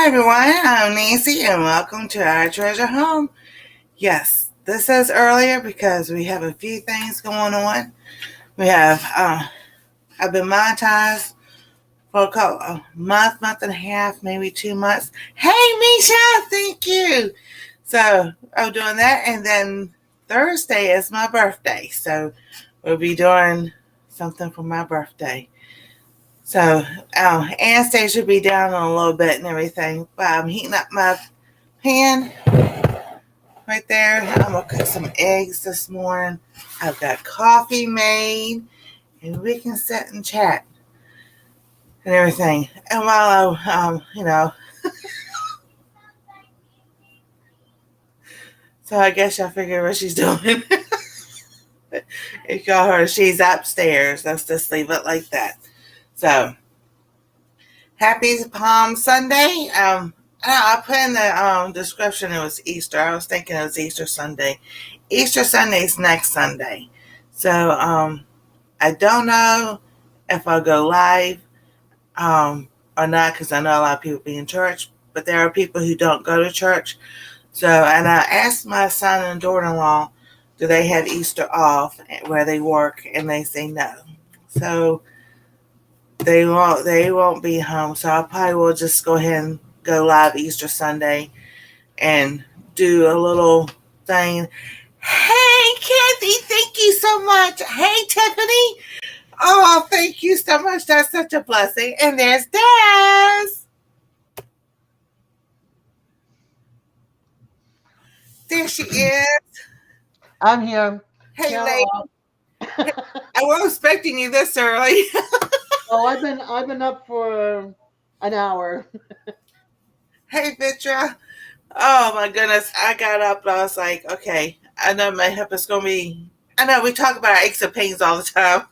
Hi everyone, I'm Nancy and welcome to our treasure home. Yes, this is earlier because we have a few things going on. We have, I've been monetized for a month and a half, maybe 2 months. Hey Misha, thank you. So I'm doing that, and then Thursday is my birthday. So we'll be doing something for my birthday. So Anastasia will be down in a little bit and everything. But I'm heating up my pan right there. I'm going to cook some eggs this morning. I've got coffee made, and we can sit and chat and everything. And while so I guess y'all figure what she's doing. If y'all heard, she's upstairs. Let's just leave it like that. So, happy Palm Sunday. I put in the description it was Easter. I was thinking it was Easter Sunday. Easter Sunday is next Sunday. So, I don't know if I'll go live or not, because I know a lot of people be in church, but there are people who don't go to church. So, and I asked my son and daughter-in-law, do they have Easter off where they work, and they say no. So they won't be home. So I probably will just go ahead and go live Easter Sunday and do a little thing. Hey Kathy, thank you so much. Hey Tiffany. Oh, thank you so much. That's such a blessing. And there's Daz. There she is. I'm here. Hey, lady. I wasn't expecting you this early. Oh, I've been up for an hour. Hey, Vitra. Oh my goodness. I got up and I was like, okay, I know my hip is going to be. I know we talk about our aches and pains all the time.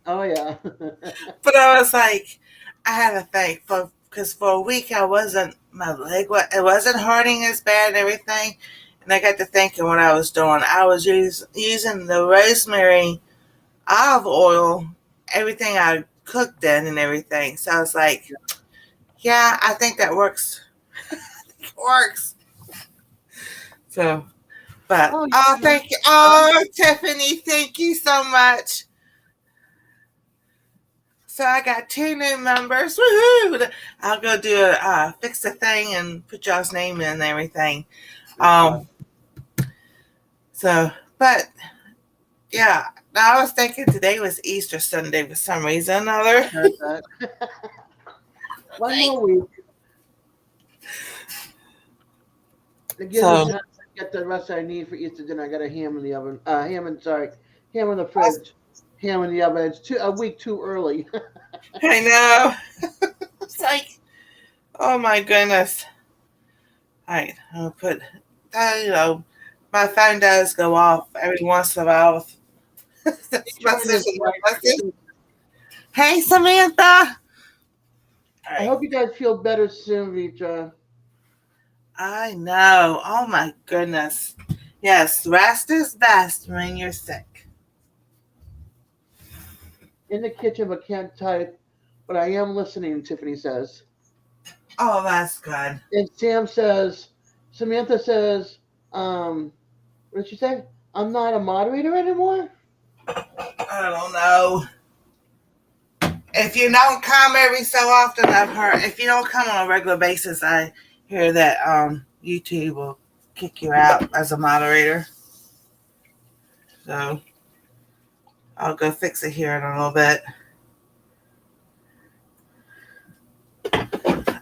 Oh yeah. But I was like, I had to think because for a week my leg, it wasn't hurting as bad and everything. And I got to thinking what I was doing. I was using the rosemary olive oil, everything I cooked in and everything. So I was like, yeah, I think that works. It works. So, but, thank you. Oh, Tiffany, thank you so much. So I got 2 new members. Woohoo! I'll go do fix the thing and put y'all's name in and everything. So, but yeah, I was thinking today was Easter Sunday for some reason or another. One more week. To give me time to get the rest I need for Easter dinner. I got a ham in the oven. Ham in the fridge. Ham in the oven. It's a week too early. I know. It's like, oh my goodness. All right, I'll put, my phone does go off every once in a while. Hey, Samantha. I hope you guys feel better soon, Vitra. I know. Oh my goodness. Yes, rest is best when you're sick. In the kitchen, but can't type. But I am listening, Tiffany says. Oh, that's good. And Samantha says, what did she say? I'm not a moderator anymore? I don't know. If you don't come every so often, I've heard, if you don't come on a regular basis, I hear that YouTube will kick you out as a moderator. So I'll go fix it here in a little bit.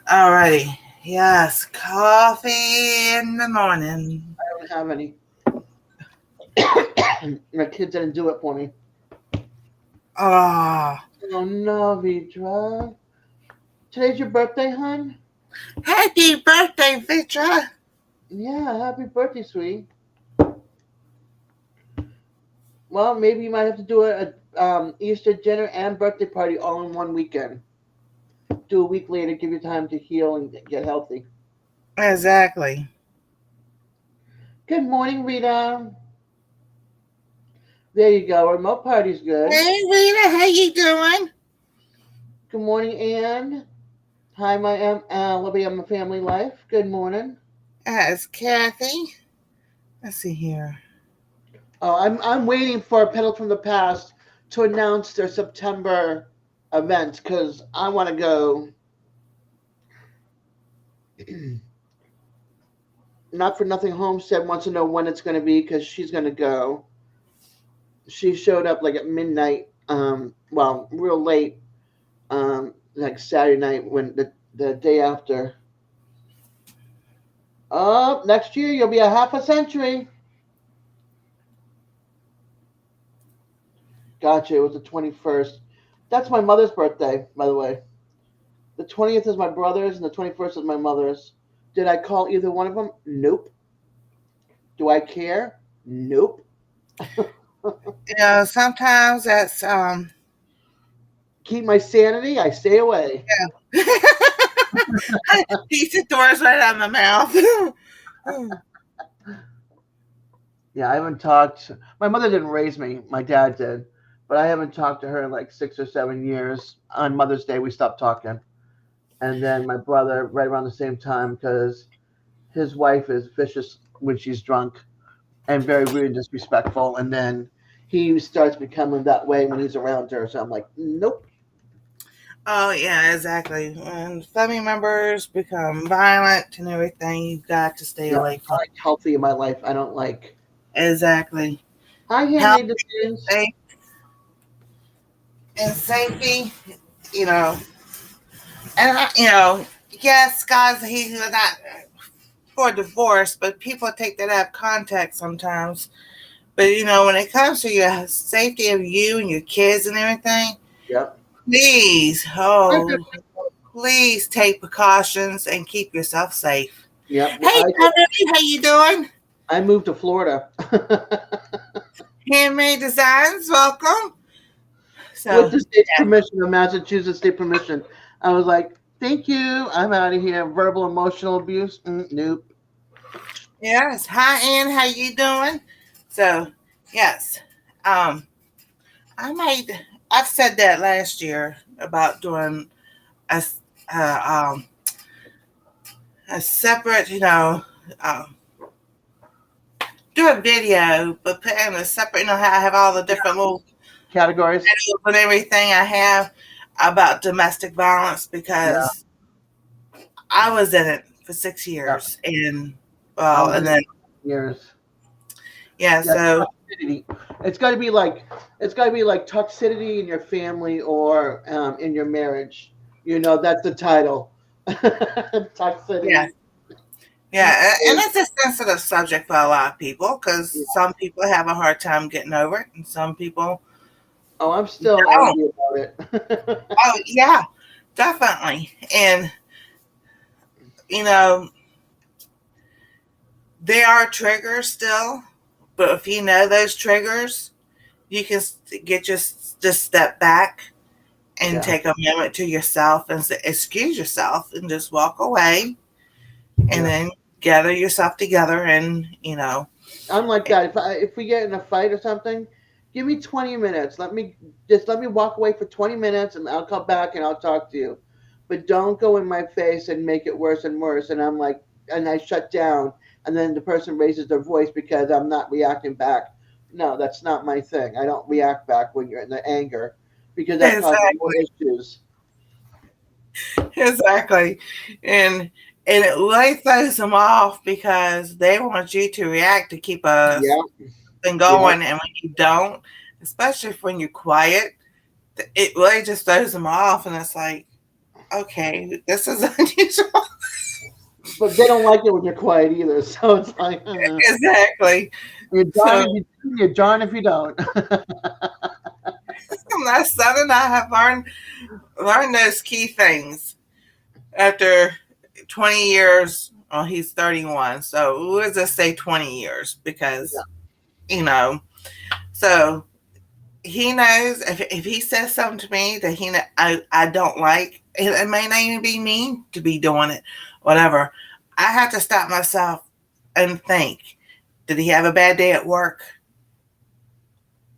Alrighty. Yes, coffee in the morning. I don't have any. My kids didn't do it for me. Oh no, Vitra. Today's your birthday, hon? Happy birthday, Vitra. Yeah, happy birthday, sweetie. Well, maybe you might have to do a Easter dinner and birthday party all in one weekend. Do a week later, give you time to heal and get healthy. Exactly. Good morning, Rita. There you go. Remote party's good. Hey, Rita, how you doing? Good morning, Ann. Hi, my Libby, I'm a family life. Good morning. It's Kathy. Let's see here. Oh, I'm waiting for Pedal from the Past to announce their September event because I want to go. Not for nothing. Homestead wants to know when it's going to be because she's going to go. She showed up like at midnight. Well, real late. Like Saturday night when the day after. Oh, next year you'll be a half a century. Gotcha. It was the 21st. That's my mother's birthday, by the way. The 20th is my brother's, and the 21st is my mother's. Did I call either one of them? Nope. Do I care? Nope. Sometimes that's Keep my sanity. I stay away. These doors right out of my mouth. Yeah, I haven't talked. My mother didn't raise me. My dad did, but I haven't talked to her in like 6 or 7 years. On Mother's Day, we stopped talking, and then my brother right around the same time because his wife is vicious when she's drunk and very rude and disrespectful, and then he starts becoming that way when he's around her. So I'm like, nope. Oh yeah, exactly. When family members become violent and everything, you've got to stay Yeah, away I from. like healthy in my life. I don't like. Exactly. Hi, Health handmade decisions. and safety. You know, and yes, guys, he's not for divorce, but people take that out of context sometimes. But when it comes to your safety of you and your kids and everything, Yep. please, please take precautions and keep yourself safe. Yep. Hey, Beverly, how you doing? I moved to Florida Handmade Designs, welcome. with So, the state's permission, the Massachusetts state permission. I was like, thank you. I'm out of here. Verbal, emotional abuse. Nope. yes. Hi, Ann, how you doing? So, yes. Um, I made. I've said that last year about doing a uh, um a separate, um, do a video, but put in a separate. How I have all the different little Categories. videos and everything I have about domestic violence Yeah. because I was in it for six Yeah. years, and I well, was and in then years. yeah, Yeah. so Toxicity. It's got to be like toxicity in your family or in your marriage. That's the title. yeah, Toxicity. and it's a sensitive subject for a lot of people because some people have a hard time getting over it, and some people Oh, I'm still don't. angry about it. Oh yeah, definitely, and you know there are triggers still, but if you know those triggers, you can just step back and Yeah. take a moment to yourself and excuse yourself and just walk away and Yeah. then gather yourself together and I'm like that. If we get in a fight or something, give me 20 minutes. Let me walk away for 20 minutes, and I'll come back and I'll talk to you. But don't go in my face and make it worse and worse. And I'm like, and I shut down, and then the person raises their voice because I'm not reacting back. No, that's not my thing. I don't react back when you're in the anger because that causes more exactly, issues. exactly, and it really throws them off because they want you to react to keep a Yeah, thing yeah. going, and when you don't, especially when you're quiet, it really just throws them off, and it's like, okay, this is unusual. But they don't like it when you're quiet either. So it's like, Exactly. you're So darn if you do, you're darn if you don't. my son and I have learned those key things after 20 years. Well, he's 31, so let's just say 20 years because you know. So he knows if he says something to me that I don't like, it may not even be me to be doing it, whatever. I have to stop myself and think: did he have a bad day at work,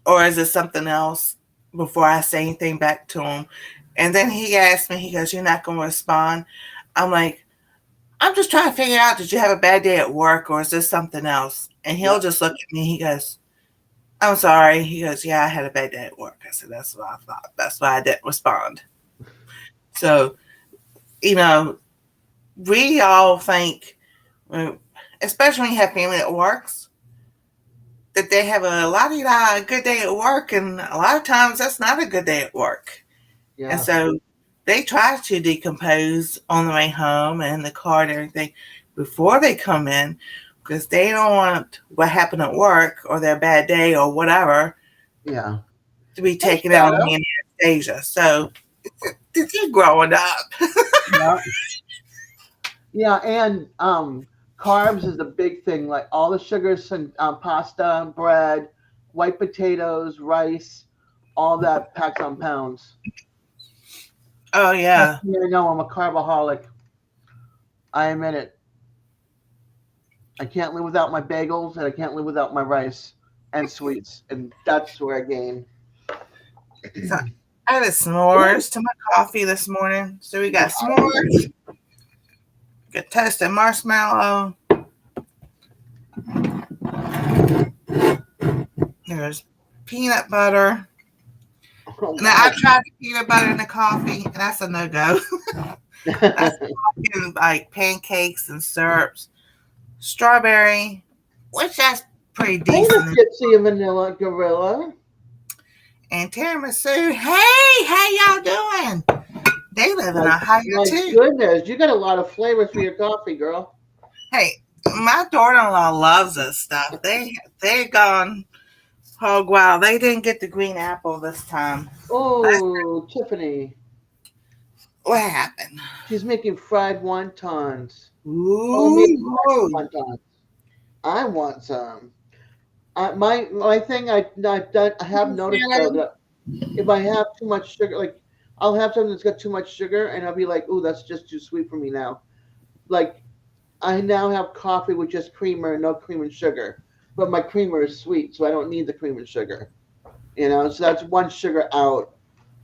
or is it something else? Before I say anything back to him, And then he asked me, he goes, "You're not going to respond?" I'm like, "I'm just trying to figure out, did you have a bad day at work or is this something else?" And he'll Yeah. just look at me. He goes, "I'm sorry." He goes, "Yeah, I had a bad day at work." I said, "That's what I thought. That's why I didn't respond." So, you know, we all think, especially when you have family that works, that they have a lot of good day at work, and a lot of times that's not a good day at work. And Yeah. so they try to decompose on the way home and in the car and everything before they come in, because they don't want what happened at work or their bad day or whatever Yeah. to be Hey, taken out on Shadow. me in Anastasia. So they're growing up. Yeah. Yeah, and carbs is a big thing. Like all the sugars and pasta, bread, white potatoes, rice, all that packs on pounds. Oh, Trust yeah. me, I know I'm a carboholic. I admit it. I can't live without my bagels, and I can't live without my rice and sweets, and that's where I gain. So I had a Ooh. s'mores to my coffee this morning. So we got s'mores, got toasted marshmallow, there's peanut butter. Oh Now I wow. tried the peanut butter in the coffee, and that's a no go. That's like pancakes and syrups, strawberry, which that's pretty Hey, the decent, Gypsy and Vanilla Gorilla. and tiramisu. Hey, how y'all doing? They live in My, Ohio my too. goodness, you got a lot of flavors for your coffee, girl. Hey, my daughter-in-law loves this stuff. They've gone hog wild. They didn't get the green apple this time. Oh, Tiffany. What happened? She's making fried wontons. Homemade fried Ooh, wontons. I want some. My thing I have noticed though that if I have too much sugar, like I'll have something that's got too much sugar, and I'll be like, "Ooh, that's just too sweet for me now." Like I now have coffee with just creamer and no cream and sugar, but my creamer is sweet, so I don't need the cream and sugar. So that's one sugar out,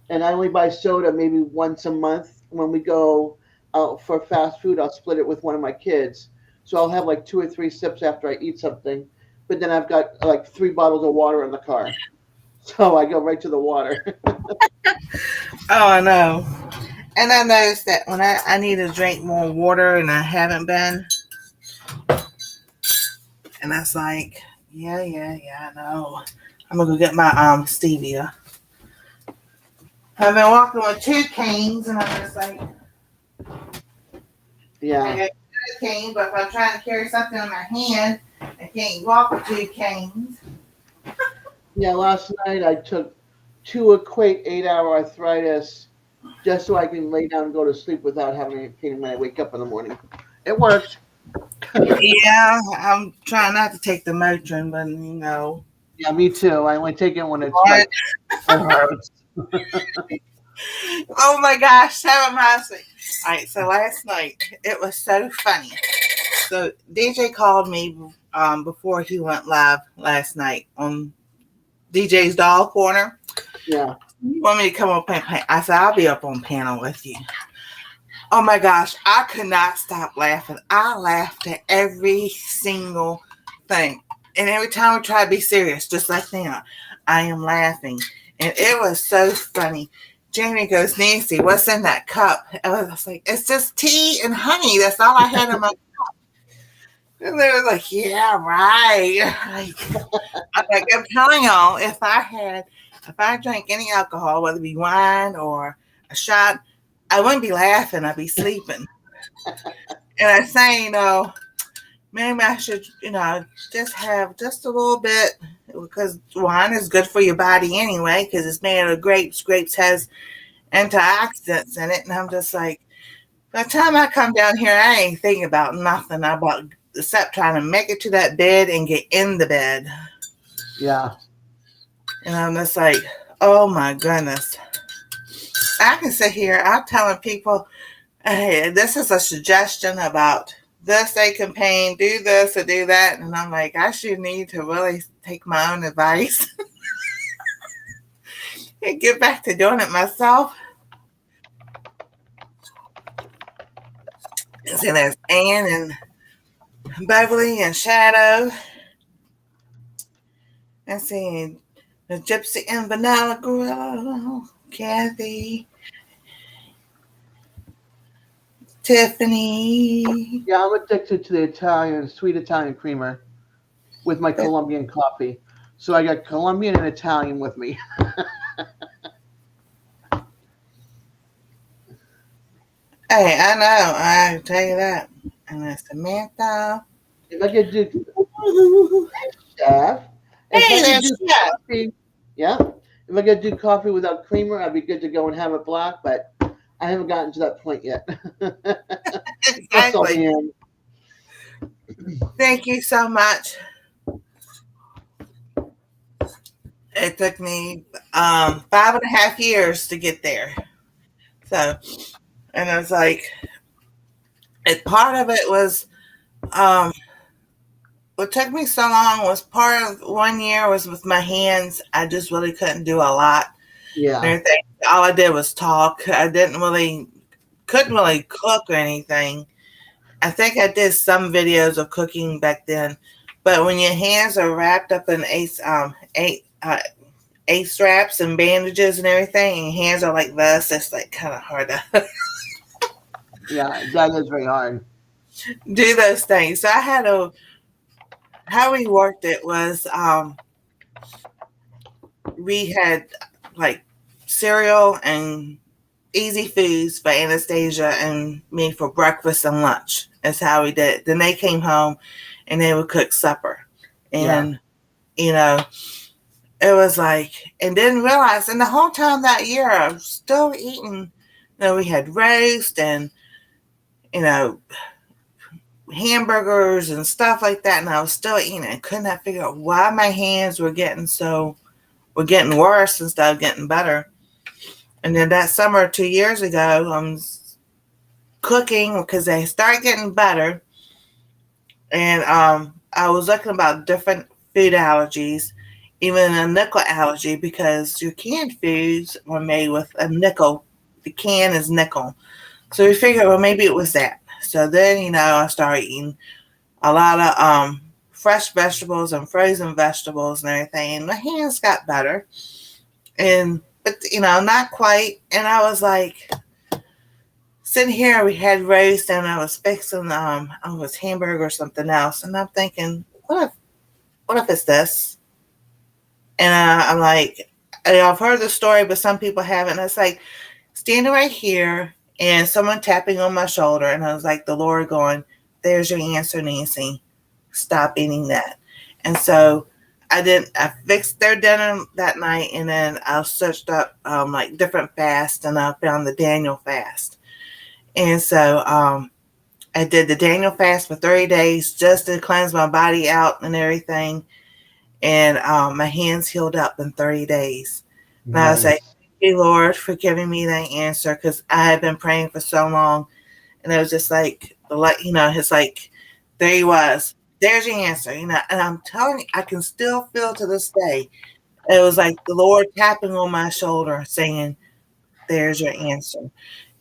and I only buy soda maybe once a month when we go out for fast food. I'll split it with one of my kids, so I'll have like 2 or 3 sips after I eat something. But then I've got like 3 bottles of water in the car, so I go right to the water. oh, I know. And I noticed that when I need to drink more water and I haven't been, and that's like, yeah, yeah, yeah, I know. I'm gonna go get my stevia. I've been walking with 2 canes, and I'm just like, I Yeah, got a cane, but if I'm trying to carry something in my hand, I can't walk with 2 canes. yeah. Last night I took 2 Equate 8-hour arthritis just so I can lay down and go to sleep without having a pain when I wake up in the morning. It worked. Yeah, I'm trying not to take the Motrin, but Yeah, me too. I only take it when it's what? like it hurts. Oh my gosh, that reminds me. All right, so last night it was so funny. So DJ called me before he went live last night on DJ's Doll Corner. Yeah. You want me to come up and panel? I said, I'll be up on panel with you. Oh my gosh, I could not stop laughing. I laughed at every single thing. And every time I try to be serious, just like now, I am laughing. And it was so funny. Jamie goes, Nancy, what's in that cup? I was like, it's just tea and honey. That's all I had in my. And they were like, yeah, right. I'm telling y'all, if I drank any alcohol, whether it be wine or a shot, I wouldn't be laughing. I'd be sleeping. And I say, maybe I should, just have just a little bit because wine is good for your body anyway because it's made out of grapes. Grapes has antioxidants in it. And I'm just like, by the time I come down here, I ain't thinking about nothing about except trying to make it to that bed and get in the bed. Yeah. And I'm just like, oh my goodness. I can sit here, I'm telling people, hey, this is a suggestion about this they campaign, do this or do that. And I'm like, I should need to really take my own advice and get back to doing it myself. So there's Ann and Beverly and Shadow. I see the Gypsy and Vanilla Girl, Kathy, Tiffany. Yeah, I'm addicted to the Italian, sweet Italian creamer with my Colombian coffee. So I got Colombian and Italian with me. Hey, I know. I tell you that. And then Samantha. If I could do chef, if I Hey, could there's do Chef. coffee, yeah. If I could do coffee without creamer, I'd be good to go and have it black. But I haven't gotten to that point yet. That's on Exactly. the end. Thank you so much. It took me 5.5 years to get there. So, and I was like, part of it was, um, what took me so long was part of 1 year was with my hands. I just really couldn't do a lot and Yeah, everything. All I did was talk. I couldn't really cook or anything. I think I did some videos of cooking back then, but when your hands are wrapped up in ace straps and bandages and everything, and your hands are like this, it's like kind of hard to yeah, that is very hard. do those things. So I had to. How we worked it was we had like cereal and easy foods for Anastasia and me for breakfast and lunch. That's how we did it. Then they came home and they would cook supper. Yeah, And, you know, it was like, and didn't realize, and the whole time that year, I was still eating. We had roast and, you know, hamburgers and stuff like that. And I was still eating it. Could not figure out why my hands were getting worse instead of getting better. And then that summer, 2 years ago, I'm cooking because they start getting better. And I was looking about different food allergies, even a nickel allergy, because your canned foods were made with a nickel. The can is nickel. So we figured, well, maybe it was that. So then, I started eating a lot of fresh vegetables and frozen vegetables and everything. And my hands got better. But, not quite. And I was like, sitting here, we had roast, and I was fixing I was hamburger or something else, and I'm thinking, what if it's this? And I'm like, I've heard the story, but some people haven't. And it's like standing right here and someone tapping on my shoulder, and I was like, the Lord going, "There's your answer, Nancy. Stop eating that." And so I didn't. I fixed their dinner that night, and then I searched up like different fasts, and I found the Daniel fast. And so I did the Daniel fast for 30 days just to cleanse my body out and everything. And my hands healed up in 30 days. And I was like, nice. thank you, Lord, for giving me that answer because I had been praying for so long. And it was just like, it's like, there he was. There's your answer. And I'm telling you, I can still feel to this day. It was like the Lord tapping on my shoulder saying, there's your answer.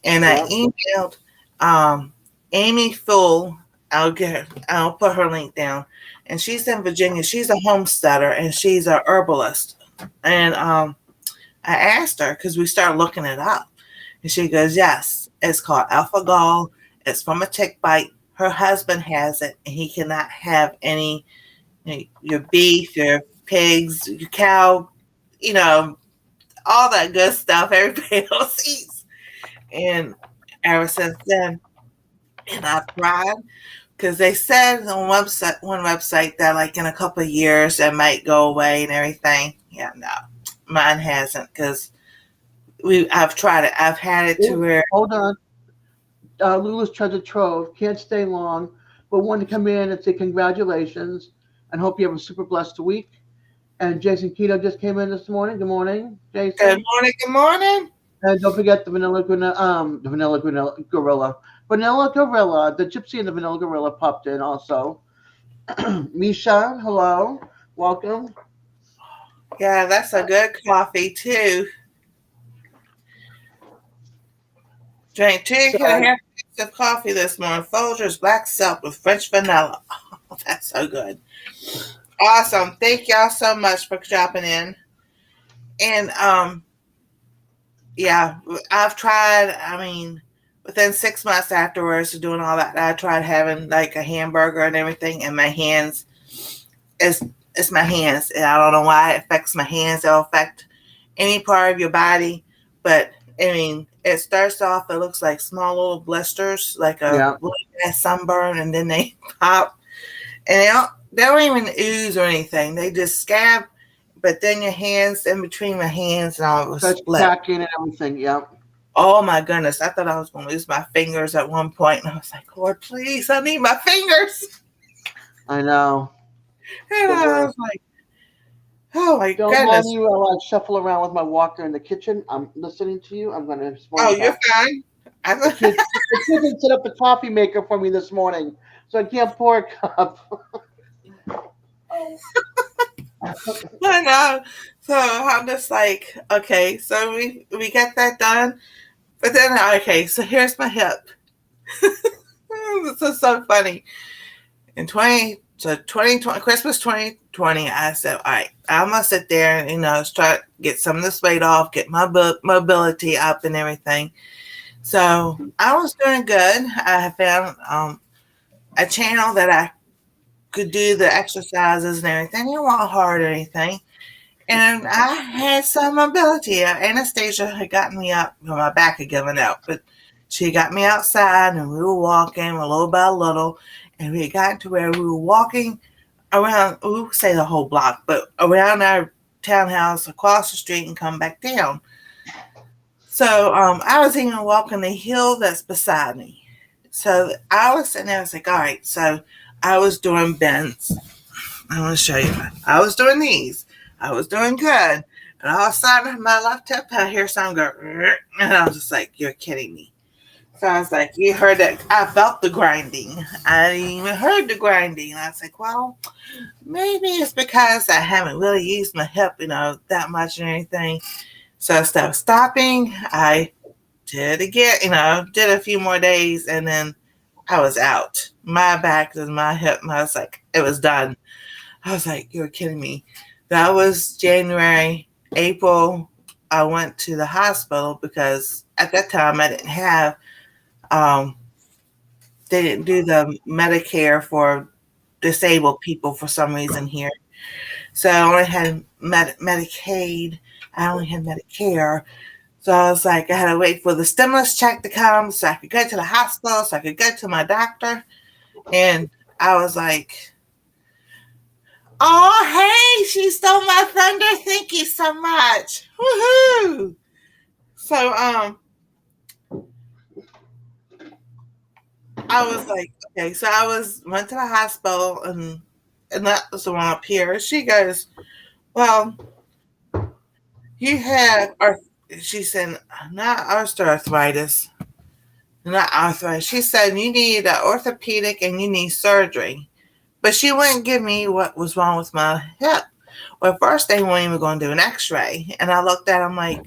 And I Yep. emailed Amy Full. I'll put her link down. And she's in Virginia. She's a homesteader and she's a herbalist. And I asked her because we started looking it up. And she goes, yes, it's called alpha gall. It's from a tick bite. Her husband has it and he cannot have any, your beef, your pigs, your cow, you know, all that good stuff everybody else eats. And ever since then, and I've tried because they said on one website that like in a couple of years it might go away and everything. Yeah, no, mine hasn't because I've tried it. I've had it to Oh, where hold on. Lula's Treasure Trove. Can't stay long, but wanted to come in and say congratulations and hope you have a super blessed week. And Jason Keto just came in this morning. Good morning, good Jason. morning, good morning. And don't forget Vanilla Gorilla, the Gypsy and the Vanilla Gorilla popped in also. Misha, hello, welcome. Yeah, that's a good coffee too. Drink two So and a half of coffee this morning. Folgers Black Silk with French vanilla. Oh, that's so good. Awesome. Thank y'all so much for dropping in. And yeah, I've tried. I mean, within 6 months afterwards of doing all that, I tried having like a hamburger and everything, and my hands is it's my hands, and I don't know why it affects my hands. It'll affect any part of your body, but I mean, it starts off. It looks like small little blisters, like a Yeah. really bad sunburn, and then they pop, and they don't even ooze or anything. They just scab, but then your hands, in between my hands, and all was Such split. packing and everything. Yeah. Oh my goodness. I thought I was going to lose my fingers at one point. And I was like, Lord, please, I need my fingers. I know. And The I was worst. like, oh my Don't mind goodness. me while I shuffle around with my walker in the kitchen. I'm listening to you. I'm going to Oh, respond you're back. fine. The kids, the kids didn't set up the coffee maker for me this morning, so I can't pour a cup. I know. So I'm just like, okay, so we got that done. But then, okay, so here's my hip. This is so funny. In 2020, Christmas 2020, I said, all right, I'm going to sit there and, try to get some of this weight off, get my mobility up and everything. So I was doing good. I found a channel that I could do the exercises and everything. It wasn't hard or anything. And I had some mobility. Anastasia had gotten me up. Well, my back had given out, but she got me outside and we were walking a little by little. And we got to where we were walking around, we would say the whole block, but around our townhouse, across the street, and come back down. So I was even walking the hill that's beside me. So I was sitting there, I was like, all right. So I was doing bends. I want to show you. I was doing these. I was doing good. And all of a sudden, my left hip, I hear something go, and I was just like, you're kidding me. So I was like, you heard that? I felt the grinding. I didn't even heard the grinding. And I was like, well, maybe it's because I haven't really used my hip, that much or anything. So instead of stopping, I did it again, did a few more days, and then I was out. My back and my hip, I was like, it was done. I was like, you're kidding me. That was January. April, I went to the hospital because at that time I didn't have, they didn't do the Medicare for disabled people for some reason here. So I only had Medicaid. I only had Medicare. So I was like, I had to wait for the stimulus check to come so I could go to the hospital, so I could go to my doctor. And I was like, oh, hey, she stole my thunder. Thank you so much. Woohoo. So I was like, okay, so went to the hospital, and that was the one up here. She goes, well, you have she said, not osteoarthritis. Not arthritis. She said you need an orthopedic and you need surgery. But she wouldn't give me what was wrong with my hip. Well, first they weren't even going to do an x-ray. And I looked at them like,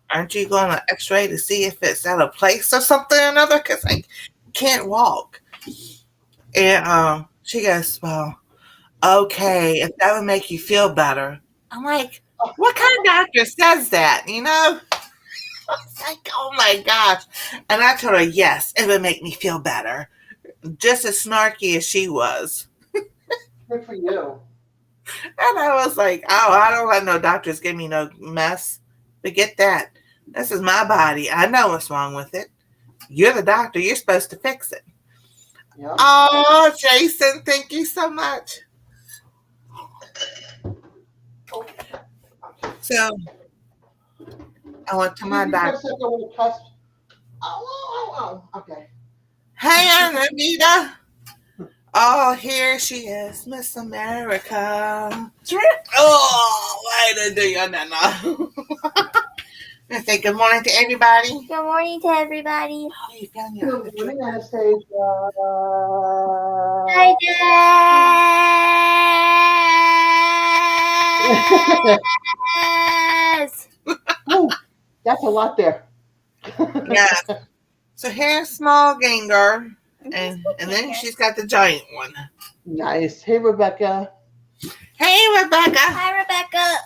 aren't you going to x-ray to see if it's out of place or something or another? Because I can't walk. And she goes, well, okay, if that would make you feel better. I'm like, what kind of doctor says that, I was like, oh my gosh. And I told her, yes, it would make me feel better. Just as snarky as she was. Good for you. And I was like, oh, I don't let no doctors give me no mess. Forget that. This is my body. I know what's wrong with it. You're the doctor. You're supposed to fix it. Yeah. Oh, Jason, thank you so much. So I went to my doctor. Okay. Hey, Anita. Oh, here she is, Miss America. Oh, why did I do you no? I say good morning to everybody. Good morning to everybody. Oh, you found your Good morning, Anastasia. Hi, Dad. Oh, that's a lot there. Yeah. So here's small ganger, and then she's got the giant one. Nice. Hey, Rebecca. Hey, Rebecca. Hi, Rebecca.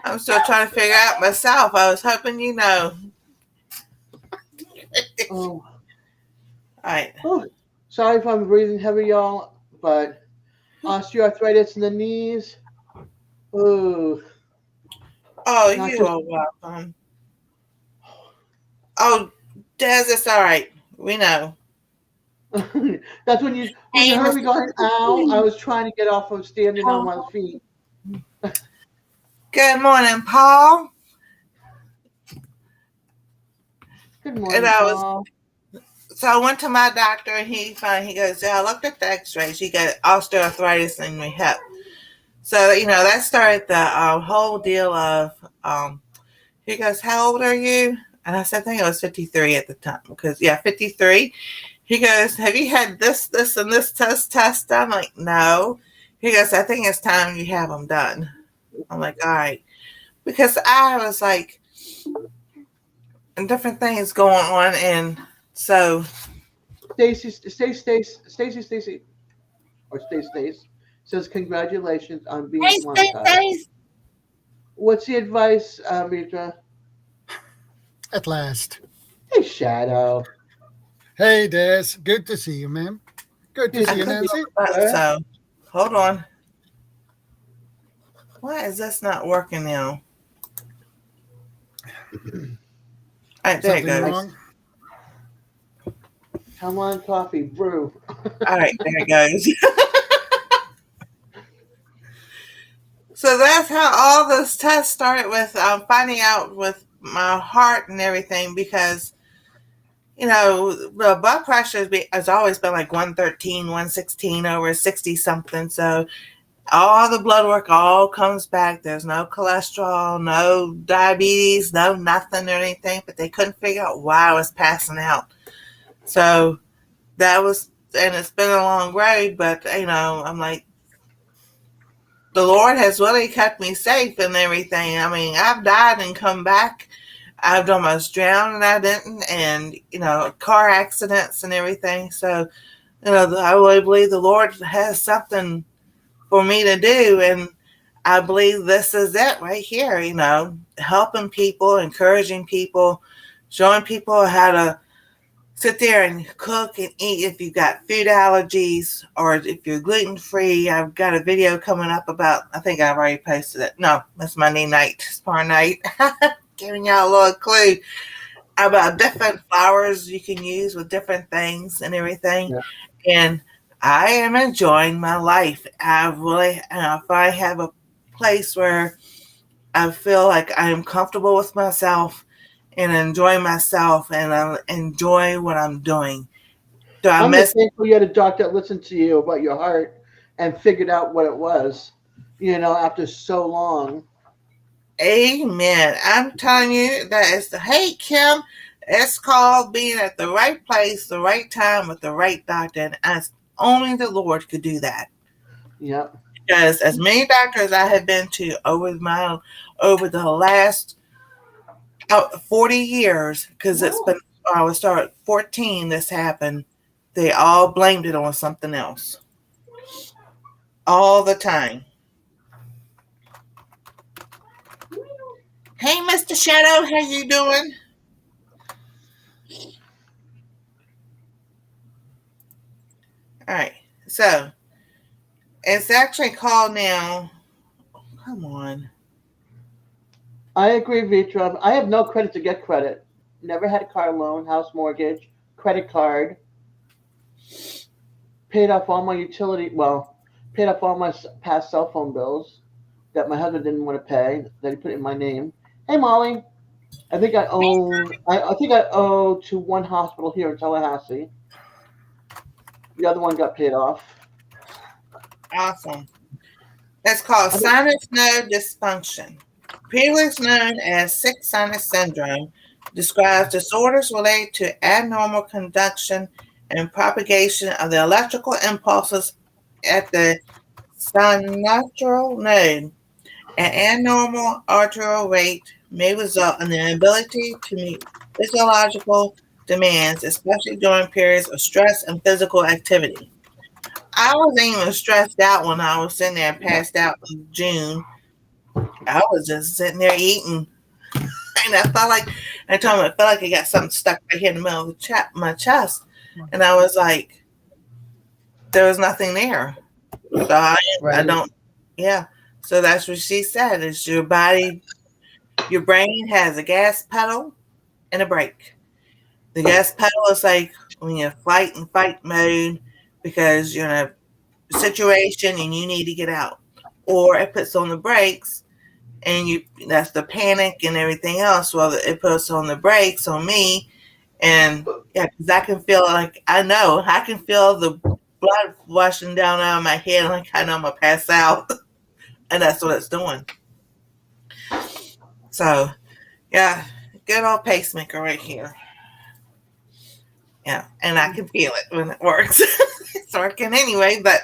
I'm still trying to figure out myself. I was hoping you know. Oh. All right. Oh, sorry if I'm breathing heavy, y'all, but osteoarthritis in the knees. Oh, Oh, not you just. are welcome. Oh, Des, it's all right. We know. That's when you Hey, heard me Mr. going, ow, I was trying to get off of standing on my feet. Good morning, Paul. Good And morning, I was Paul. so I went to my doctor and he goes, yeah, I looked at the x-rays. You got osteoarthritis in your hip. So, that started the whole deal of, he goes, how old are you? And I said, I think I was 53 at the time because, 53. He goes, have you had this, and this test? I'm like, no. He goes, I think it's time you have them done. I'm like, all right. Because I was like, different things going on. And so, Stacy, or Stace says congratulations on being hey, monetized. Stacey. What's the advice, Mitra? At last. Hey, Shadow. Hey, Des. Good to see you, ma'am. Good to Good see to you, see you, Nancy. sir. So, hold on. Why is this not working now? All right, there it Something goes. wrong? Come on, coffee, brew. All right, there it goes. So that's how all this test started with finding out with my heart and everything because, the blood pressure has always been like 113, 116 over 60 something. So all the blood work all comes back. There's no cholesterol, no diabetes, no nothing or anything, but they couldn't figure out why I was passing out. So and it's been a long road, but I'm like, the Lord has really kept me safe and everything. I mean, I've died and come back. I've almost drowned and I didn't, and car accidents and everything. So, I really believe the Lord has something for me to do, and I believe this is it right here. Helping people, encouraging people, showing people how to sit there and cook and eat if you've got food allergies or if you're gluten free. I've got a video coming up about, I think I've already posted it. No, it's Monday night, Spar night. Giving y'all a little clue about different flours you can use with different things and everything. Yeah. And I am enjoying my life. I really, if I have a place where I feel like I am comfortable with myself and enjoy myself and I enjoy what I'm doing. Do I I'm just miss? thankful you had a doctor that listened to you about your heart and figured out what it was, after so long. Amen. I'm telling you that it's hey Kim, it's called being at the right place, the right time with the right doctor, and only the Lord could do that. Yep. Because as many doctors I have been to over the last 40 years, because it's been I was started 14. This happened. They all blamed it on something else all the time. Hey, Mr. Shadow, how you doing? All right, so it's actually called now. Come on. I agree, Vitra. I have no credit to get credit. Never had a car loan, house mortgage, credit card. Paid off all my paid off all my past cell phone bills that my husband didn't want to pay, that he put in my name. Hey, Molly. I think I owe to one hospital here in Tallahassee. The other one got paid off. Awesome. It's called I think, sinus node dysfunction. Previously known as sick sinus syndrome, describes disorders related to abnormal conduction and propagation of the electrical impulses at the sinustral node. An abnormal arterial rate may result in the inability to physiological demands, especially during periods of stress and physical activity. I wasn't even stressed out when I was sitting there passed out in June. I was just sitting there eating. And I felt like, I told him, I felt like I got something stuck right here in the middle of my chest. And I was like, there was nothing there. So I don't, yeah. So that's what she said is your body, your brain has a gas pedal and a brake. The gas pedal is like when you're flight and fight mode because you're in a situation and you need to get out. Or it puts on the brakes and that's the panic and everything else. Well, it puts on the brakes on me. And yeah, because I can feel like I can feel the blood washing down out of my head, like I know I'm gonna pass out, and that's what it's doing. So, yeah, good old pacemaker right here. Yeah, and I can feel it when it works. It's working anyway, but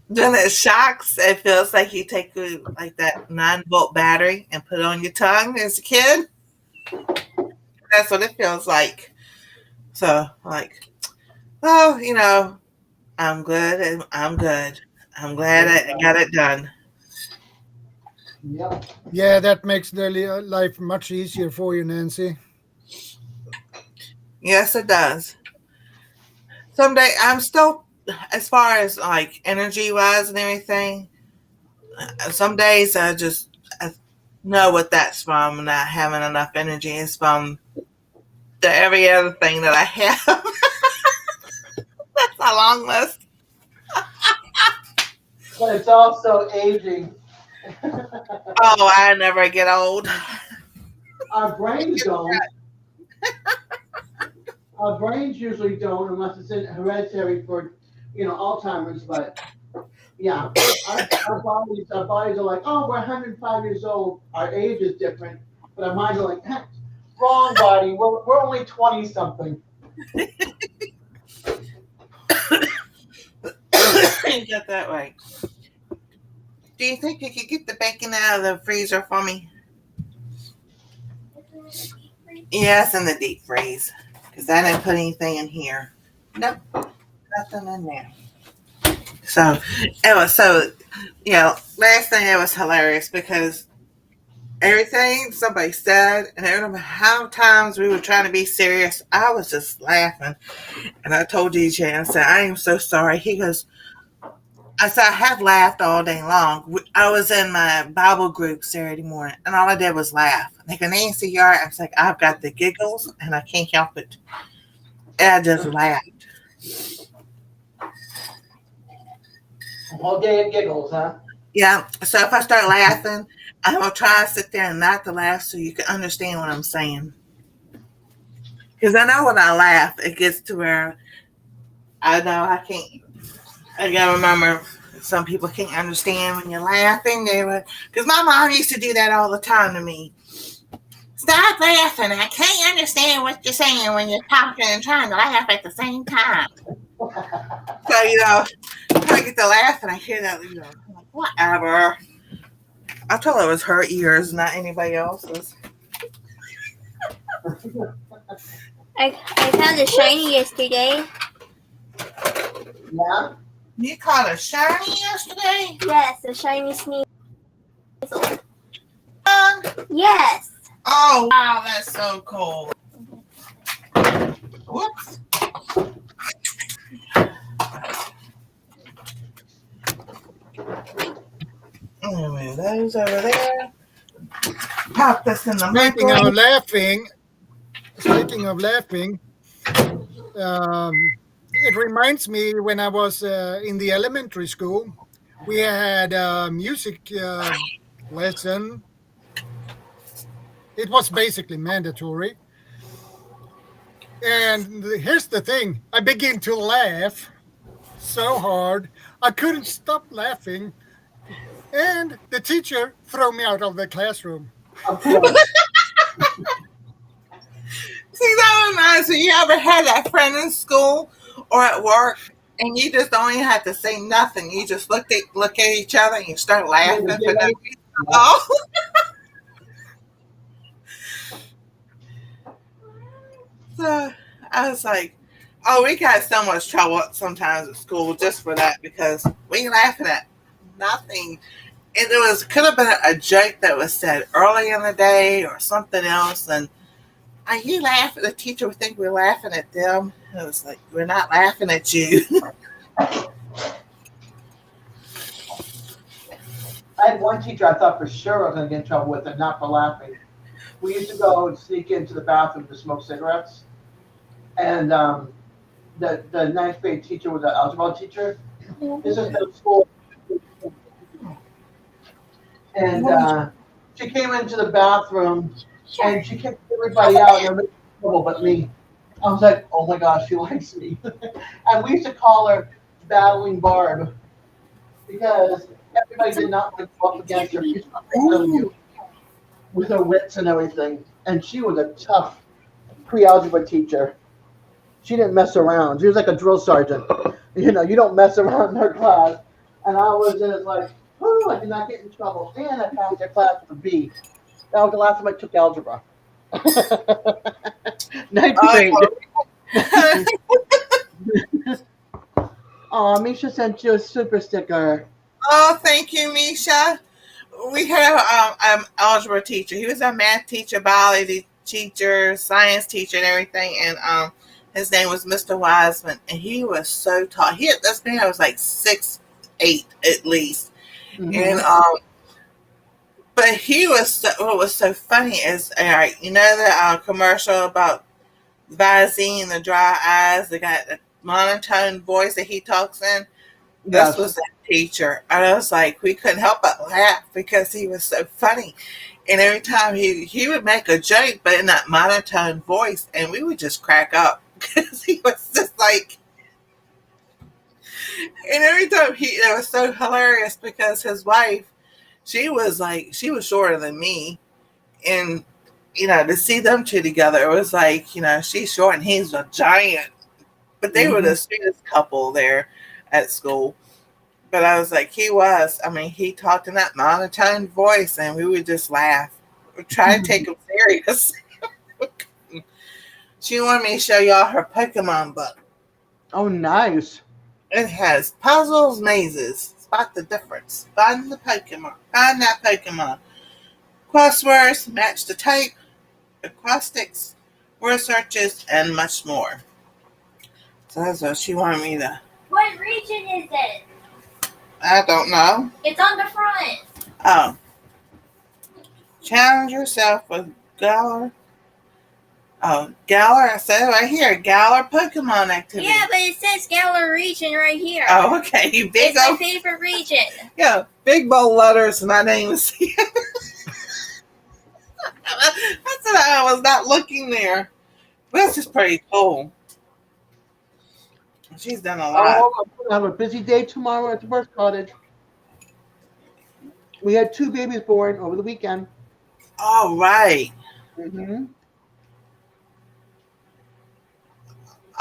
when it shocks, it feels like you take like that 9-volt battery and put it on your tongue as a kid. That's what it feels like. So, like, well, I'm good. I'm good. I'm glad I got it done. Yep. Yeah, that makes the life much easier for you, Nancy. Yes, it does. Someday I'm still, as far as like energy wise and everything, some days I know what that's from, not having enough energy. It's from every other thing that I have. That's a long list. But it's also aging. Oh, I never get old. Our brains don't. Our brains usually don't unless it's hereditary for, Alzheimer's. But yeah, our bodies are like, oh, we're 105 years old. Our age is different, but our minds are like, wrong body. We're only 20 something. You got that right. Do you think you could get the bacon out of the freezer for me? Yes, in the deep freeze. Because I didn't put anything in here. Nope, nothing in there. So, it was last thing it was hilarious because everything somebody said, and I don't know how times we were trying to be serious, I was just laughing. And I told DJ, I said, I am so sorry. He goes, I said, I have laughed all day long. I was in my Bible group Saturday morning, and all I did was laugh. They go, Nancy, you all right? I was like, I've got the giggles, and I can't help it. And I just laughed. All day it giggles, huh? Yeah. So if I start laughing, I'm going to try to sit there and not to laugh so you can understand what I'm saying. Because I know when I laugh, it gets to where I know I can't. I got to remember some people can't understand when you're laughing. Because my mom used to do that all the time to me. Stop laughing. I can't understand what you're saying when you're talking and trying to laugh at the same time. So, I get to laugh and I hear that, I'm like, whatever. I told her it was her ears, not anybody else's. I found a shiny yesterday. Yeah? You caught a shiny yesterday? Yes, a shiny sneeze. Yes. Oh, wow, that's so cool. Whoops. Anyway, those over there. Pop this in the Speaking microwave. of laughing, it reminds me when I was in the elementary school, we had a music lesson. It was basically mandatory. And here's the thing. I began to laugh so hard, I couldn't stop laughing. And the teacher threw me out of the classroom. Of course. See, that reminds me, you ever had that friend in school or at work and you just don't even have to say nothing. You just look at each other and you start laughing for no reason at all. So I was like, oh, we got so much trouble sometimes at school just for that because we laughing at nothing. And it could have been a joke that was said early in the day or something else, and you laugh at the teacher would think we're laughing at them. It was like, we're not laughing at you. I had one teacher I thought for sure I was going to get in trouble with, and not for laughing. We used to go and sneak into the bathroom to smoke cigarettes, and the ninth grade teacher was an algebra teacher. This is middle school, and she came into the bathroom and she kicked everybody out, and everybody was in trouble but me. I was like, oh my gosh, she likes me. And we used to call her Battling Barb because everybody did not want to go up against her. She was battling you with her wits and everything. And she was a tough pre-algebra teacher. She didn't mess around. She was like a drill sergeant. You know, you don't mess around in her class. And I was just like, oh, I did not get in trouble. And I passed her class with a B. That was the last time I took algebra. Ninth grade. Oh, Misha sent you a super sticker. Oh, thank you, Misha. We had an algebra teacher. He was a math teacher, biology teacher, science teacher, and everything. And his name was Mr. Wiseman, and he was so tall. This man was like 6'8" at least. Mm-hmm. And but he was what was so funny is, all right, you know the commercial about Visine, the dry eyes, the guy, the monotone voice that he talks in. Yes. This was that teacher. And I was like, we couldn't help but laugh because he was so funny. And every time he would make a joke, but in that monotone voice, and we would just crack up because he was just like, and every time it was so hilarious because his wife, she was shorter than me. And, to see them two together, it was like, she's short and he's a giant. But they were the sweetest couple there at school. But I was like, he talked in that monotone voice, and we would just laugh. We try to take him serious. She wanted me to show y'all her Pokemon book. Oh, nice. It has puzzles, mazes. Spot the difference. Find the Pokemon. Find that Pokemon. Crosswords, match the type, acrostics, word searches, and much more. So that's what she wanted me to. What region is it? I don't know. It's on the front. Oh. Challenge yourself with Galar. Oh, Galar. I said it right here. Galar Pokemon activity. Yeah, but it says Galar region right here. Oh, okay. It's my favorite region. Yeah, big bold letters. My name is. I said I was not looking there. This is pretty cool. She's done a lot. Oh, I'm going to have a busy day tomorrow at the birth cottage. We had 2 babies born over the weekend. All right. Mm-hmm.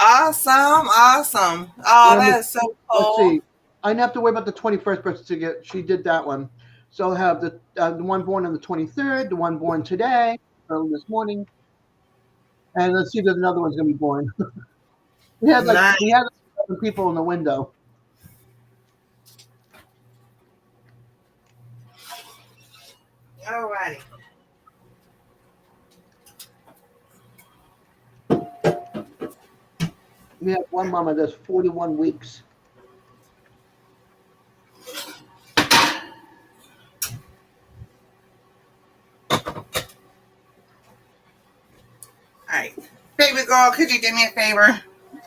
Awesome. Oh, that is so cool. Let's see. I didn't have to worry about the 21st birth certificate. She did that one. So I'll have the one born on the 23rd, the one born today, early this morning. And let's see if there's another one's going to be born. we had 7 people in the window. All righty. We have one mama that's 41 weeks. All right. Baby girl, could you do me a favor?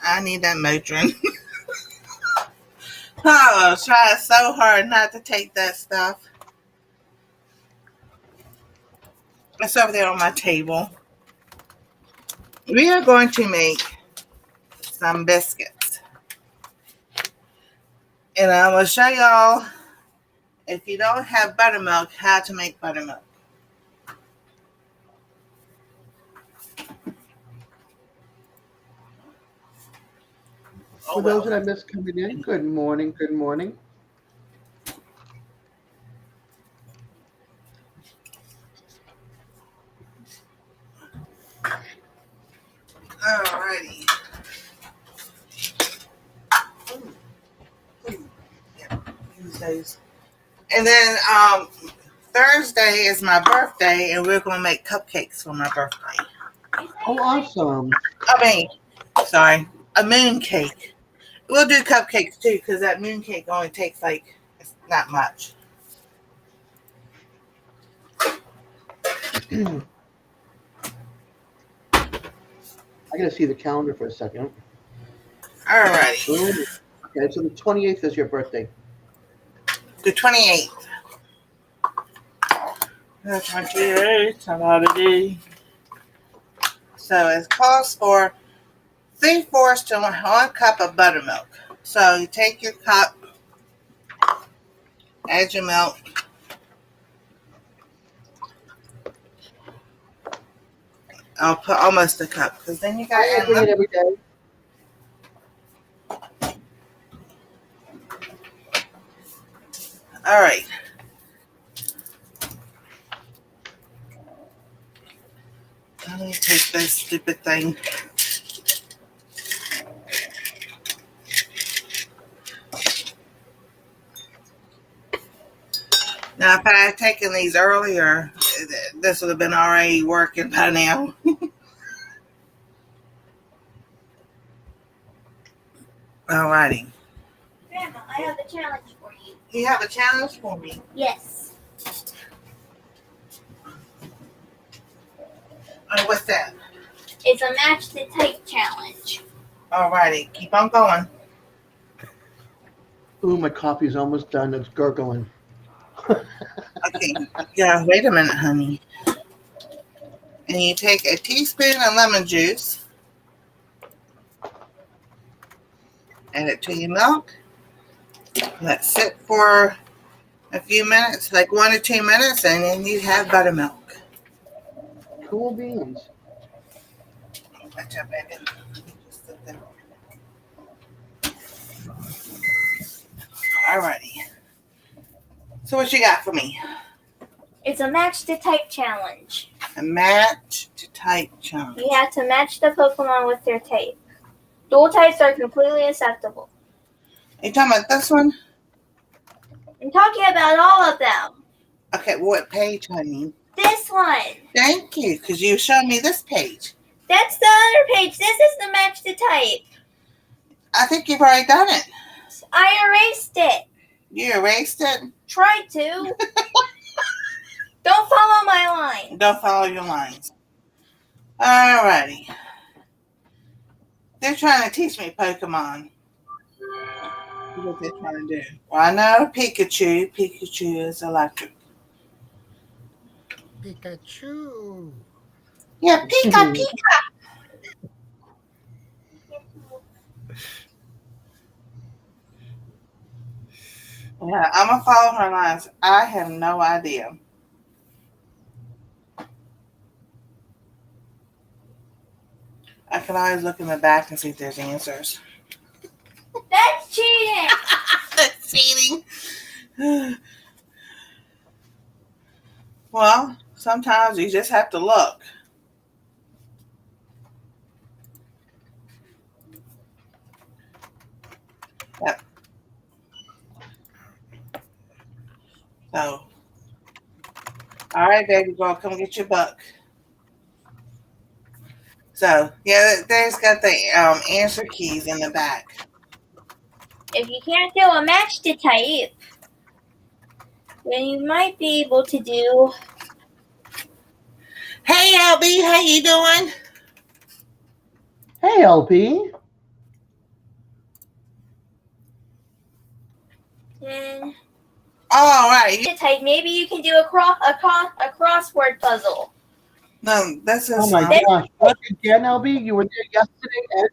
I need that Motrin. I was trying so hard not to take that stuff. It's over there on my table. We are going to make some biscuits. And I will show y'all, if you don't have buttermilk, how to make buttermilk. For those that I missed coming in, good morning. All Wednesdays. And then Thursday is my birthday, and we're going to make cupcakes for my birthday. Oh, awesome. Sorry, a moon cake. We'll do cupcakes too, because that moon cake only takes it's not much. I gotta see the calendar for a second. Alrighty. Ooh. Okay, so the 28th is your birthday. The 28th. The 28th, already. So it calls for 3/4 to 1 cup of buttermilk. So you take your cup, add your milk. I'll put almost a cup, because then you got I bring it every day. All right. Let me take this stupid thing. Now, if I had taken these earlier, this would have been already working by now. Alrighty. Grandma, I have a challenge for you. You have a challenge for me? Yes. What's that? It's a match the type challenge. Alrighty, keep on going. Ooh, my coffee's almost done. It's gurgling. Okay, yeah, wait a minute, honey. And you take a teaspoon of lemon juice, add it to your milk, let it sit for a few minutes, like 1 or 2 minutes, and then you have buttermilk. Cool beans. Watch out, baby. Just sit there. Alrighty. So what you got for me? It's a match the type challenge. A match to type challenge. You have to match the Pokemon with their type. Dual types are completely acceptable. Are you talking about this one? I'm talking about all of them. Okay, what page, honey? This one. Thank you, because you showed me this page. That's the other page. This is the match the type. I think you've already done it. I erased it. You erased it? Tried to. Don't follow my line. Don't follow your lines. Alrighty. They're trying to teach me Pokemon. What they're trying to do. Well, I know Pikachu. Pikachu is electric. Pikachu. Yeah, Pika, Pika. Yeah, I'm going to follow her lines. I have no idea. I can always look in the back and see if there's answers. That's cheating. That's cheating. Well, sometimes you just have to look. Yep. So, all right, baby girl, come get your book. So, yeah, there's got the answer keys in the back. If you can't do a match to type, then you might be able to do. Hey, LB, how you doing? Hey, LP. Then All right. to type, maybe you can do a crossword puzzle. No, this is. Oh my gosh. What again, LB? You were there yesterday and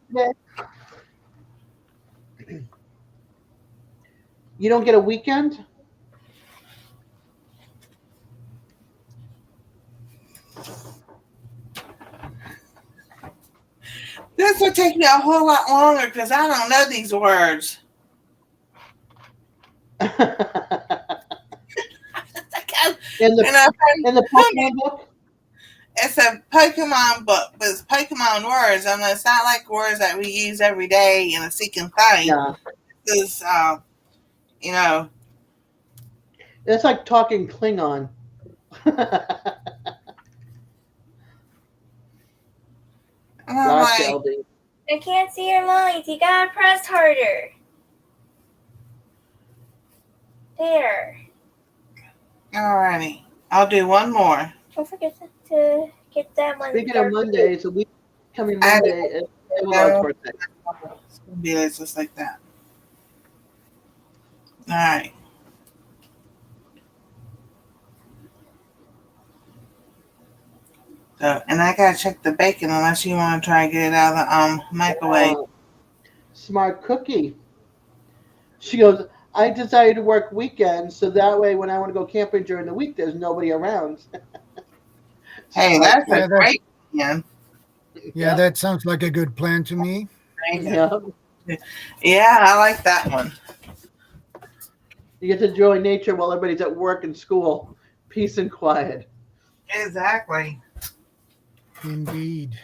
today? You don't get a weekend? This will take me a whole lot longer because I don't know these words. in the Pokemon book? It's a Pokemon book, but it's Pokemon words. I mean, it's not like words that we use every day in a seek and find. Yeah. It's, you know, It's like talking Klingon. And I'm Gotcha, like, LD. I can't see your lines. You gotta press harder. There. alrighty. I'll do one more. Don't forget to get that one. Speaking of dark. Mondays, a week coming I Monday is Evelyn's know. birthday. It's gonna be just like that. Alright. So, and I gotta check the bacon unless you want to try and get it out of the microwave. Smart cookie. She goes, I decided to work weekends so that way when I want to go camping during the week, there's nobody around. Hey, Smart that's cookie. a great plan. Yeah, that sounds like a good plan to me. Yeah. Yeah, I like that one. You get to enjoy nature while everybody's at work and school. Peace and quiet. Exactly. Indeed.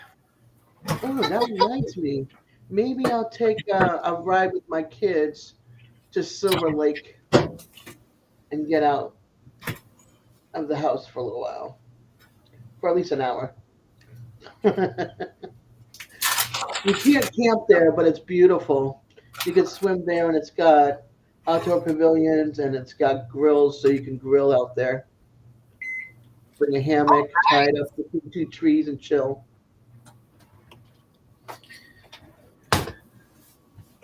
Oh, that reminds me. Maybe I'll take a ride with my kids to Silver Lake and get out of the house for a little while. For at least an hour. You can't camp there, but it's beautiful. You can swim there, and it's got outdoor pavilions, and it's got grills, so you can grill out there. Bring a hammock, tie it up between two trees, and chill.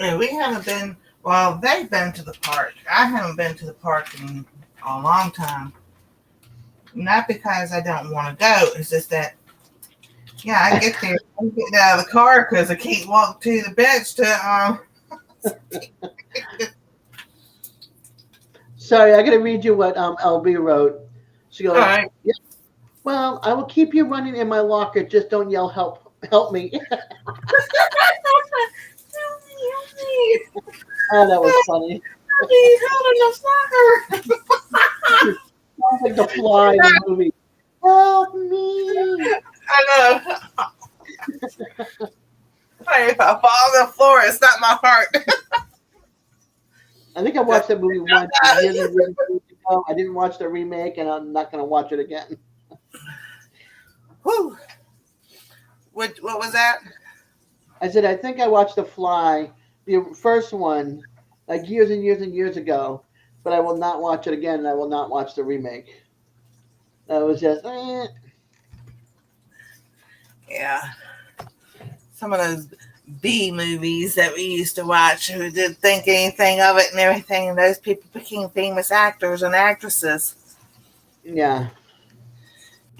Yeah, we haven't been. Well, they've been to the park. I haven't been to the park in a long time. Not because I don't want to go. It's just that, yeah, I get there, I get out of the car because I can't walk to the bench to. Sorry, I got to read you what LB wrote. She goes, All right. "Yeah, well, I will keep you running in my locker. Just don't yell, help me." Oh, that was funny. Sounds like the fly in the movie. Help me. I know. Hey, if I fall on the floor, it's not my heart. I think I watched that movie once years and years ago. I didn't watch the remake, and I'm not going to watch it again. Whew. What was that? I said, I think I watched The Fly, the first one, like years and years and years ago, but I will not watch it again, and I will not watch the remake. That was just, Yeah. Some of those B movies that we used to watch who didn't think anything of it and everything, and those people became famous actors and actresses. yeah.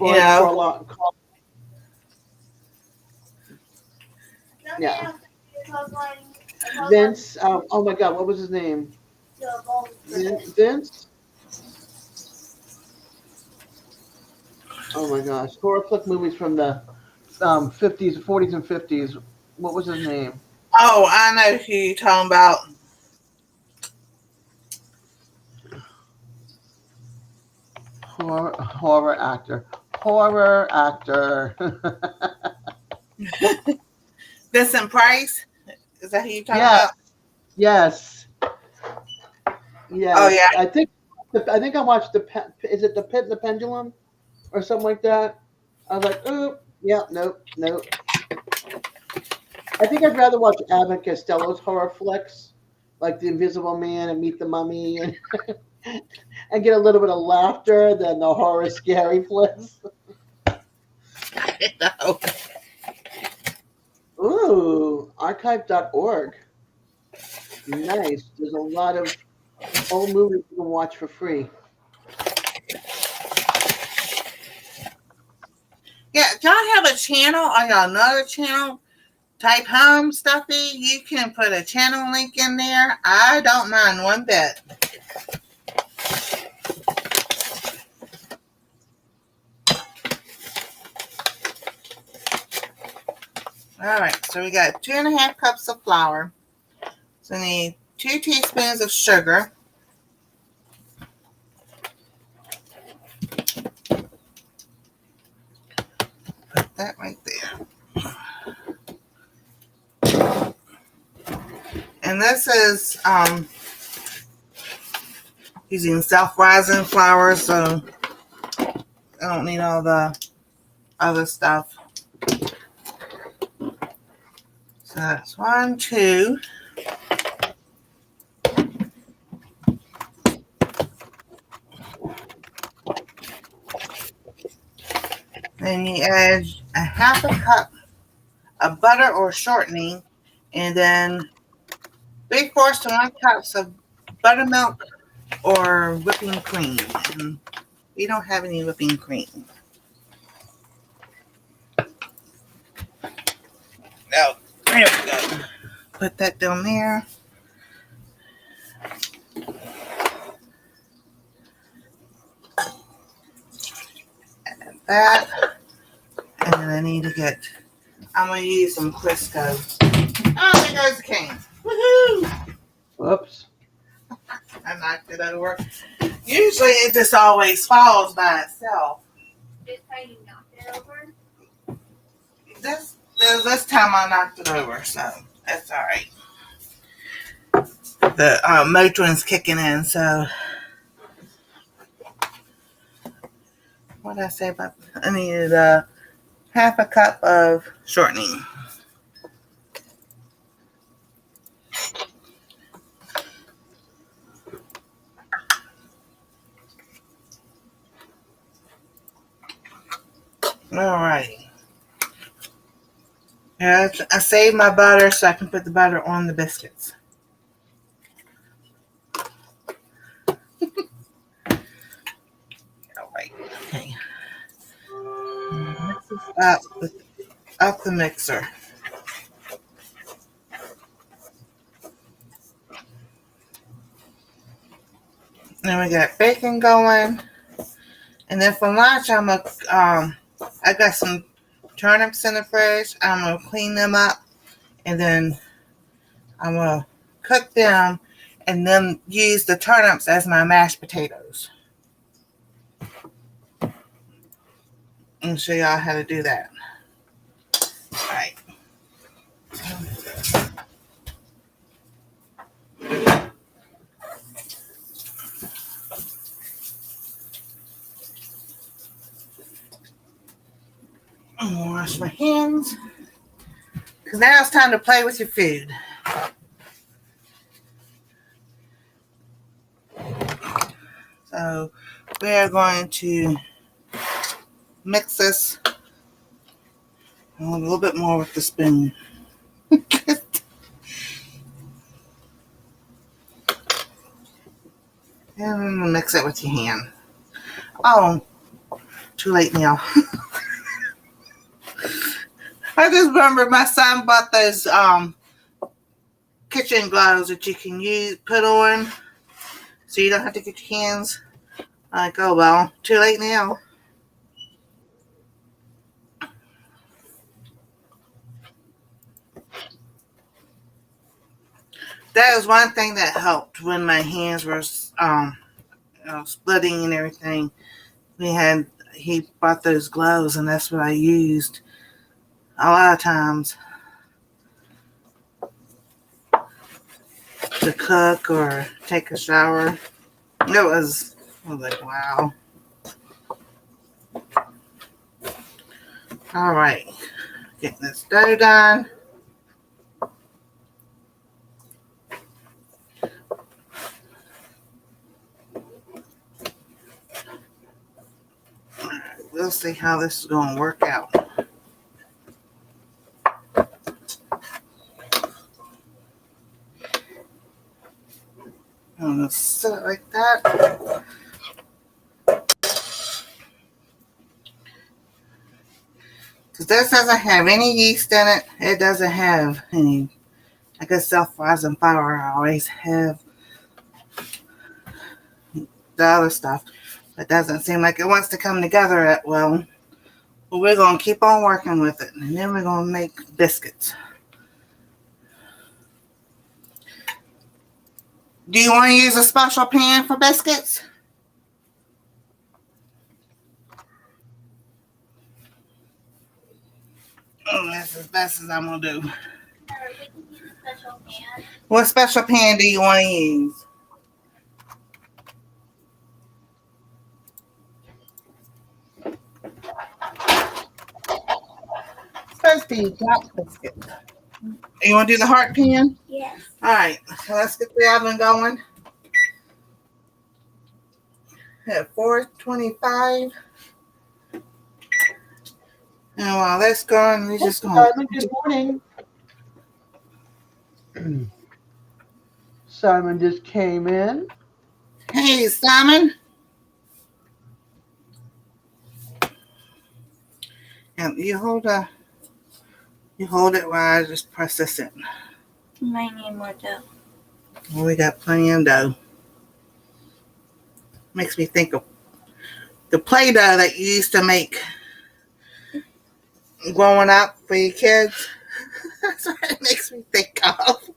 You know. For a lot. Yeah. Vince, oh my God, what was his name? Vince? Oh my gosh. Horror flick movies from the 50s, 40s, and 50s. What was his name? Oh, I know who you're talking about. Horror actor. Horror actor. Vincent Price? Is that who you're talking Yeah. about? Yes. Yes. Oh, yeah. I think I watched is it The Pit and the Pendulum or something like that? I was like, oh, yeah, nope. I think I'd rather watch Abbott Costello's horror flicks, like The Invisible Man and Meet the Mummy, and and get a little bit of laughter than the horror scary flicks. I know. Ooh, archive.org. Nice. There's a lot of old movies you can watch for free. Yeah, y'all have a channel on another channel? Type home stuffy. You can put a channel link in there. I don't mind one bit. All right, so we got 2.5 cups of flour. So we need 2 teaspoons of sugar. Put that right there. And this is using self-rising flour, so I don't need all the other stuff. So that's 1, 2. Then you add a half a cup of butter or shortening, and then 3/4 to 1 cups of buttermilk or whipping cream. And we don't have any whipping cream. Oh, there we go. Put that down there. Add that. And then I need to get, I'm going to use some Crisco. Oh, there goes the cane. Woohoo! Whoops. I knocked it over. Usually it just always falls by itself. This time you knocked it over? This time I knocked it over, so that's all right. The matron's kicking in, so what did I say about? I needed half a cup of shortening. All right. Yeah, I saved my butter so I can put the butter on the biscuits. All right. Okay. Mix this up the mixer. Then we got bacon going, and then for lunch I got some turnips in the fridge. I'm gonna clean them up, and then I'm gonna cook them, and then use the turnips as my mashed potatoes. And show y'all how to do that. All right. I'm gonna wash my hands, because now it's time to play with your food. So we're going to mix this a little bit more with the spoon. And mix it with your hand. Oh, too late now. I just remember my son bought those kitchen gloves that you can put on, so you don't have to get your hands. Like, oh well, too late now. That was one thing that helped when my hands were splitting and everything. He bought those gloves, and that's what I used a lot of times to cook or take a shower. I was like, wow. All right, getting this dough done. We'll see how this is going to work out. I'm going to set it like that. Because this doesn't have any yeast in it. It doesn't have any, I guess, self-rising flour. I always have the other stuff. It doesn't seem like it wants to come together that well. But we're going to keep on working with it. And then we're going to make biscuits. Do you want to use a special pan for biscuits? Oh, that's as best as I'm going to do. What special pan do you want to use? Where's the top biscuit? You want to do the heart pen? Yes. All right, so let's get the oven going. At 425. And while that's going, we're just going. Simon, good morning. Simon just came in. Hey, Simon. And you hold it while I just press this in. You might need more dough. Well, we got plenty of dough. Makes me think of the Play-Doh that you used to make growing up for your kids. That's what it makes me think of.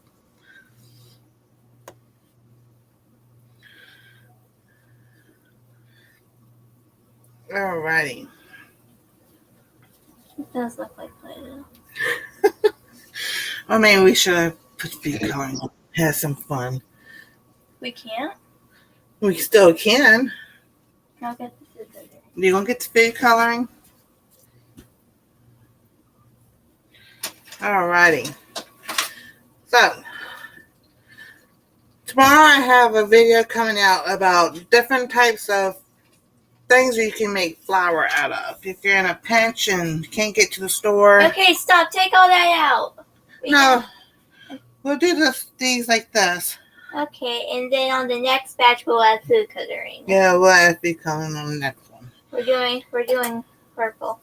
Alrighty. It does look like Play-Doh. I mean, we should have put food coloring on. Had some fun. We can't? We still can. I'll get the food coloring. You gonna get the food coloring? Alrighty. So, tomorrow I have a video coming out about different types of things you can make flour out of. If you're in a pinch and can't get to the store. Okay, stop. Take all that out. No. We'll do these like this. Okay, and then on the next batch we'll add food coloring. Yeah, we'll add food coloring on the next one. We're doing purple.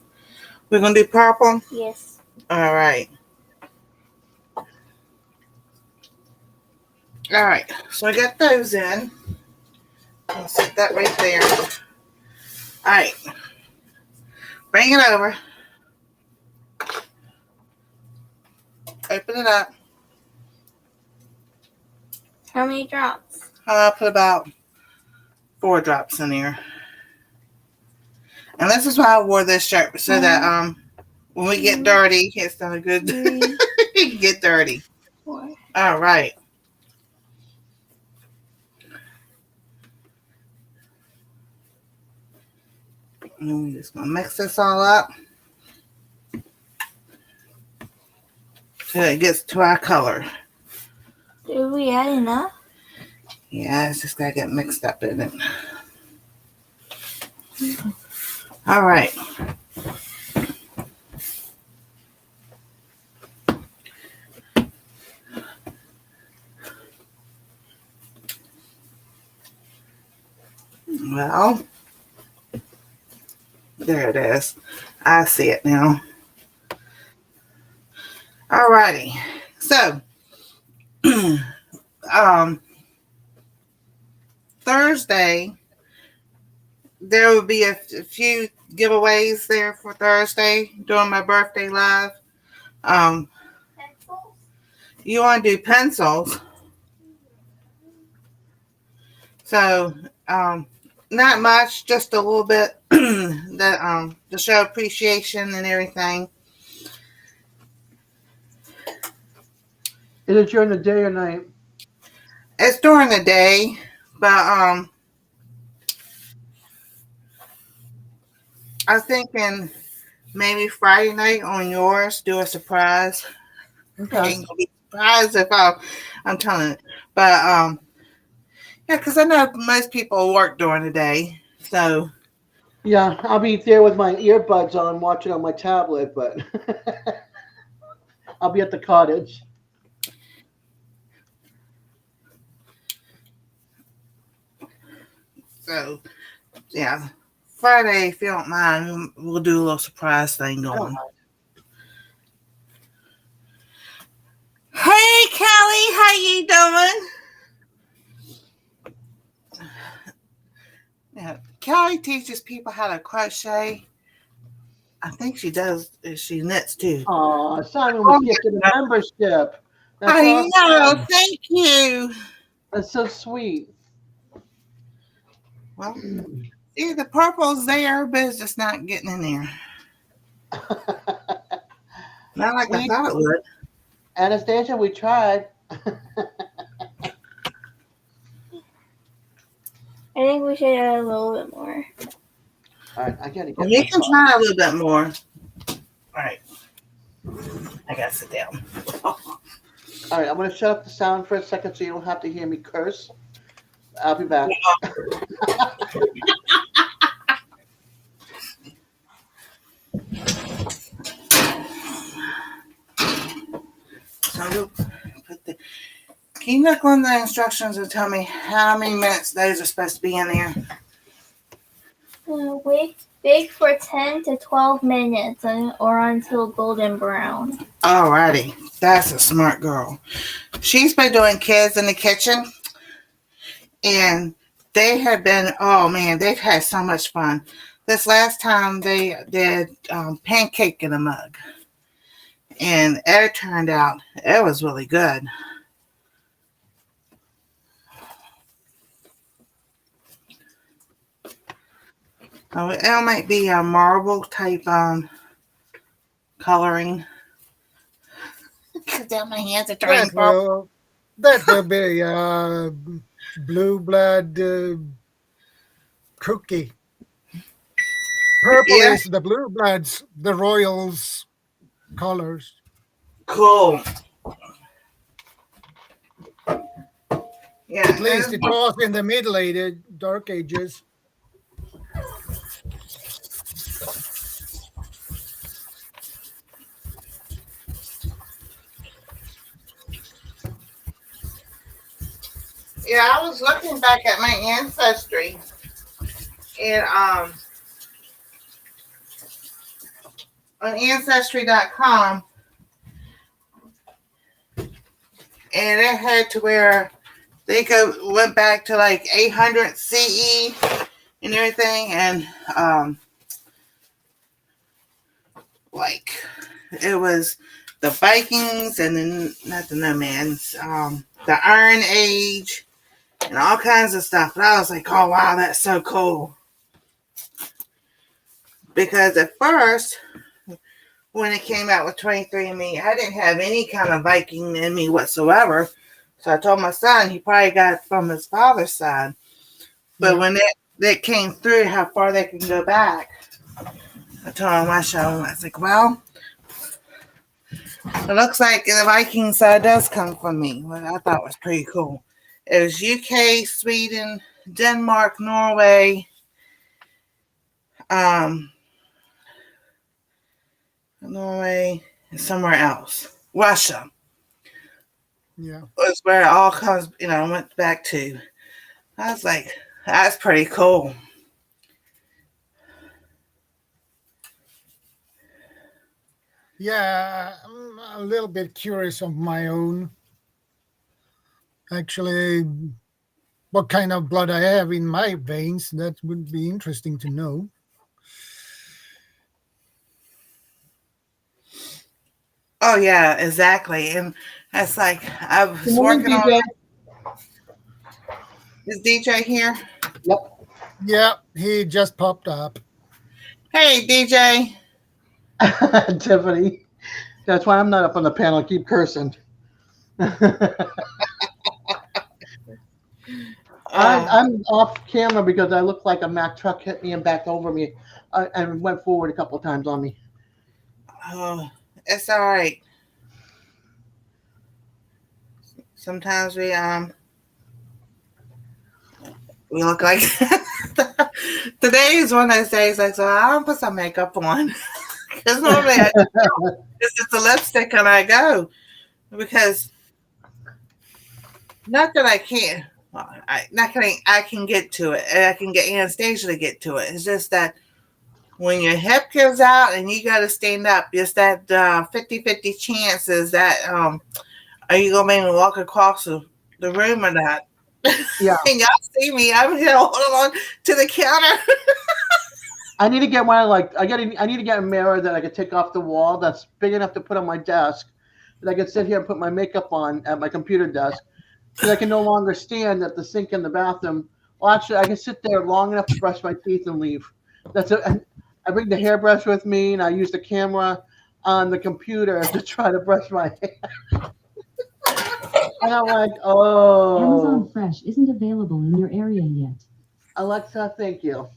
We're gonna do purple? Yes. Alright. Alright, so I got those in. I'll set that right there. Alright. Bring it over. Open it up. How many drops? I'll put about 4 drops in there. And this is why I wore this shirt, so that when we get dirty, it's not a good get dirty. 4. Alright. And we're just gonna mix this all up till it gets to our color. Did we add enough? Yeah, it's just gotta get mixed up in it. All right. Well, there it is. I see it now. All righty. So, Thursday, there will be a few giveaways there for Thursday during my birthday live. Pencils? You want to do pencils. So, not much, just a little bit to show appreciation and everything. Is it during the day or night? It's during the day, but I was thinking maybe Friday night on yours, do a surprise. Okay. I ain't gonna be surprised if I'm telling it, but yeah, because I know most people work during the day, so Yeah, I'll be there with my earbuds on, watching on my tablet, but I'll be at the cottage. So, yeah, Friday, if you don't mind, we'll do a little surprise thing going. Hey, Kelly, how you doing? Yeah, Kelly teaches people how to crochet. I think she does. She knits too. Oh, Simon was gifted a membership. That's I awesome. know. Thank you. That's so sweet. Well, see, the purple's there, but it's just not getting in there. Not like I thought it would. Anastasia, we tried. I think we should add a little bit more. All right, I gotta get. Well, we can try a little bit more. All right. I gotta sit down. All right, I'm gonna shut up the sound for a second so you don't have to hear me curse. I'll be back. So can you look on the instructions and tell me how many minutes those are supposed to be in there? Bake for 10 to 12 minutes or until golden brown. Alrighty, that's a smart girl. She's been doing kids in the kitchen, and they have been, oh man, they've had so much fun. This last time they did pancake in a mug, and it turned out, it was really good. Oh, it might be a marble type coloring. Because down my hands are turning purple. That will be blue blood cookie. Purple is the blue bloods, the royals colors. Cool. Yeah. At least it was in the Middle Ages, Dark Ages. Yeah, I was looking back at my ancestry, and on Ancestry.com, and it had to where they went back to like 800 CE and everything, and like it was the Vikings and then not the Nomads, the Iron Age, and all kinds of stuff. And I was like, oh wow, that's so cool. Because at first, when it came out with 23andMe, I didn't have any kind of Viking in me whatsoever. So I told my son he probably got it from his father's side. But when that came through, how far they can go back, I told him, I was like, well, it looks like the Viking side does come from me. What I thought was pretty cool. It was UK, Sweden, Denmark, Norway, Norway, and somewhere else. Russia. Yeah. Was where it all comes, went back to. I was like, that's pretty cool. Yeah, I'm a little bit curious of my own. Actually, what kind of blood I have in my veins, that would be interesting to know. Oh, yeah, exactly. And that's like, I was working on it. Is DJ here? Yep. Yeah, he just popped up. Hey, DJ. Tiffany. That's why I'm not up on the panel. I keep cursing. I'm off camera because I look like a Mack truck hit me and backed over me and went forward a couple of times on me. Oh, it's all right. Sometimes we look like today is one of those days like, so I don't put some makeup on because normally it's just the lipstick and I go because not that I can't. I can get to it. I can get Anastasia to get to it. It's just that when your hip gives out and you got to stand up, just that 50-50 chances that are you going to make me walk across the room or not? Yeah. And y'all see me. I'm here holding on to the counter. I need to get one I need to get a mirror that I could take off the wall that's big enough to put on my desk that I could sit here and put my makeup on at my computer desk. Because I can no longer stand at the sink in the bathroom. Well, actually, I can sit there long enough to brush my teeth and leave. That's it. I bring the hairbrush with me, and I use the camera on the computer to try to brush my hair. And I'm like, oh. Amazon Fresh isn't available in your area yet. Alexa, thank you.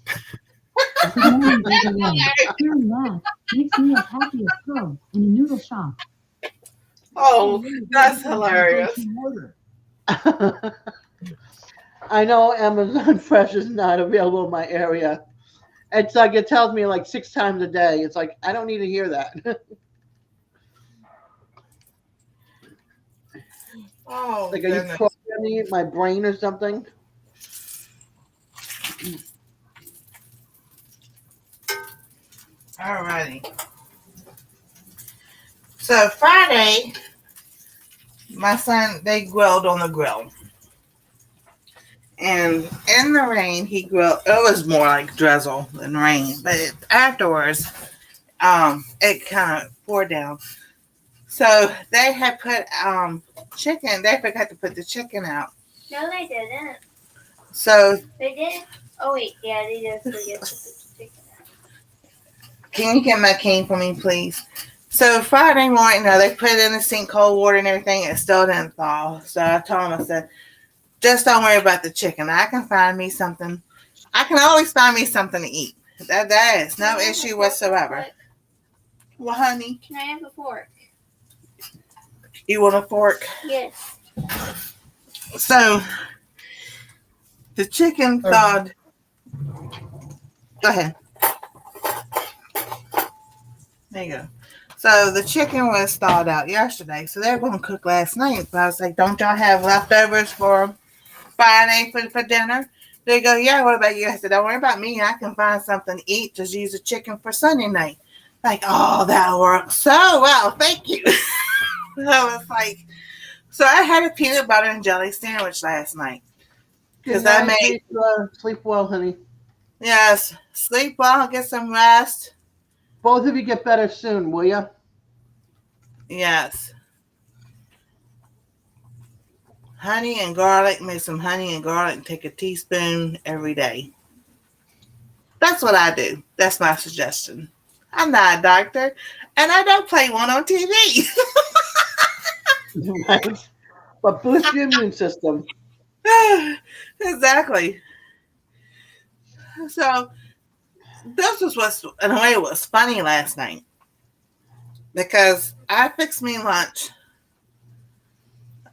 Hearing that makes me as happy as Pearl in a noodle shop. Oh, that's Go get hilarious. some water. I know Amazon Fresh is not available in my area. It's like it tells me like 6 times a day. It's like I don't need to hear that. Oh, Like, are you goodness. programming my brain or something? Alrighty. So Friday, my son, they grilled on the grill. And in the rain, he grilled. It was more like drizzle than rain. But afterwards, it kind of poured down. So they had put chicken. They forgot to put the chicken out. No, they didn't. So They didn't. Oh wait, yeah, they did forget to put the chicken out. can you get my cane for me, please? So Friday morning, they put it in the sink, cold water and everything. It still didn't thaw. So I told him, I said, just don't worry about the chicken. I can find me something. I can always find me something to eat. That is no issue whatsoever. Well, honey, Can I have a fork? you want a fork? Yes. So the chicken thawed. Go ahead. There you go. So the chicken was thawed out yesterday. So they were going to cook last night. But I was like, don't y'all have leftovers for Friday for dinner? They go, yeah, what about you? I said, don't worry about me. I can find something to eat. Just use the chicken for Sunday night. Like, oh, that works so well. Thank you. I was like, so I had a peanut butter and jelly sandwich last night. Because I made. Sleep well, honey. Yes, sleep well, get some rest. Both of you get better soon, will you? Yes. Honey and garlic, make some honey and garlic and take a teaspoon every day. That's what I do. That's my suggestion. I'm not a doctor, and I don't play one on TV. Right. But boost your immune system. Exactly. So this was what's in a way it was funny last night because I fixed me lunch.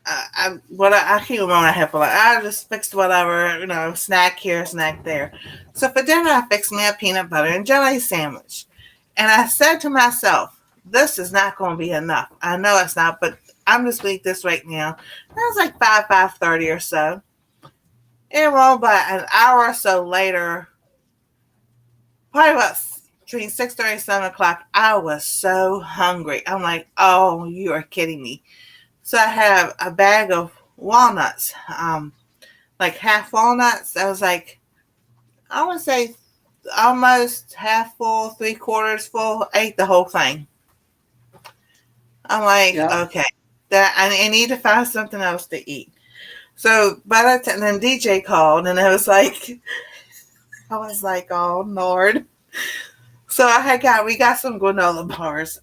I can't remember what I had for lunch. I just fixed whatever, snack here, snack there. So for dinner, I fixed me a peanut butter and jelly sandwich, and I said to myself, "This is not going to be enough. I know it's not, but I'm just going to eat this right now." That was like 5:30 or so. And well, but an hour or so later, probably about between 6:30 and 7 o'clock, I was so hungry. I'm like, oh, you are kidding me. So I have a bag of walnuts, like half walnuts. I was like, I would say almost half full, 3/4 full. I ate the whole thing. I'm like, okay, that I need to find something else to eat. So by that time, then DJ called, and I was like, oh Lord. So we got some granola bars,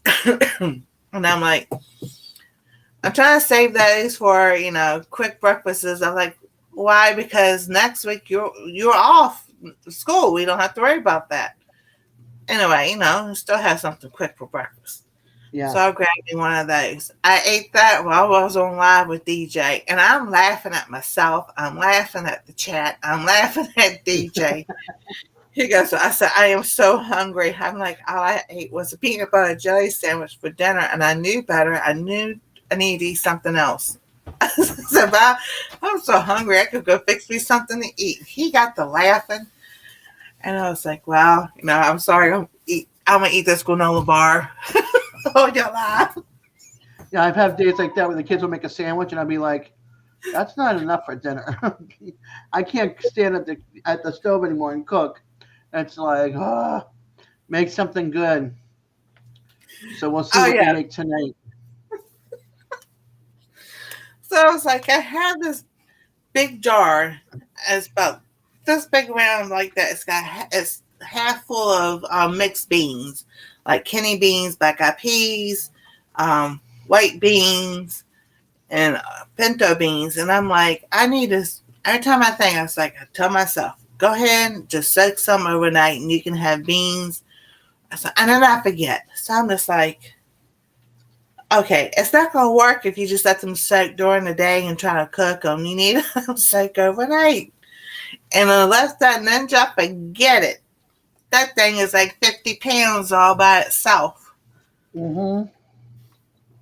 and I'm like, I'm trying to save those for quick breakfasts. I'm like, why? Because next week you're off school. We don't have to worry about that. Anyway, still have something quick for breakfast. Yeah. So I grabbed me one of those. I ate that while I was on live with DJ, and I'm laughing at myself. I'm laughing at the chat. I'm laughing at DJ. He goes, I said, I am so hungry. I'm like, all I ate was a peanut butter jelly sandwich for dinner, and I knew better. I knew I needed to eat something else. I said, but I'm so hungry. I could go fix me something to eat. He got to laughing, and I was like, well, I'm sorry. I'm going to eat this granola bar. Hold your life. Yeah, I've had days like that where the kids will make a sandwich, and I'll be like, that's not enough for dinner. I can't stand at the stove anymore and cook. It's like, make something good. So we'll see what we make tonight. So I was like, I have this big jar. It's about this big around like that. It's half full of mixed beans, like kidney beans, black eyed peas, white beans, and pinto beans. And I'm like, I need this. Every time I tell myself, go ahead and just soak some overnight and you can have beans. And then I forget. So I'm just like, Okay, it's not going to work if you just let them soak during the day and try to cook them. You need them soak overnight. And unless that ninja, forget it. That thing is like 50 pounds all by itself. Mm-hmm.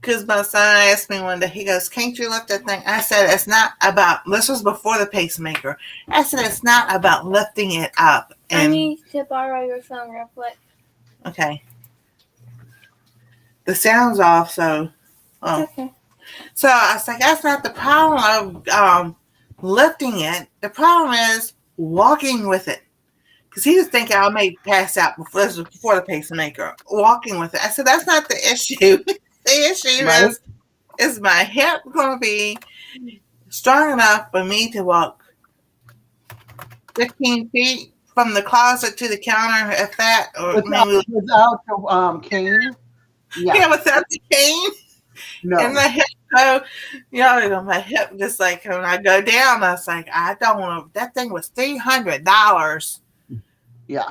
Because my son asked me one day, he goes, can't you lift that thing? I said, it's not about, this was before the pacemaker. I said, it's not about lifting it up. I And need to borrow your phone real quick. okay. The sound's off, so. Oh. It's okay. So I was like, that's not the problem of lifting it. The problem is walking with it. Because he was thinking I may pass out before, this was before the pacemaker. Walking with it. I said, that's not the issue. The issue Right. is my hip going to be strong enough for me to walk 15 feet from the closet to the counter, if that, or maybe Without the cane? yeah, without the cane. No. And my hip go, my hip just like when I go down, I was like, I don't want to. That thing was $300. Yeah.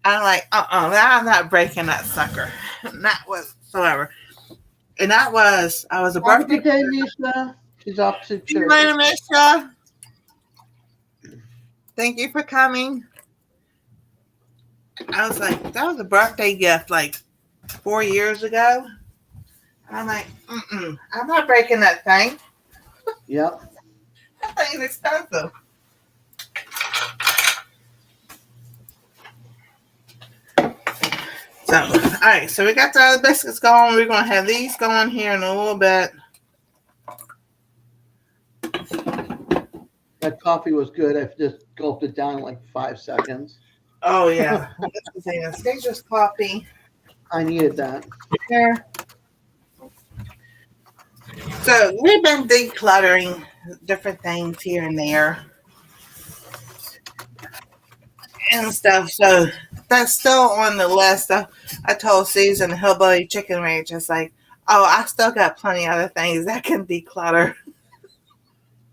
I'm like, I'm not breaking that sucker, not whatsoever. And that was, I was a Have a birthday. good day, Misha. She's off to See church. you later, Misha. Thank you for coming. I was like, that was a birthday gift like 4 years ago. I'm like, I'm not breaking that thing. Yep. That thing is expensive. So, all right, so we got the other biscuits going. We're going to have these going here in a little bit. That coffee was good. I just gulped it down in like 5 seconds. Oh, yeah. This is Anastasia's coffee. I needed that. Here. So, we've been decluttering different things here and there and stuff. So, that's still on the list. I told Susan, the Hillbilly Chicken Ranch, it's like, oh, I still got plenty of other things I can declutter.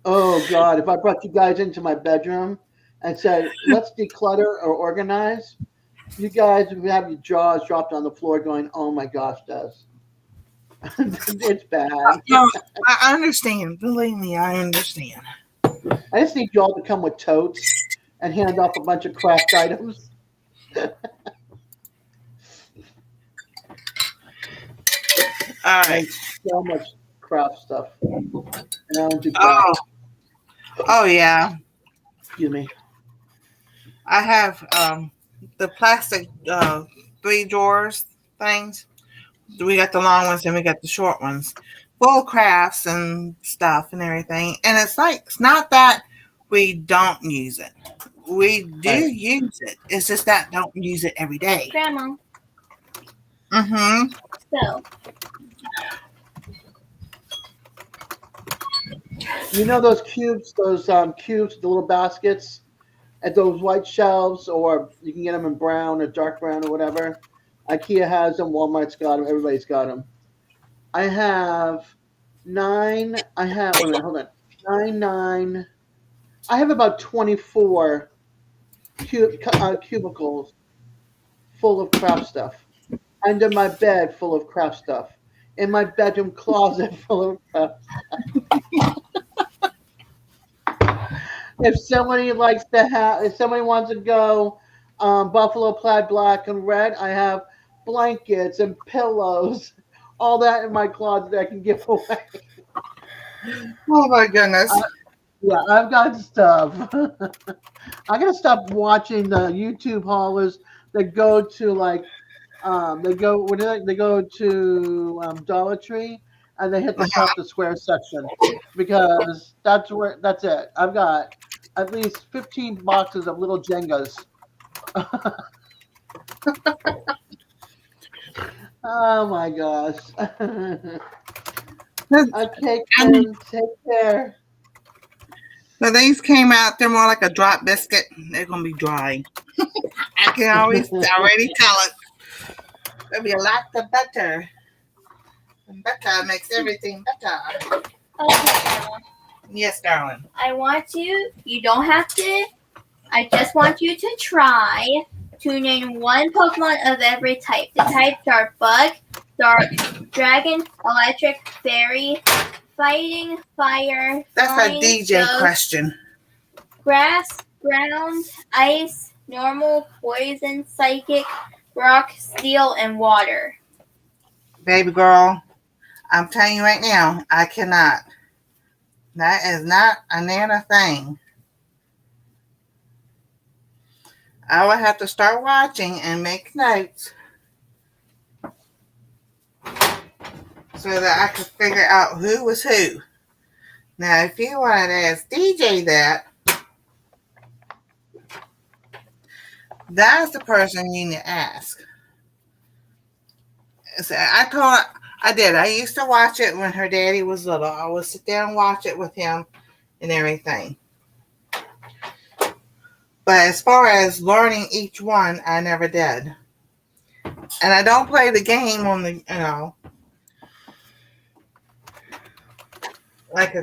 Oh, God. If I brought you guys into my bedroom and said, let's declutter or organize, you guys would have your jaws dropped on the floor going, oh, my gosh, Des. It's bad. No, I understand. Believe me, I understand. I just need y'all to come with totes and hand off a bunch of craft items. All right. So much craft stuff. And I don't do craft. Oh yeah. Excuse me. I have the plastic 3 drawers things. We got the long ones and we got the short ones. Full of crafts and stuff and everything. And it's like, it's not that we don't use it. We do use it. It's just that don't use it every day. Grandma. Mm-hmm. So, You know those cubes, the little baskets at those white shelves, or you can get them in brown or dark brown or whatever. IKEA has them, Walmart's got them, everybody's got them. I have 9. I have, wait a minute, hold on. 9. I have about 24 cubicles full of craft stuff. Under my bed full of craft stuff. In my bedroom closet full of craft stuff. If somebody wants to go buffalo plaid black and red, I have blankets and pillows, all that in my closet that I can give away. Oh my goodness. Yeah, I've got stuff. I'm gonna stop watching the YouTube haulers that go to like they go to Dollar Tree and they hit the top of the square section because that's it. I've got at least 15 boxes of little Jengas. Oh my gosh. Okay, Kim, take care. So these came out, they're more like a drop biscuit. They're going to be dry. I can always already tell it. There'll be a lot of butter. And butter makes everything better. okay, Yes, darling. I want you don't have to, I just want you to try to name one Pokemon of every type. The types are bug, dragon, electric, fairy, fighting, fire, That's a flying, DJ ghost, question. grass, ground, ice, normal, poison, psychic, rock, steel, and water. Baby girl, I'm telling you right now, I cannot. That is not a Nana thing. I would have to start watching and make notes so that I could figure out who was who. Now, if you wanted to ask DJ that, that's the person you need to ask. So I did. I used to watch it when her daddy was little. I would sit down and watch it with him and everything. But as far as learning each one, I never did. And I don't play the game on the, like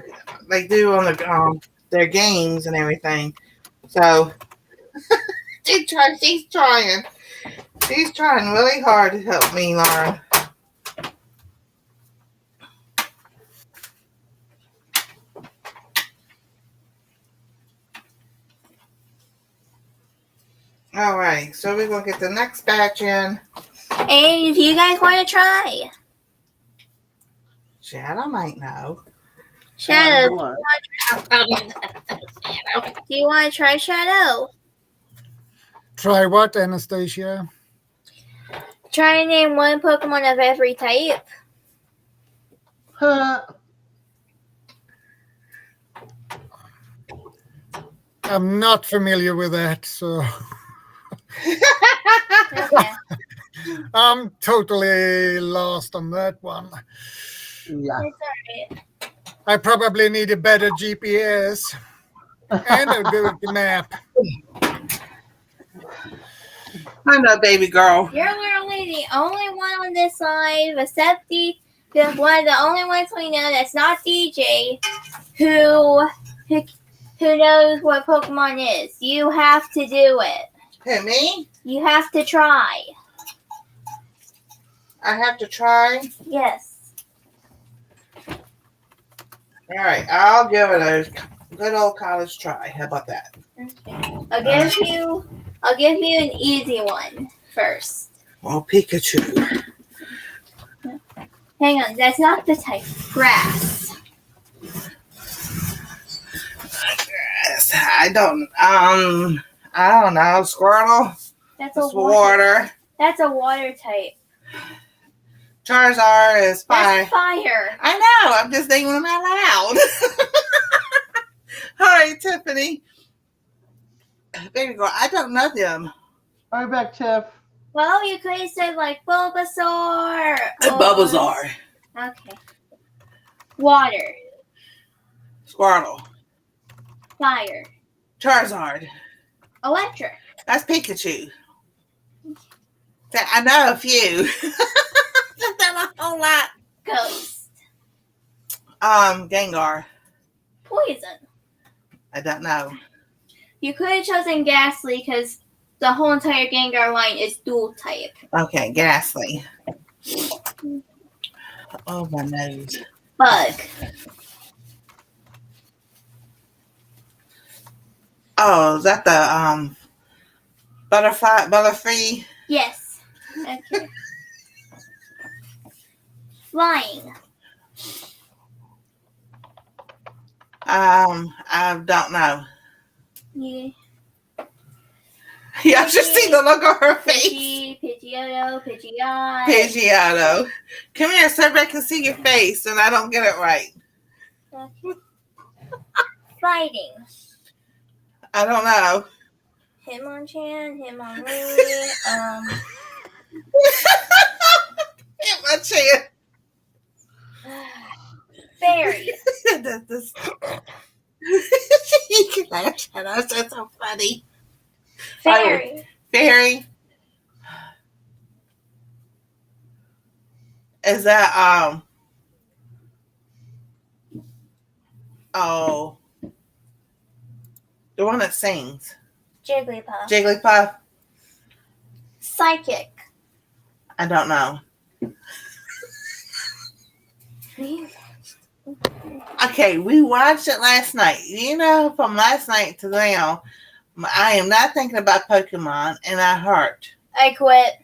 they do on the their games and everything. So she's trying really hard to help me learn. All right, so we're gonna get the next batch in. And if you guys want to try, Shadow might know. Shadow, What? do you want to try Shadow? Try what, Anastasia? Try and name one Pokemon of every type. Huh. I'm not familiar with that, so Okay. I'm totally lost on that one. Yeah. It's alright. I probably need a better GPS and a good map. I know, baby girl. You're literally the only one on this live, except one of the only ones we know that's not DJ, who knows what Pokemon is. You have to do it. Hey, me? You have to try. I have to try. Yes. All right, I'll give it a good old college try. How about that? Okay. I'll give you an easy one first. Oh, Pikachu. Hang on, that's not the type. Grass. Yes, I don't know. Squirtle. That's a It's water. That's a water type. Charizard is fire. That's fire. I know. I'm just naming them out loud. All right, Tiffany. Baby girl, I don't know them. All right, back, Tiff. Well, you could have said like Bulbasaur. Bulbasaur. Okay. Water. Squirtle. Fire. Charizard. Electric. That's Pikachu. I know a few. Not a whole lot. Ghost. Gengar. Poison. I don't know. You could have chosen Ghastly because the whole entire Gengar line is dual type. Okay, Ghastly. Oh, my nose. Bug. Oh, is that the Butterfree? Yes. Okay. Flying. I don't know. Yeah. Yeah, I just see the look on her face. Pidgeotto, Pidgeot. Pidgeotto. Come here so everybody can see your face and I don't get it right. Okay. Fighting. I don't know. Hitmonchan, Hitmonlee, Hitmonchan. Fairy. This. You can laugh at us. That's so funny. Fairy. Fairy. Is that oh, the one that sings? Jigglypuff. Jigglypuff. Psychic. I don't know. Okay, we watched it last night. You know, from last night to now, I am not thinking about Pokemon, and I heart. I quit.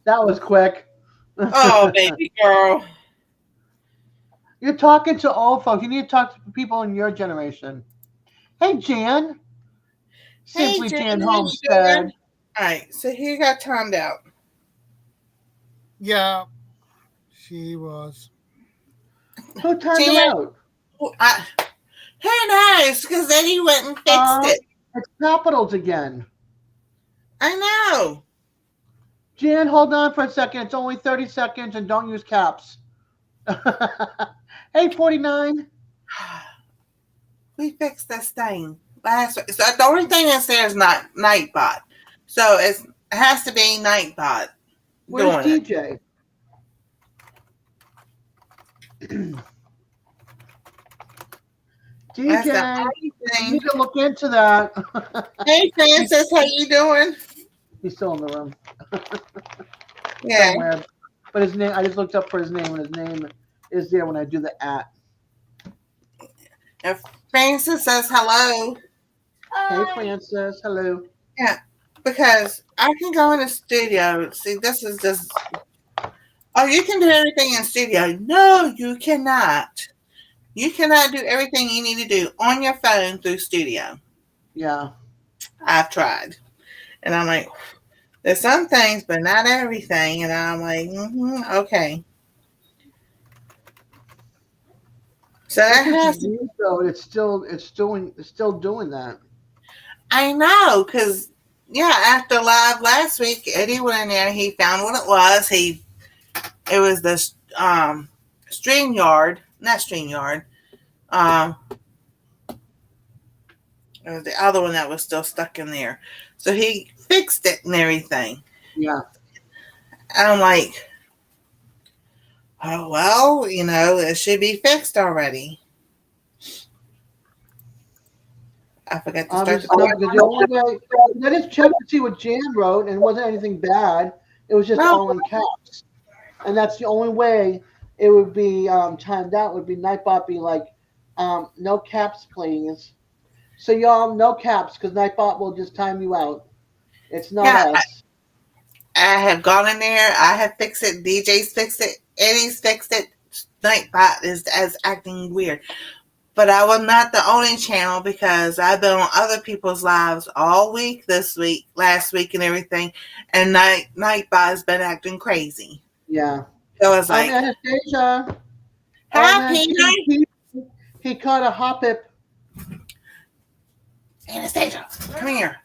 That was quick. Oh, baby girl. You're talking to old folks. You need to talk to people in your generation. Hey, Jan. Hey, Simply Jen, Jan how you Homestead. doing? All right, so here got timed out. Yeah, she was. Who timed her Jan, out? who knows? Because then he went and fixed it. It's capitals again. I know. Jan, hold on for a second. It's only 30 seconds and don't use caps. Hey, 49. We fixed this thing last week. So the only thing that's there is not Nightbot. So it has to be Nightbot. Where's doing DJ? That's the DJ, only you thing. need to look into that. Hey, Francis, how you doing? He's still in the room Yeah. somewhere. But his name, I just looked up for his name, and his name is there when I do the @ If Francis says hello. Hey, Francis. Hello. Yeah, because I can go in the studio. See, this is just. Oh, you can do everything in studio. No, you cannot. You cannot do everything you need to do on your phone through studio. Yeah. I've tried. And I'm like, there's some things, but not everything. And I'm like, okay. So that has to. So it's still doing that. I know, because after live last week, Eddie went in there. He found what it was. It was the StreamYard, not StreamYard. It was the other one that was still stuck in there. So he fixed it and everything. Yeah. And I'm like, oh well, it should be fixed already. I forgot to start the only way, I just checked to see what Jan wrote, and it wasn't anything bad. It was just all in caps, and that's the only way it would be timed out. Would be Nightbot being like, no caps, please. So y'all, no caps, because Nightbot will just time you out. It's not us. I have gone in there. I have fixed it. DJ's fixed it. Eddie's fixed it. Nightbot is acting weird. But I was not the only channel because I've been on other people's lives all week, this week, last week, and everything. And Nightbot has been acting crazy. Yeah. So I was like, Anastasia. Hi, Peter. He caught a hoppip. Anastasia, come here.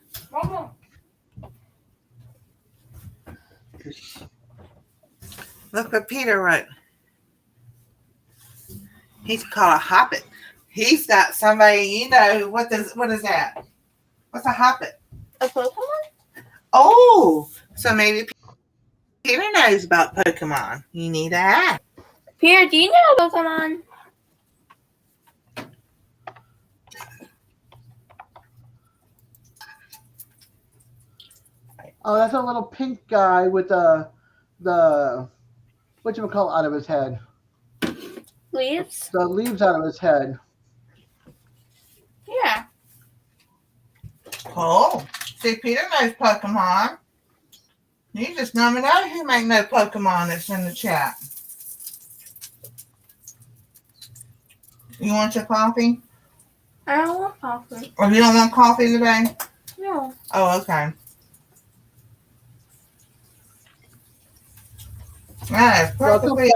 Look what Peter wrote. He's called a hoppit. He's got somebody, what is that? What's a hoppit? A Pokemon? Oh, so maybe Peter knows about Pokemon. You need to ask. Peter, do you know Pokemon? Oh, that's a little pink guy with the whatchamacallit out of his head. Leaves? The leaves out of his head. Yeah. Oh, see, Peter knows Pokemon. You just never know who might know Pokemon that's in the chat. You want your coffee? I don't want coffee. Or you don't want coffee today? No. Oh, okay. That's perfectly.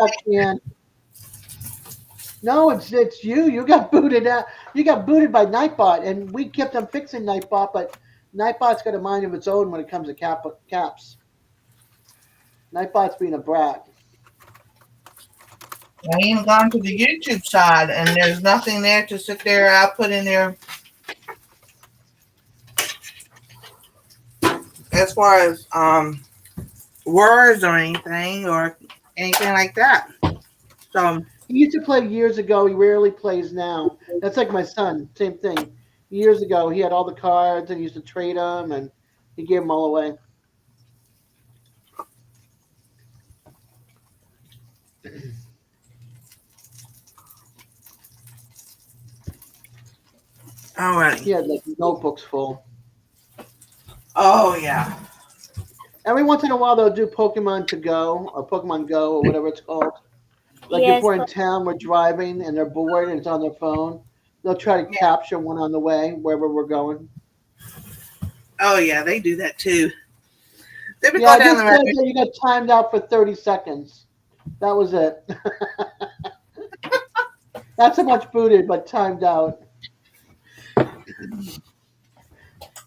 No, it's you. You got booted out. You got booted by Nightbot, and we kept on fixing Nightbot, but Nightbot's got a mind of its own when it comes to caps. Nightbot's being a brat. I even gone to the YouTube side, and there's nothing there to sit there. I put in there as far as words or anything like that. So he used to play years ago. He rarely plays now. That's like my son. Same thing. Years ago, he had all the cards and he used to trade them, and he gave them all away. Alrighty. He had like notebooks full. Oh yeah. Every once in a while, they'll do Pokemon to Go or Pokemon Go or whatever it's called. Like if Yes, we're in town, we're driving and they're bored and it's on their phone, they'll try to capture one on the way wherever we're going. Oh yeah, they do that too. They would Yeah, go I down just the said road. that you got timed out for 30 seconds. That was it. Not so much booted, but timed out.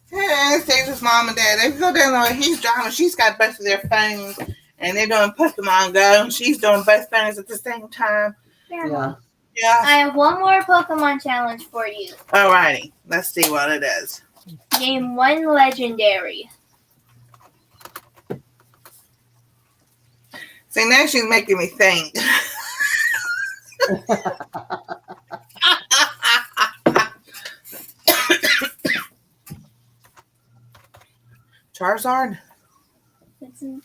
Yeah, stays with mom and dad. They go down the road. He's driving. She's got both of their phones, and they're doing Pokemon Go, and she's doing both phones at the same time. Yeah. Yeah. I have one more Pokemon challenge for you. Alrighty. Let's see what it is. Name one legendary. See, now she's making me think. Charizard?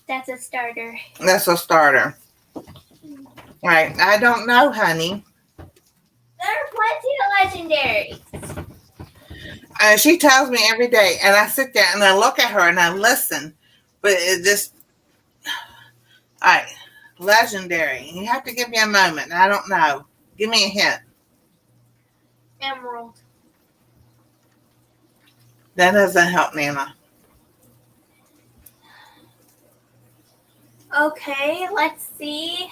That's a starter. That's a starter. Right. I don't know, honey. There are plenty of legendaries. She tells me every day, and I sit there and I look at her and I listen, but it just, all right, legendary. You have to give me a moment. I don't know. Give me a hint. Emerald. That doesn't help, Nana. Okay, let's see.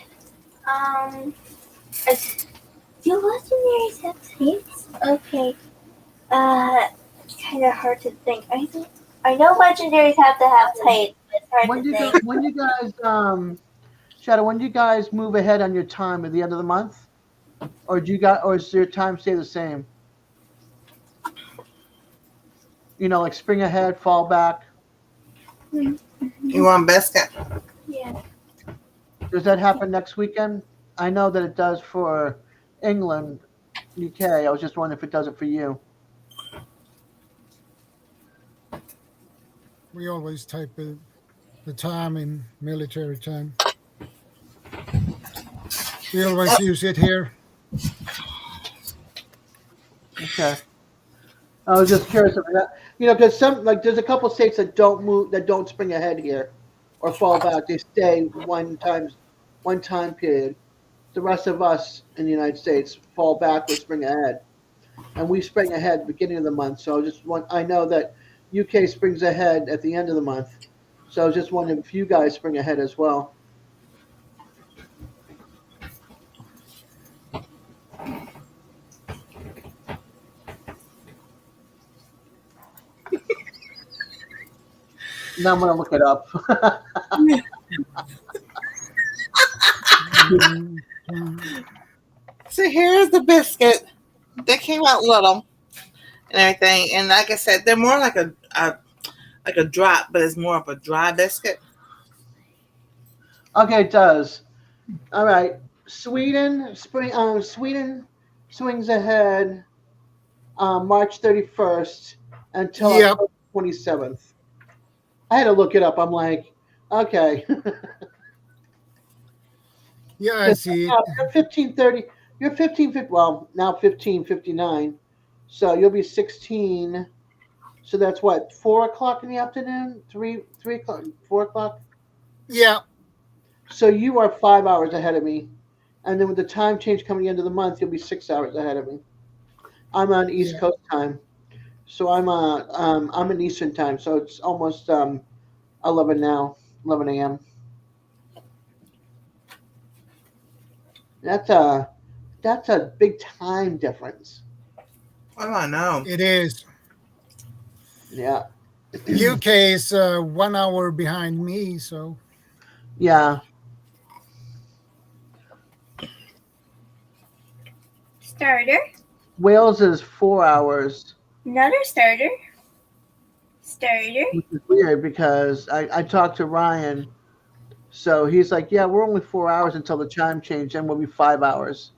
Do legendaries have types? Okay. It's kind of hard to think. I know legendaries have to have types, but it's hard When to you think. when you guys Shadow, when you guys move ahead on your time at the end of the month, or does your time stay the same? You know, like spring ahead, fall back. You want biscuit? Yeah. Does that happen next weekend? I know that it does for England, UK. I was just wondering if it does it for you. We always type the time in military time. We always use it here. Okay. I was just curious about that. You know, because there's a couple states that don't spring ahead here, or fall back. They stay one time period. The rest of us in the United States fall back or spring ahead, and we spring ahead beginning of the month. So I know that UK springs ahead at the end of the month. So I was just wondering if you guys spring ahead as well. Now I'm gonna look it up. So here's the biscuit. They came out little and everything, and like I said, they're more like a drop, but it's more of a dry biscuit. Okay, it does. All right. Sweden swings ahead March 31st until Yep. October 27th. I had to look it up. I'm like, okay. Yeah, I see it. You're 1530. You're 1550. Well, now 1559. So you'll be 16. So that's what, 4 o'clock in the afternoon? 3 o'clock, 4 o'clock? Yeah. So you are 5 hours ahead of me. And then with the time change coming into the month, you'll be 6 hours ahead of me. I'm on East Coast time. So I'm in Eastern time. So it's almost 11 now, 11 a.m. That's a big time difference. Oh, I know. It is. Yeah. UK is 1 hour behind me, so Yeah. Starter. Wales is 4 hours, Another starter. Starter. which is weird because I talked to Ryan. So he's like, yeah, we're only 4 hours until the time change, and we'll be 5 hours.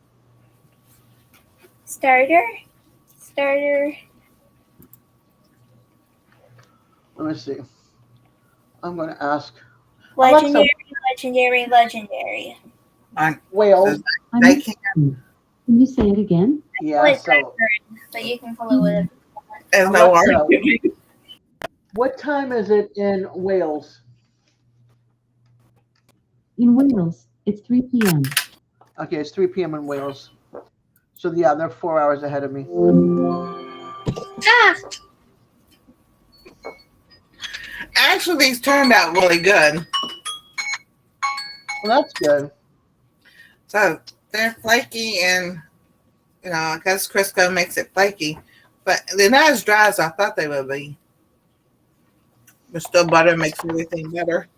Starter. Starter. Let me see. I'm going to ask. Legendary. Legendary. Legendary. Wales. They can't. Can you say it again? Yeah, Like so but you can follow with it. There's no Alexa, arguing. what time is it in Wales? In Wales, it's 3 p.m. Okay, it's 3 p.m. in Wales. So yeah, they're 4 hours ahead of me. Ah, Actually, these turned out really good. Well, that's good. So they're flaky, and I guess Crisco makes it flaky, but they're not as dry as I thought they would be. But still, butter makes everything better.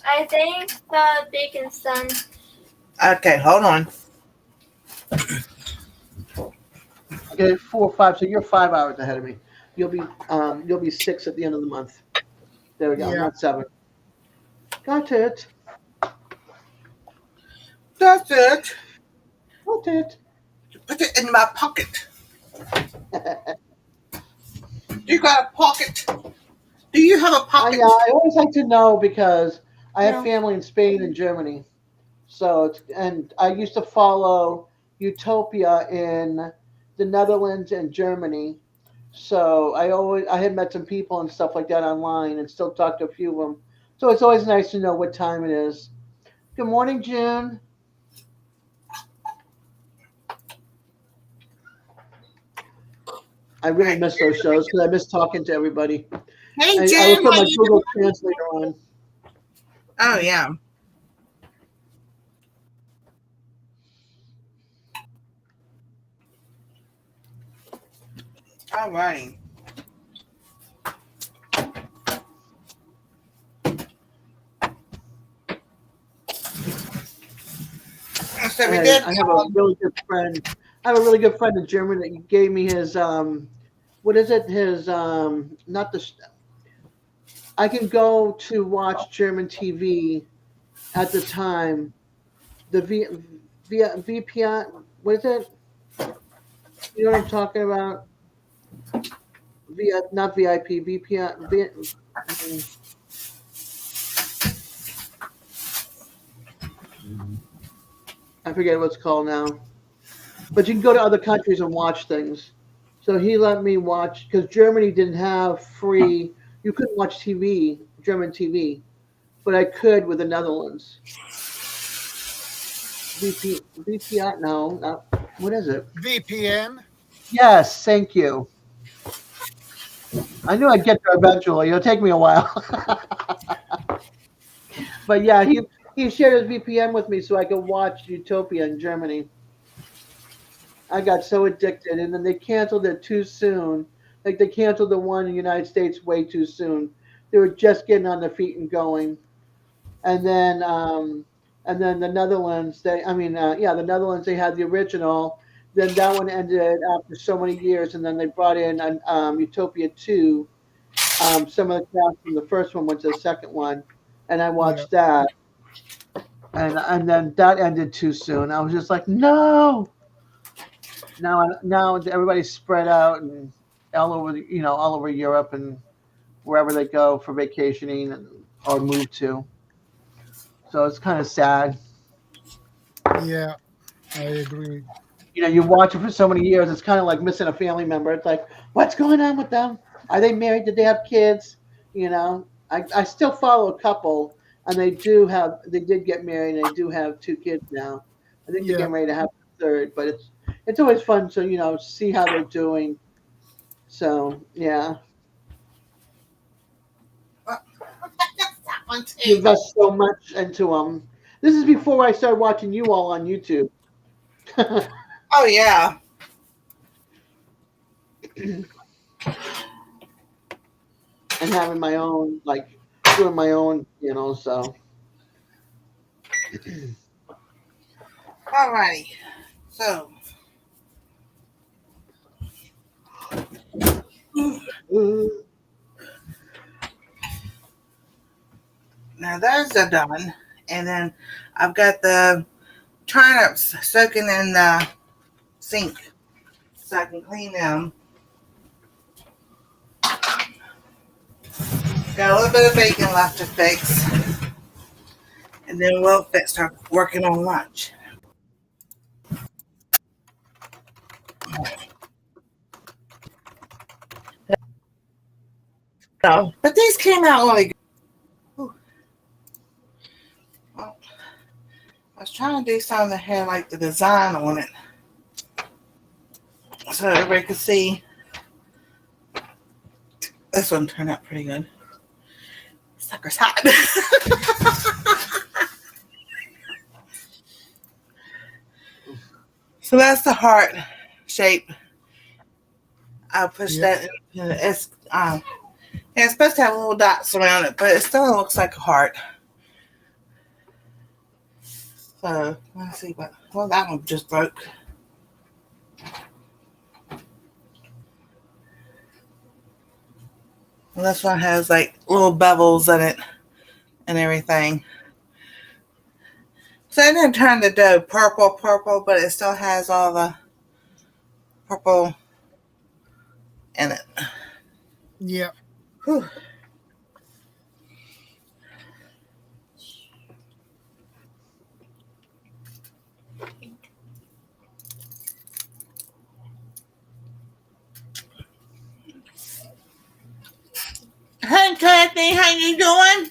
I think the bacon's done. Okay, hold on. Okay, 4, 5. So you're 5 hours ahead of me. You'll be 6 at the end of the month. There we go. Yeah. Not 7. Got it. That's it. Got it. Put it in my pocket. You got a pocket? Do you have a pocket? I always like to know because I have Yeah. family in Spain and Germany. So and I used to follow Utopia in the Netherlands and Germany. So I had met some people and stuff like that online and still talk to a few of them. So it's always nice to know what time it is. Good morning, June. I really miss those shows because I miss talking to everybody. Hey, I Jim. would put How my you Google doing? Translator on. Oh, yeah. All right. So we did. I have a really good friend. I have a really good friend in Germany that gave me his what is it? His not the. I can go to watch German TV at the time. The VPN. What is it? You know what I'm talking about? Not VIP. VPN. I forget what it's called now. But you can go to other countries and watch things. So he let me watch because Germany didn't have free. You couldn't watch TV, German TV, but I could with the Netherlands. VPN? No, not, what is it? VPN. Yes, thank you. I knew I'd get there eventually. It'll take me a while. But yeah, he shared his VPN with me so I could watch Utopia in Germany. I got so addicted, and then they canceled it too soon. Like they canceled the one in the United States way too soon. They were just getting on their feet and going, and then the Netherlands. The Netherlands. They had the original. Then that one ended after so many years, and then they brought in Utopia 2. Some of the cast from the first one went to the second one, and I watched that, and then that ended too soon. I was just like, no. Now everybody's spread out and all over Europe and wherever they go for vacationing or move to. So it's kind of sad. Yeah, I agree. You watch it for so many years. It's kind of like missing a family member. It's like, what's going on with them? Are they married? Did they have kids? I still follow a couple, and they did get married, and they do have 2 kids now. I think they're getting ready to have a third, but it's always fun to see how they're doing. So yeah, you invest so much into them. This is before I started watching you all on YouTube. Oh, yeah. And having my own, doing my own, so. All righty. So. Now those are done. And then I've got the turnips soaking in the sink so I can clean them. Got a little bit of bacon left to fix. And then we'll start working on lunch. No, but these came out really good. Whew. Well, I was trying to do something that had like the design on it, so everybody could see. This one turned out pretty good. Sucker's hot. So that's the heart shape. I'll push that in. It's supposed to have little dots around it, but it still looks like a heart. So let's see what. Well, that one just broke. And this one has like little bevels in it and everything. So I didn't turn the dough purple, but it still has all the purple in it. Yeah. Whew. Hey, Kathy, how you doing?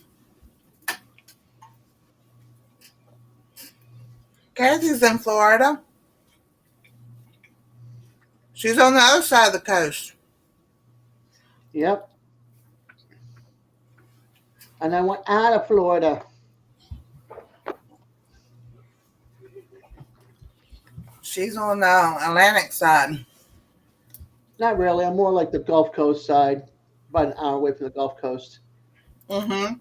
Kathy's in Florida. She's on the other side of the coast. Yep. And I went out of Florida. She's on the Atlantic side. Not really. I'm more like the Gulf Coast side, about an hour away from the Gulf Coast. Mm-hmm.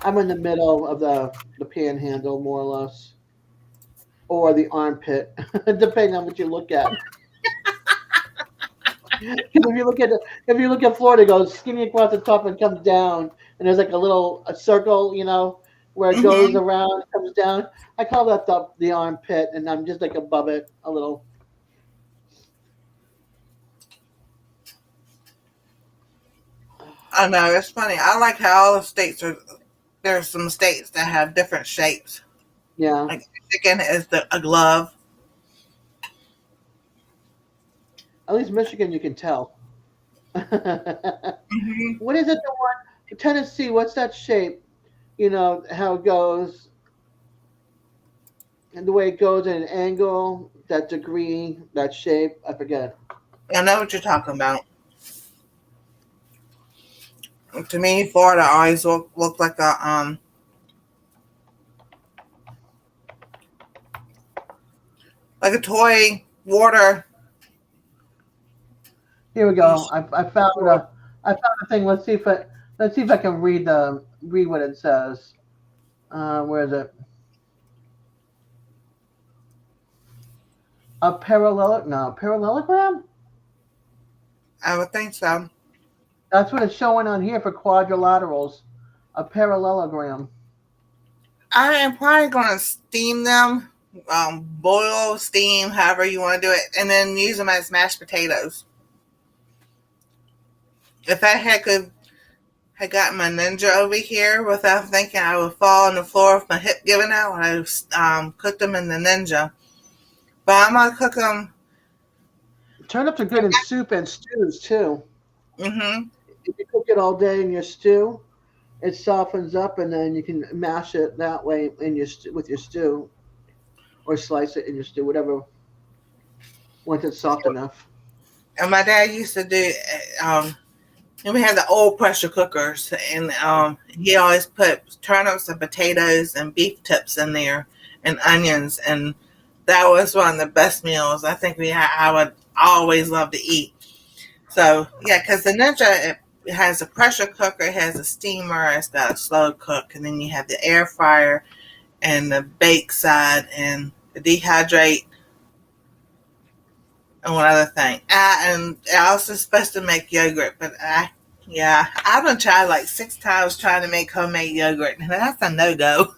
I'm in the middle of the panhandle, more or less, or the armpit, depending on what you look at. If you look at Florida, it goes skinny across the top and comes down, and there's like a circle, where it goes around and comes down. I call that the armpit, and I'm just like above it a little. I know, it's funny. I like how all the states are. There's some states that have different shapes. Yeah. Like Michigan is a glove. At least Michigan, you can tell. Mm-hmm. What is it? The one Tennessee? What's that shape? How it goes, and the way it goes in an angle, that degree, that shape. I forget. I know what you're talking about. To me, Florida always looked like a toy water. Here we go. I found a thing. Let's see if I can read what it says. Where is it? A parallelogram? I would think so. That's what it's showing on here for quadrilaterals. A parallelogram. I am probably going to steam them, boil, steam, however you want to do it, and then use them as mashed potatoes. If I had gotten my Ninja over here without thinking I would fall on the floor with my hip giving out, I cooked them in the Ninja. But I'm going to cook them. Turnips are good in soup and stews too. Mm-hmm. If you cook it all day in your stew, it softens up, and then you can mash it that way in with your stew, or slice it in your stew, whatever. Once it's soft enough. And my dad used to do. And we had the old pressure cookers, and he always put turnips and potatoes and beef tips in there, and onions, and that was one of the best meals I think I would always love to eat. So yeah, because the Ninja, it has a pressure cooker, it has a steamer, it's got a slow cook, and then you have the air fryer and the bake side and the dehydrate and one other thing. And it also supposed to make yogurt, but I've been tried like 6 times trying to make homemade yogurt, and that's a no-go.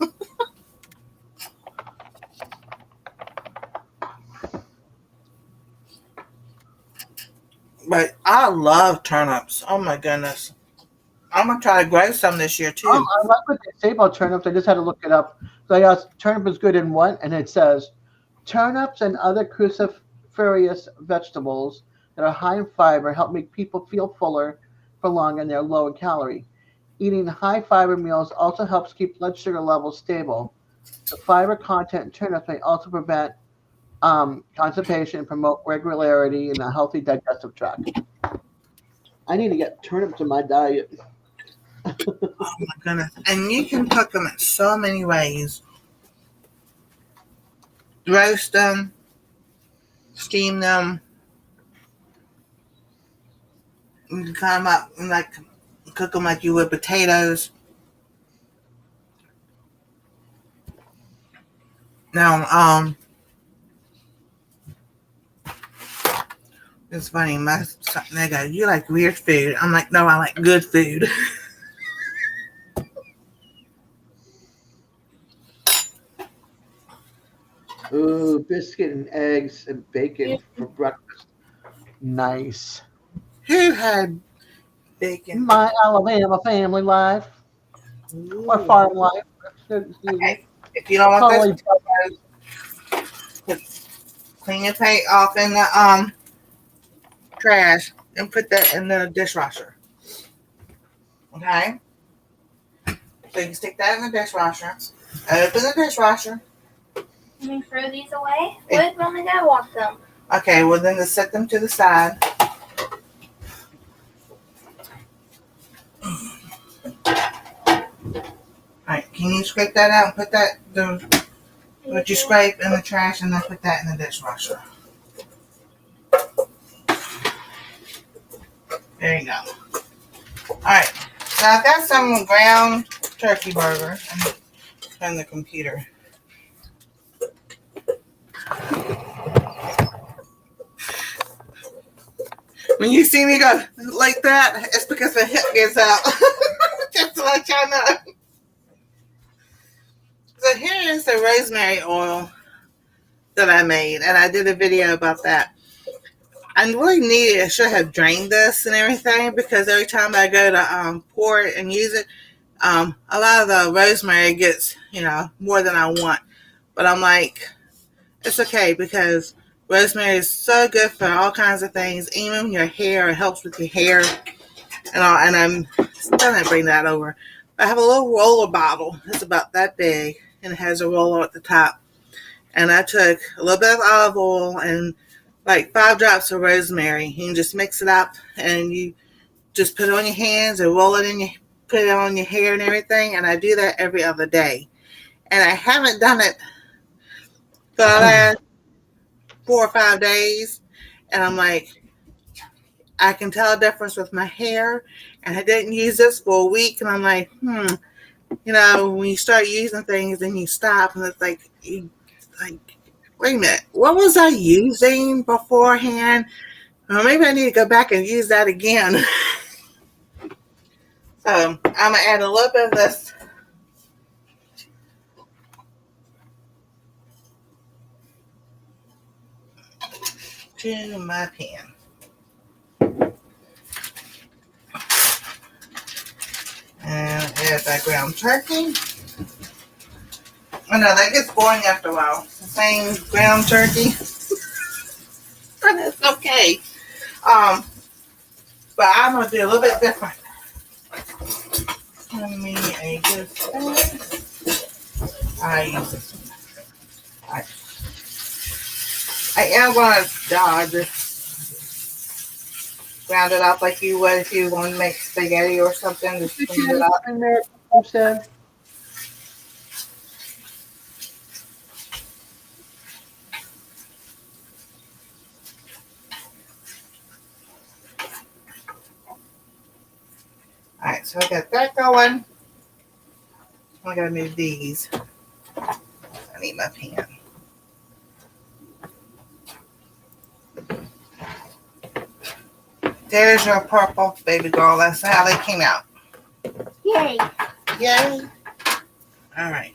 But I love turnips. Oh my goodness. I'm going to try to grow some this year too. I like what they say about turnips. I just had to look it up. So I asked, turnip is good in what? And it says, turnips and other cruciferous vegetables that are high in fiber help make people feel fuller for long and they're low in calorie. Eating high fiber meals also helps keep blood sugar levels stable. The fiber content in turnips may also prevent constipation and promote regularity in a healthy digestive tract. I need to get turnips in my diet. Oh my goodness. And you can cook them in so many ways. Roast them, steam them. You can cut them up and like cook them like you would potatoes. Now, it's funny. They go, you like weird food. I'm like, no, I like good food. Ooh, biscuit and eggs and bacon for breakfast. Nice. Who had bacon? My Alabama family life or Ooh. farm life. Excuse me. Okay. If you don't want Totally. this, clean your plate off in the trash and put that in the dishwasher. Okay? So you can stick that in the dishwasher. Open the dishwasher. Can we throw these away? Where's Mom and Dad want them? Okay, well then just set them to the side. Alright, can you scrape that out and put that what you scrape in the trash and then put that in the dishwasher? There you go. Alright, now I've got some ground turkey burger. I'm on the computer. When you see me go like that, it's because the hip gets out. Just to let y'all know. So here is the rosemary oil that I made, and I did a video about that. I really needed, I should have drained this and everything, because every time I go to pour it and use it, a lot of the rosemary gets, more than I want. But I'm like, it's okay, because rosemary is so good for all kinds of things, even your hair. It helps with your hair and all. And I'm still going to bring that over. I have a little roller bottle. It's about that big, and it has a roller at the top. And I took a little bit of olive oil and like 5 drops of rosemary. You can just mix it up, and you just put it on your hands and roll it in put it on your hair and everything. And I do that every other day. And I haven't done it for the last 4 or 5 days. And I'm like, I can tell a difference with my hair. And I didn't use this for a week. And I'm like, when you start using things and you stop, and it's like, wait a minute, what was I using beforehand? Well, maybe I need to go back and use that again. So I'm going to add a little bit of this to my pan. And add that ground turkey. I know that gets boring after a while. The same ground turkey. But it's okay. But I'm going to do a little bit different. Give me a good spoon. I am going to just ground it up like you would if you want to make spaghetti or something. Just clean it up. In there, said. Alright, so I got that going. I gotta move these. I need my pan. There's your purple baby girl. That's how they came out. Yay. Yay. Alright.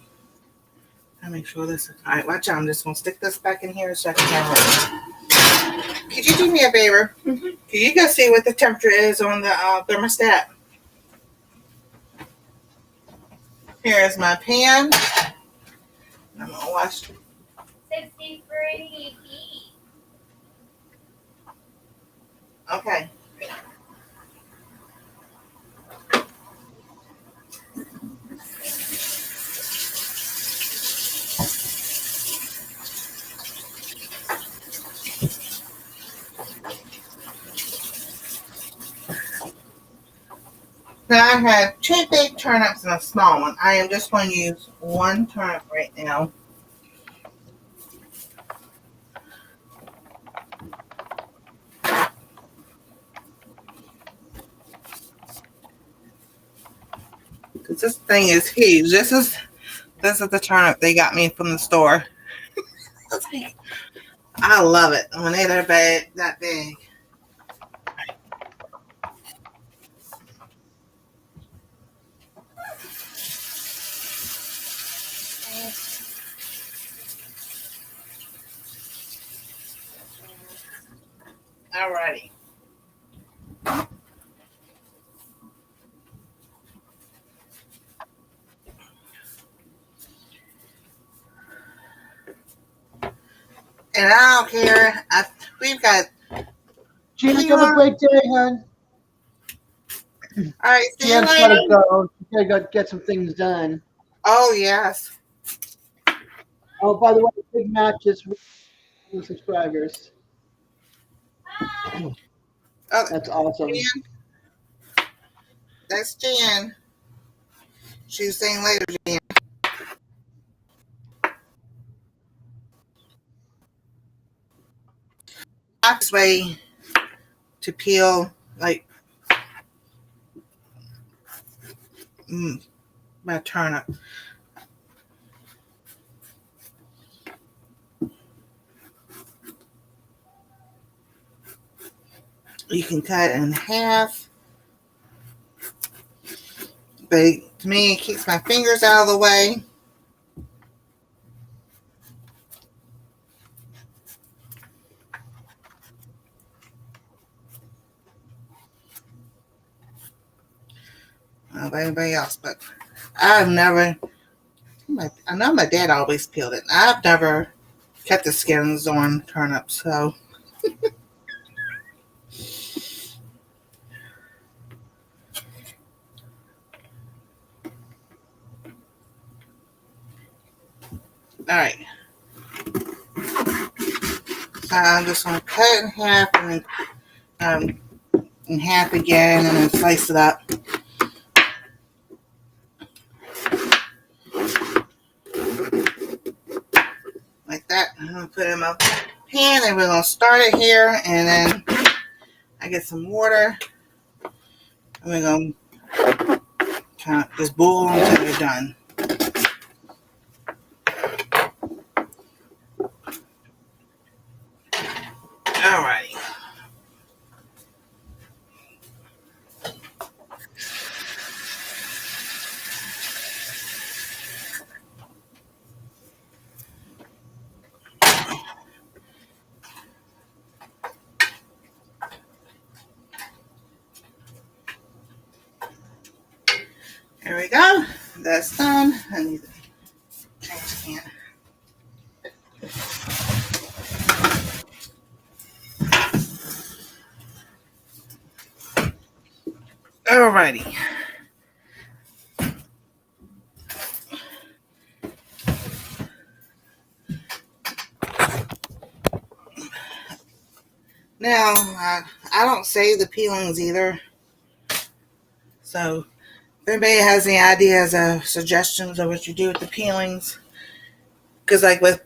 I'll make sure this is. Alright, watch out. I'm just gonna stick this back in here so I can have it. Could you do me a favor? Mm-hmm. Can you go see what the temperature is on the thermostat? Here's my pan. I'm gonna wash. 63. Okay. Now I had 2 big turnips and a small one. I am just going to use 1 turnip right now. Because this thing is huge. This is the turnip they got me from the store. I love it when they're that big. Alrighty. And I don't care. We've got. Jan, have a great day, hon. All right, see you Jan's later. gotta go. She's gotta go get some things done. Oh yes. Oh, by the way, big matches with the subscribers. Oh, That's awesome. Jan. That's Jan. She's saying later, Jan. This way to peel like my turnip. You can cut it in half. But to me, it keeps my fingers out of the way. I don't know about anybody else, but I've never. I know my dad always peeled it. I've never cut the skins on turnips, so. All right. So I'm just going to cut it in half and then in half again and then slice it up. Like that. I'm going to put it in my pan and we're going to start it here and then I get some water and we're going to kind of just boil until they're done. Alrighty. There we go. That's done. I need to change the pan. Alrighty. Now, I don't save the peelings either. So, if anybody has any ideas or suggestions of what you do with the peelings, because like with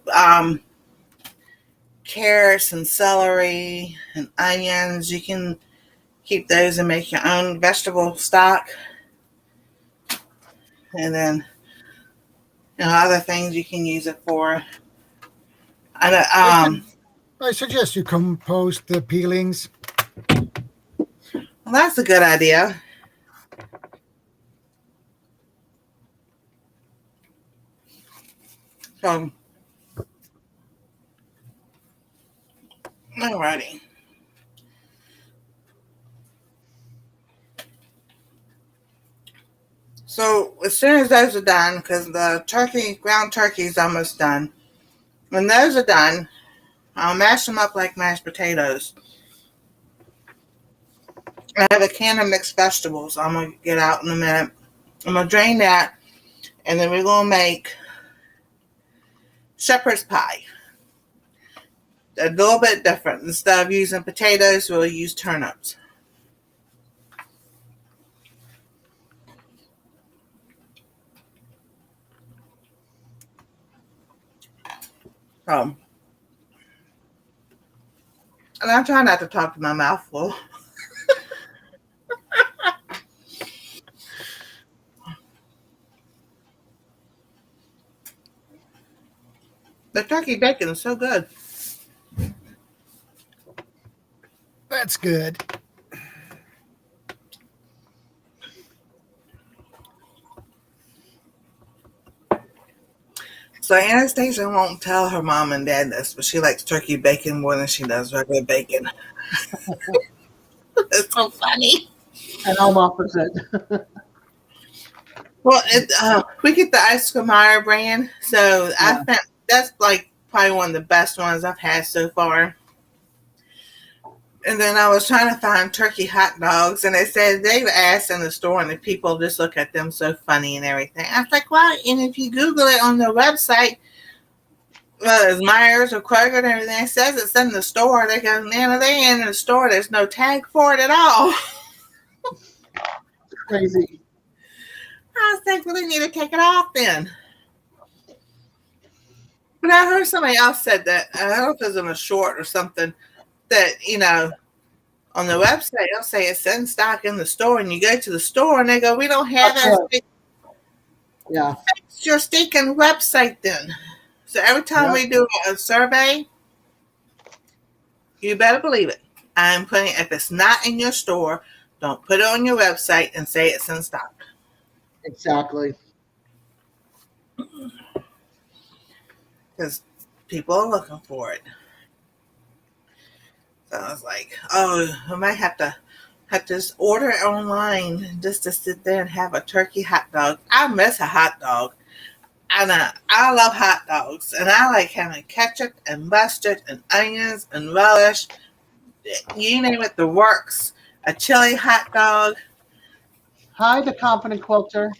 carrots and celery and onions, you can keep those and make your own vegetable stock. And then, other things you can use it for. I suggest you compost the peelings. Well, that's a good idea. So, alrighty. So, as soon as those are done, because the ground turkey is almost done. When those are done, I'll mash them up like mashed potatoes. I have a can of mixed vegetables I'm going to get out in a minute. I'm going to drain that, and then we're going to make shepherd's pie. A little bit different. Instead of using potatoes, we'll use turnips. And I try not to talk to my mouth full. The turkey bacon is so good. That's good. So Anastasia won't tell her mom and dad this, but she likes turkey bacon more than she does regular bacon. It's so funny. And I'm opposite. Well, we get the Oscar brand, so I think that's like probably one of the best ones I've had so far. And then I was trying to find turkey hot dogs, and they said they've asked in the store, and the people just look at them so funny and everything. I was like, well, and if you Google it on their website, well, it's Myers or Kroger and everything, it says it's in the store. They go, man, they ain't in the store. There's no tag for it at all. Crazy. I was like, well, they need to take it off then. But I heard somebody else said that, I don't know if it was in a short or something, that, on the website, they'll say it's in stock in the store, and you go to the store, and they go, we don't have that. Yeah. It's your stinking website then. So every time we do a survey, you better believe it. I'm putting, if it's not in your store, don't put it on your website and say it's in stock. Exactly. Because people are looking for it. So I was like, oh, I might have to just order it online just to sit there and have a turkey hot dog. I miss a hot dog. And I love hot dogs. And I like having ketchup and mustard and onions and relish. You name it, the works. A chili hot dog. Hi, the Confident Quilter.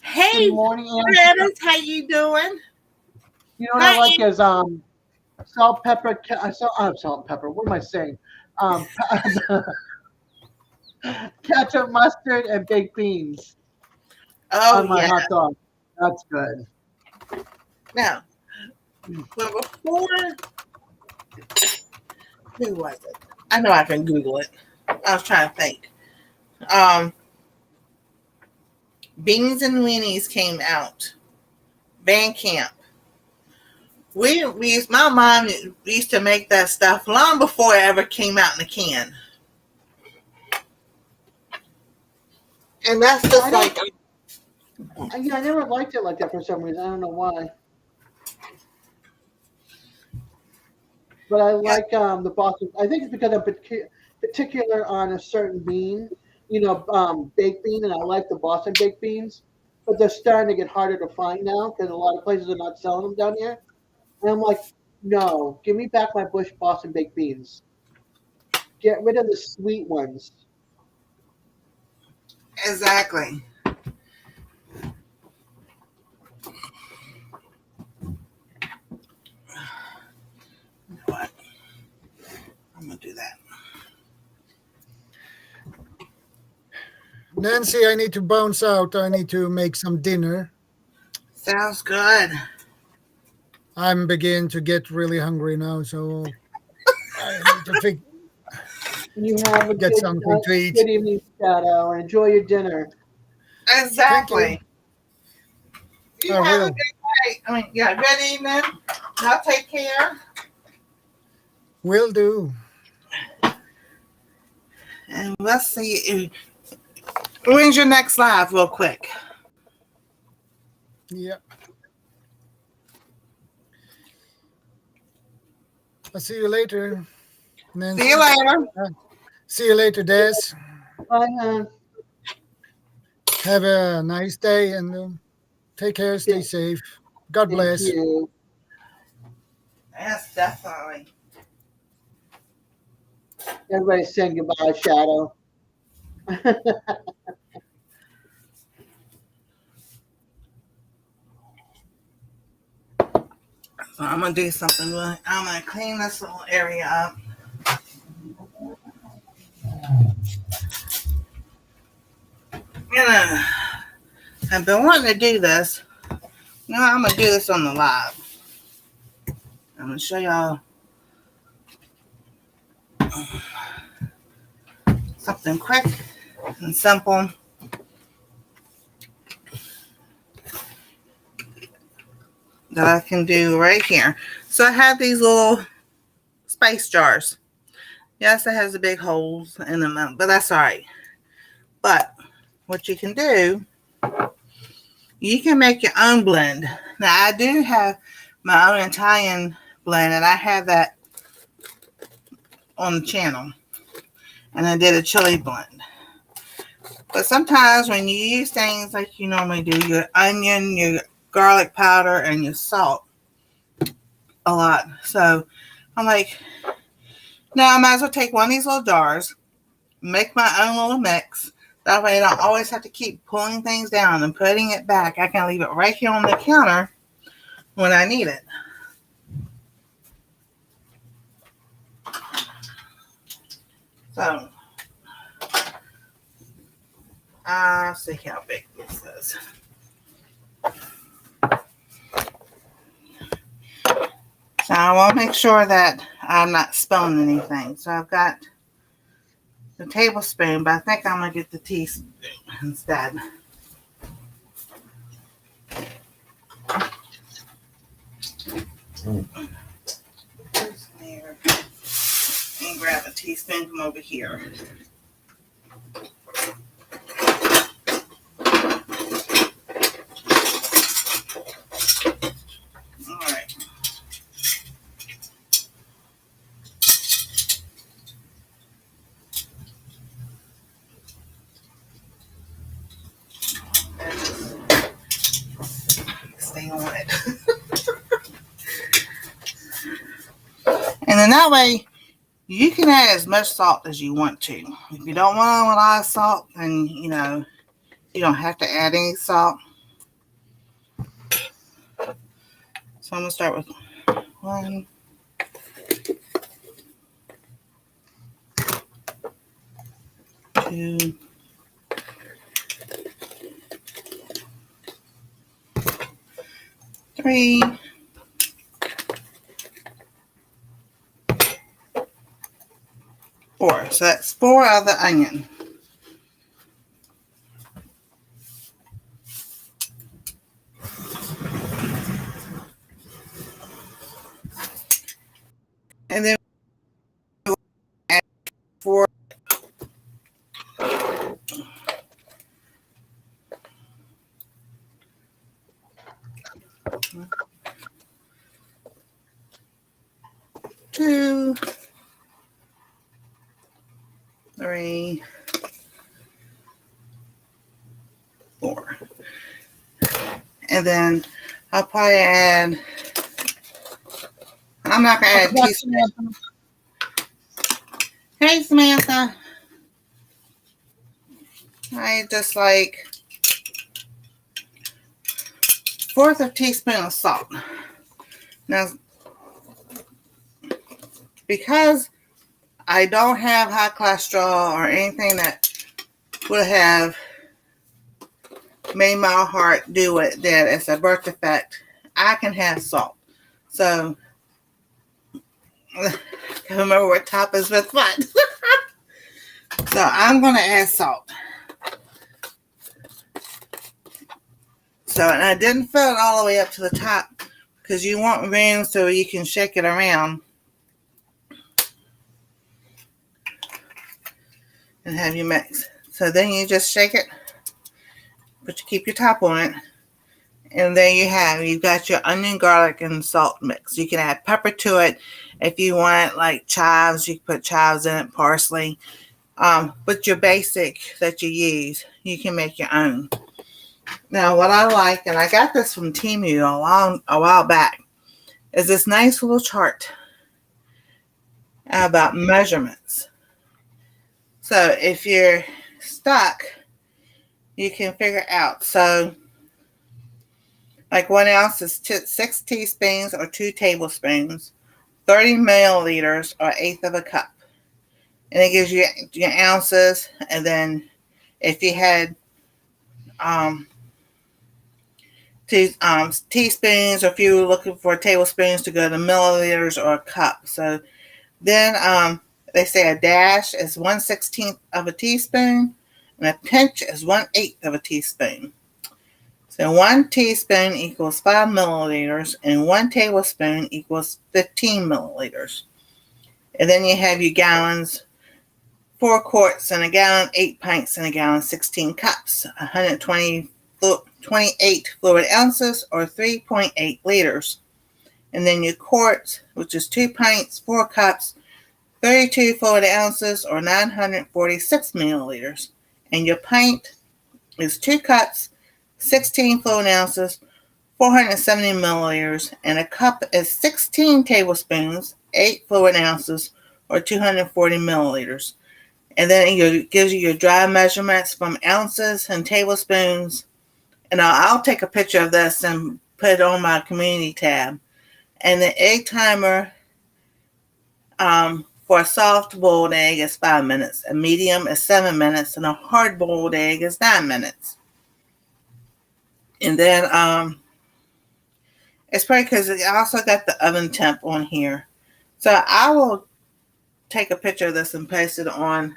Hey, good morning, Anna. How you doing? You know what I like is salt, pepper, salt, pepper. What am I saying? Ketchup, mustard, and baked beans. On my hot dog. That's good. Now, but before, who was it? I know I can Google it. I was trying to think. Beans and Weenies came out. Bandcamp. My mom used to make that stuff long before it ever came out in a can. And that's just like... Yeah, I never liked it like that for some reason. I don't know why. But I like the Boston. I think it's because I'm particular on a certain bean, baked bean, and I like the Boston baked beans. But they're starting to get harder to find now because a lot of places are not selling them down here. And I'm like, no, give me back my Bush Boston baked beans. Get rid of the sweet ones. Exactly. What? I'm going to do that. Nancy, I need to bounce out. I need to make some dinner. Sounds good. I'm beginning to get really hungry now, so I need to get something to eat. Good evening, Shadow, and enjoy your dinner. Exactly. You have will. a good night. Good evening. Y'all take care. Will do. And let's see. When's your next live, real quick? Yeah. I'll see you later, Nancy. See you later. See you later, Des. Bye, hon. Have a nice day and take care. Stay safe. God bless. Thank you. Yes, definitely. Everybody's saying goodbye, Shadow. So I'm going to do something. I'm going to clean this little area up. I've been wanting to do this. I'm going to do this on the live. I'm going to show y'all something quick and simple. That I can do right here. So I have these little spice jars. Yes, it has the big holes in them, but that's all right. But what you can do, you can make your own blend. Now, I do have my own Italian blend, and I have that on the channel. And I did a chili blend. But sometimes when you use things like you normally do, your onion, your garlic powder, and your salt a lot. So I'm like, now I might as well take one of these little jars, make my own little mix. That way I don't always have to keep pulling things down and putting it back. I can leave it right here on the counter when I need it. So, I'll see how big this is. So I want to make sure that I'm not spilling anything. So I've got the tablespoon, but I think I'm going to get the teaspoon instead. There. And grab a teaspoon from over here. All right. Stay on it. And then that way, you can add as much salt as you want to. If you don't want a lot of salt, then, you know, you don't have to add any salt. So I'm going to start with 1, 2, 3, 4. So that's 4 of the onion. And then we'll add 4. 2, 3, 4. And then I'll probably add, I'm not going to add a teaspoon. Hey, Samantha. I just like 1/4 of a teaspoon of salt. Now, because I don't have high cholesterol or anything that would have made my heart do what it did as a birth defect, I can have salt. So, I can't remember what top is with what. So, I'm going to add salt. So, and I didn't fill it all the way up to the top because you want room so you can shake it around and have your mix. So then you just shake it, but you keep your top on it, and there you've got your onion, garlic, and salt mix. You can add pepper to it if you want, like chives. You can put chives in it, parsley. But your basic that you use, you can make your own. Now, what I like, and I got this from Temu a while back, is this nice little chart about measurements. So if you're stuck, you can figure out. So like 1 ounce is 6 teaspoons or 2 tablespoons, 30 milliliters or 1/8 of a cup. And it gives you your ounces. And then if you had teaspoons, or if you were looking for tablespoons, to go to milliliters or a cup. So then they say a dash is 1/16 of a teaspoon, and a pinch is 1/8 of a teaspoon. So 1 teaspoon equals 5 milliliters, and 1 tablespoon equals 15 milliliters. And then you have your gallons: 4 quarts in a gallon, 8 pints in a gallon, 16 cups, 128 fluid ounces, or 3.8 liters. And then your quarts, which is 2 pints, 4 cups, 32 fluid ounces, or 946 milliliters. And your pint is 2 cups, 16 fluid ounces, 470 milliliters. And a cup is 16 tablespoons, 8 fluid ounces, or 240 milliliters. And then it gives you your dry measurements from ounces and tablespoons. And I'll take a picture of this and put it on my community tab. And the egg timer for a soft boiled egg is 5 minutes. A medium is 7 minutes. And a hard boiled egg is 9 minutes. And then it's pretty because it also got the oven temp on here. So I will take a picture of this and paste it on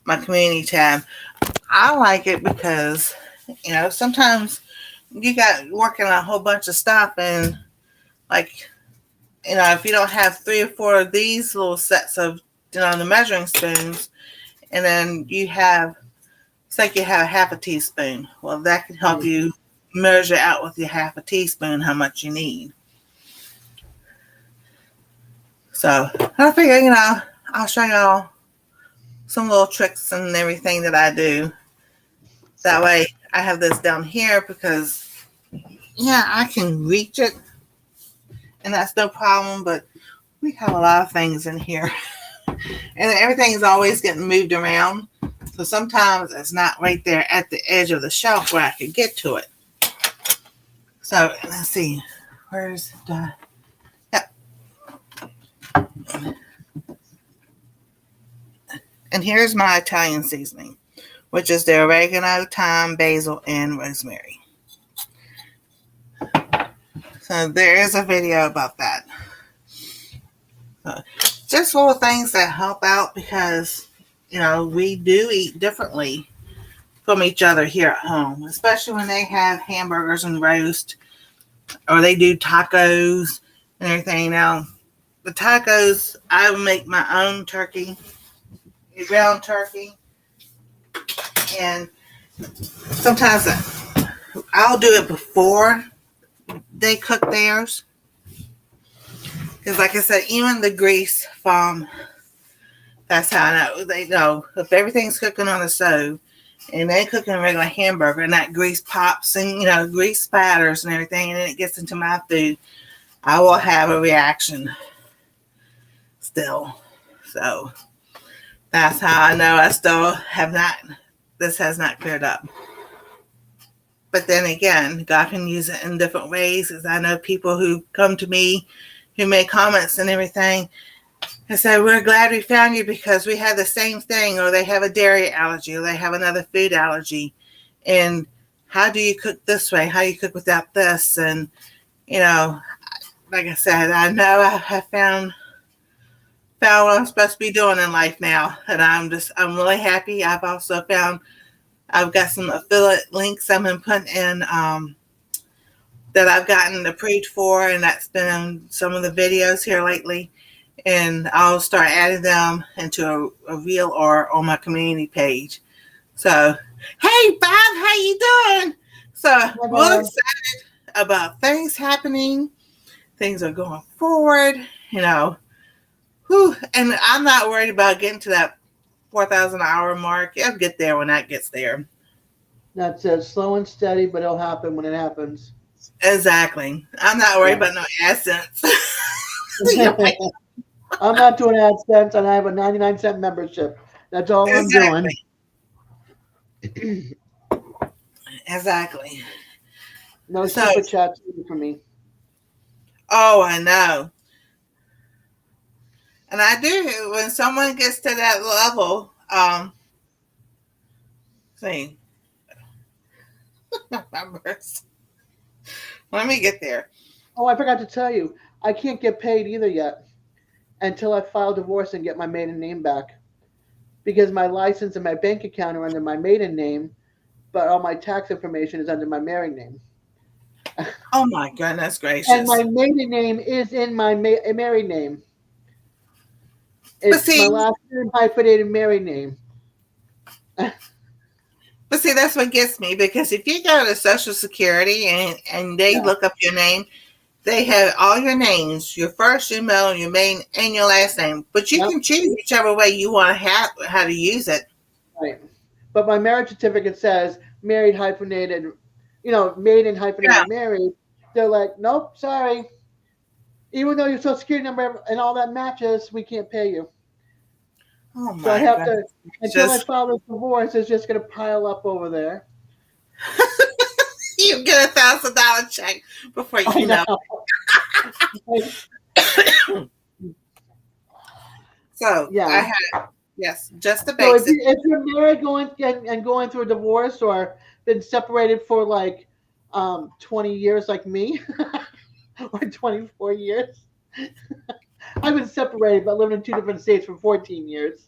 my community tab. I like it because, sometimes you got working on a whole bunch of stuff, and if you don't have 3 or 4 of these little sets of, the measuring spoons, and then it's like you have a half a teaspoon. Well, that can help you measure out with your half a teaspoon how much you need. So I figure, I'll show y'all some little tricks and everything that I do. That way I have this down here because, I can reach it, and that's no problem, but we have a lot of things in here. And everything's always getting moved around. So sometimes it's not right there at the edge of the shelf where I could get to it. So let's see. Where's the... Yep. And here's my Italian seasoning, which is the oregano, thyme, basil, and rosemary. So there is a video about that. Just little things that help out because, we do eat differently from each other here at home, especially when they have hamburgers and roast, or they do tacos and everything. Now, the tacos, I make my own turkey, a ground turkey, and sometimes I'll do it before they cook theirs. Because like I said, even the grease from, that's how I know. They know if everything's cooking on the stove and they cooking a regular hamburger and that grease pops and, grease spatters and everything, and then it gets into my food, I will have a reaction still. So that's how I know I still have not, this has not cleared up. But then again, God can use it in different ways, as I know people who come to me who make comments and everything and say, we're glad we found you because we have the same thing, or they have a dairy allergy, or they have another food allergy. And how do you cook this way? How do you cook without this? And, like I said, I know I have found what I'm supposed to be doing in life now. And I'm really happy. I've also found, I've got some affiliate links I've been putting in, that I've gotten approved for, and that's been in some of the videos here lately. And I'll start adding them into a reel or on my community page. So, hey, Bob, how you doing? So, we're excited about things happening. Things are going forward, And I'm not worried about getting to that 4,000 hour mark. I'll get there when that gets there. That's slow and steady, but it'll happen when it happens. Exactly. I'm not worried about no AdSense. I'm not doing AdSense, and I have a 99-cent membership. That's all I'm doing. Exactly. No super chats for me. Oh, I know. And I do, when someone gets to that level, members. Let me get there. Oh, I forgot to tell you, I can't get paid either yet until I file divorce and get my maiden name back. Because my license and my bank account are under my maiden name, but all my tax information is under my married name. Oh my goodness And gracious. my maiden name is in my married name. But It's my see, last name hyphenated married name. that's what gets me, because if you go to Social Security and they Yeah. look up your name, they have all your names, your first, your middle, your main, and your last name. But you Yep. can choose whichever way you want to have how to use it. Right. But my marriage certificate says married hyphenated, maiden hyphenated married. They're like, nope, sorry. Even though your social security number and all that matches, we can't pay you. Oh So I my have god! to, until I file this divorce, it's just going to pile up over there. You get $1,000 check before I you know. know. So Yeah. I had just the So basics. if you're married going through a divorce or been separated for like 20 years like me or 24 years. I've been separated but living in 2 different states for 14 years.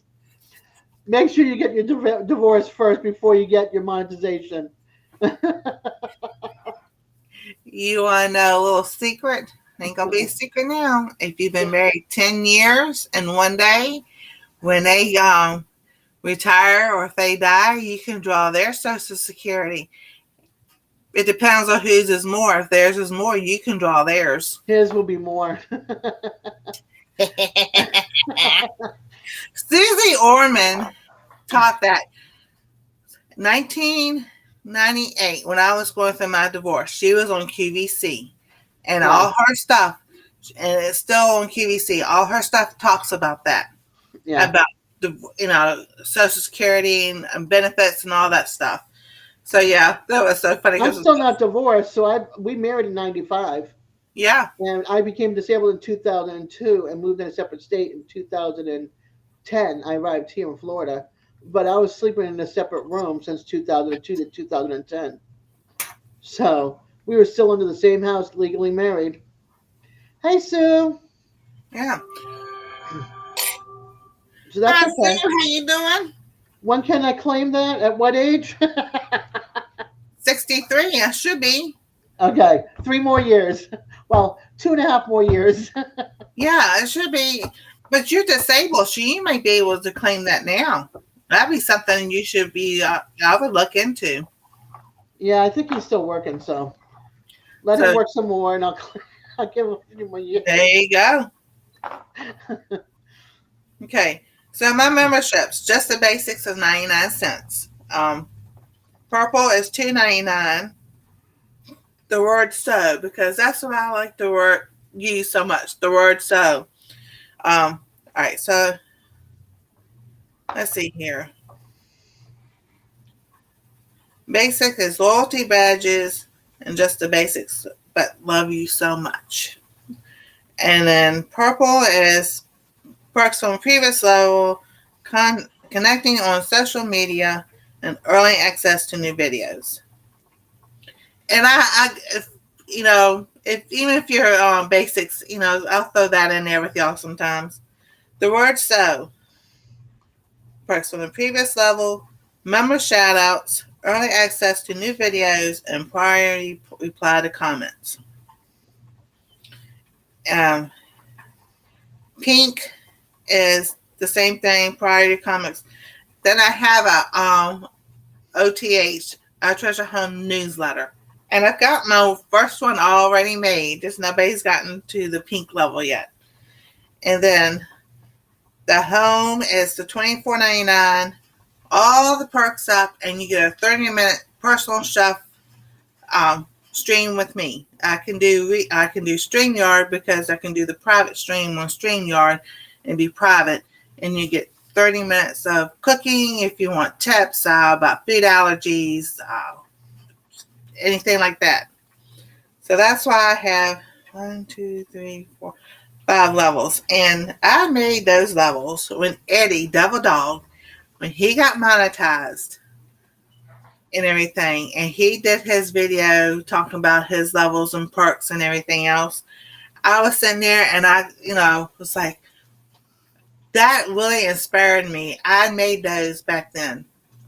Make sure you get your divorce first before you get your monetization. You want to know a little secret? Ain't gonna be a secret now. If you've been married 10 years and one day, when they retire or if they die, you can draw their Social Security. It depends on whose is more. If theirs is more, you can draw theirs. His will be more. Susie Orman taught that 1998 when I was going through my divorce. She was on QVC, and all her stuff, and it's still on QVC. All her stuff talks about that, about the Social Security and benefits and all that stuff. So yeah, that was so funny. I'm still not divorced, so we married in '95. Yeah. And I became disabled in 2002 and moved in a separate state in 2010. I arrived here in Florida, but I was sleeping in a separate room since 2002 to 2010. So we were still under the same house, legally married. Hey, Sue. Yeah. So that's Hi, okay. Sue, how you doing? When can I claim that? At what age? 63. I should be. Okay, 3 more years. Well, 2.5 more years. Yeah, it should be. But you're disabled, so you might be able to claim that now. That'd be something you should be. I would look into. Yeah, I think he's still working, so let him work some more, and I'll give him 3 more years. There you go. Okay, so my memberships, just the basics of 99 cents. Purple is $2.99. The word so, because that's what I like the word use so much. The word so. All right, so let's see here. Basic is loyalty badges and just the basics, but love you so much. And then purple is perks from previous level, connecting on social media, and early access to new videos. And even if you're basics, I'll throw that in there with y'all sometimes. The word so, perks from the previous level, member shoutouts, early access to new videos, and priority reply to comments. Pink is the same thing, priority comments. Then I have a OTH, our Treasure Home newsletter. And I've got my first one already made. Just nobody's gotten to the pink level yet. And then the home is the $24.99. All the perks up, and you get a 30-minute personal chef stream with me. I can do StreamYard because I can do the private stream on StreamYard and be private, and you get 30 minutes of cooking if you want tips about food allergies, anything like that. So that's why I have 1, 2, 3, 4, 5 levels. And I made those levels when Eddie, Devil Dog, when he got monetized and everything. And he did his video talking about his levels and perks and everything else. I was sitting there and I, was like, that really inspired me. I made those back then,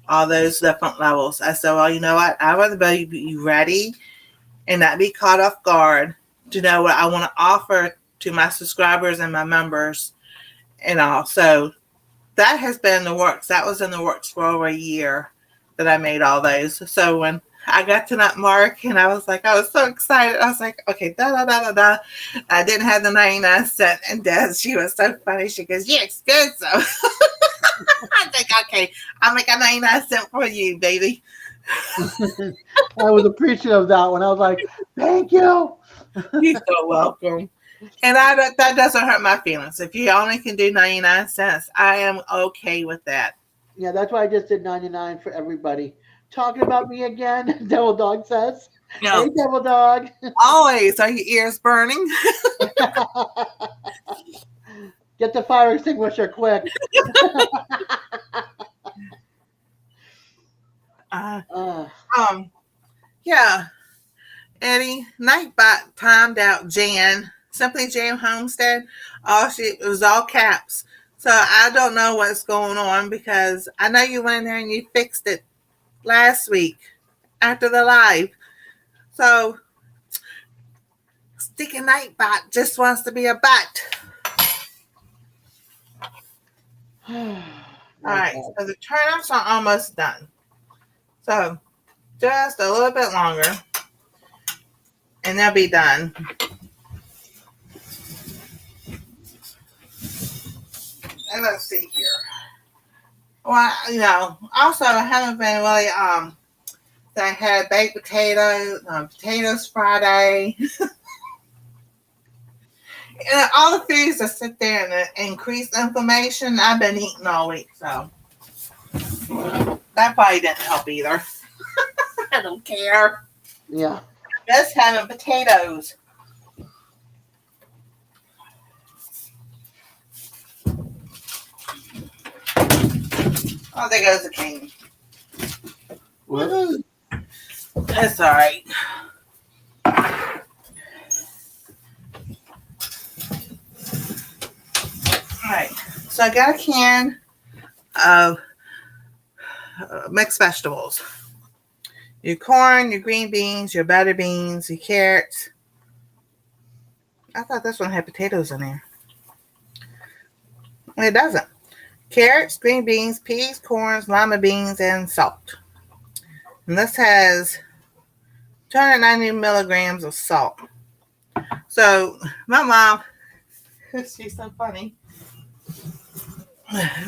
all those different levels. I said, well, you know what? I'd rather be ready and not be caught off guard to know what I want to offer to my subscribers and my members and all. So that has been in the works. That was in the works for over a year that I made all those. So when I got to that mark and I was so excited. I was like, okay, da. I didn't have the 99¢. And Des, she was so funny. She goes, you're expensive. I think, okay, I'll make a 99¢ for you, baby. I was appreciative of that one. I was like, thank you. You're so welcome. And that doesn't hurt my feelings. If you only can do 99¢, I am okay with that. Yeah, that's why I just did 99 for everybody. Talking about me again, Devil Dog says. No. Hey, Devil Dog. Always. Are your ears burning? Get the fire extinguisher quick. Yeah. Eddie, Nightbot timed out Jan, Simply Jan Homestead. It was all caps. So I don't know what's going on because I know you went there and you fixed it last week after the live. So Sticky Nightbot just wants to be a bot. All right, so the turnips are almost done. So just a little bit longer and they'll be done. And let's see here. Well, also I haven't been really, I had baked potatoes Friday. And all the foods that sit there and increase inflammation, I've been eating all week, so that probably didn't help either. I don't care. Yeah. Just having potatoes. Oh, there goes the cane. Woo-hoo. That's all right. All right. So I got a can of mixed vegetables. Your corn, your green beans, your butter beans, your carrots. I thought this one had potatoes in there. It doesn't. Carrots, green beans, peas, corns, lima beans, and salt. And this has 290 milligrams of salt. So my mom, she's so funny.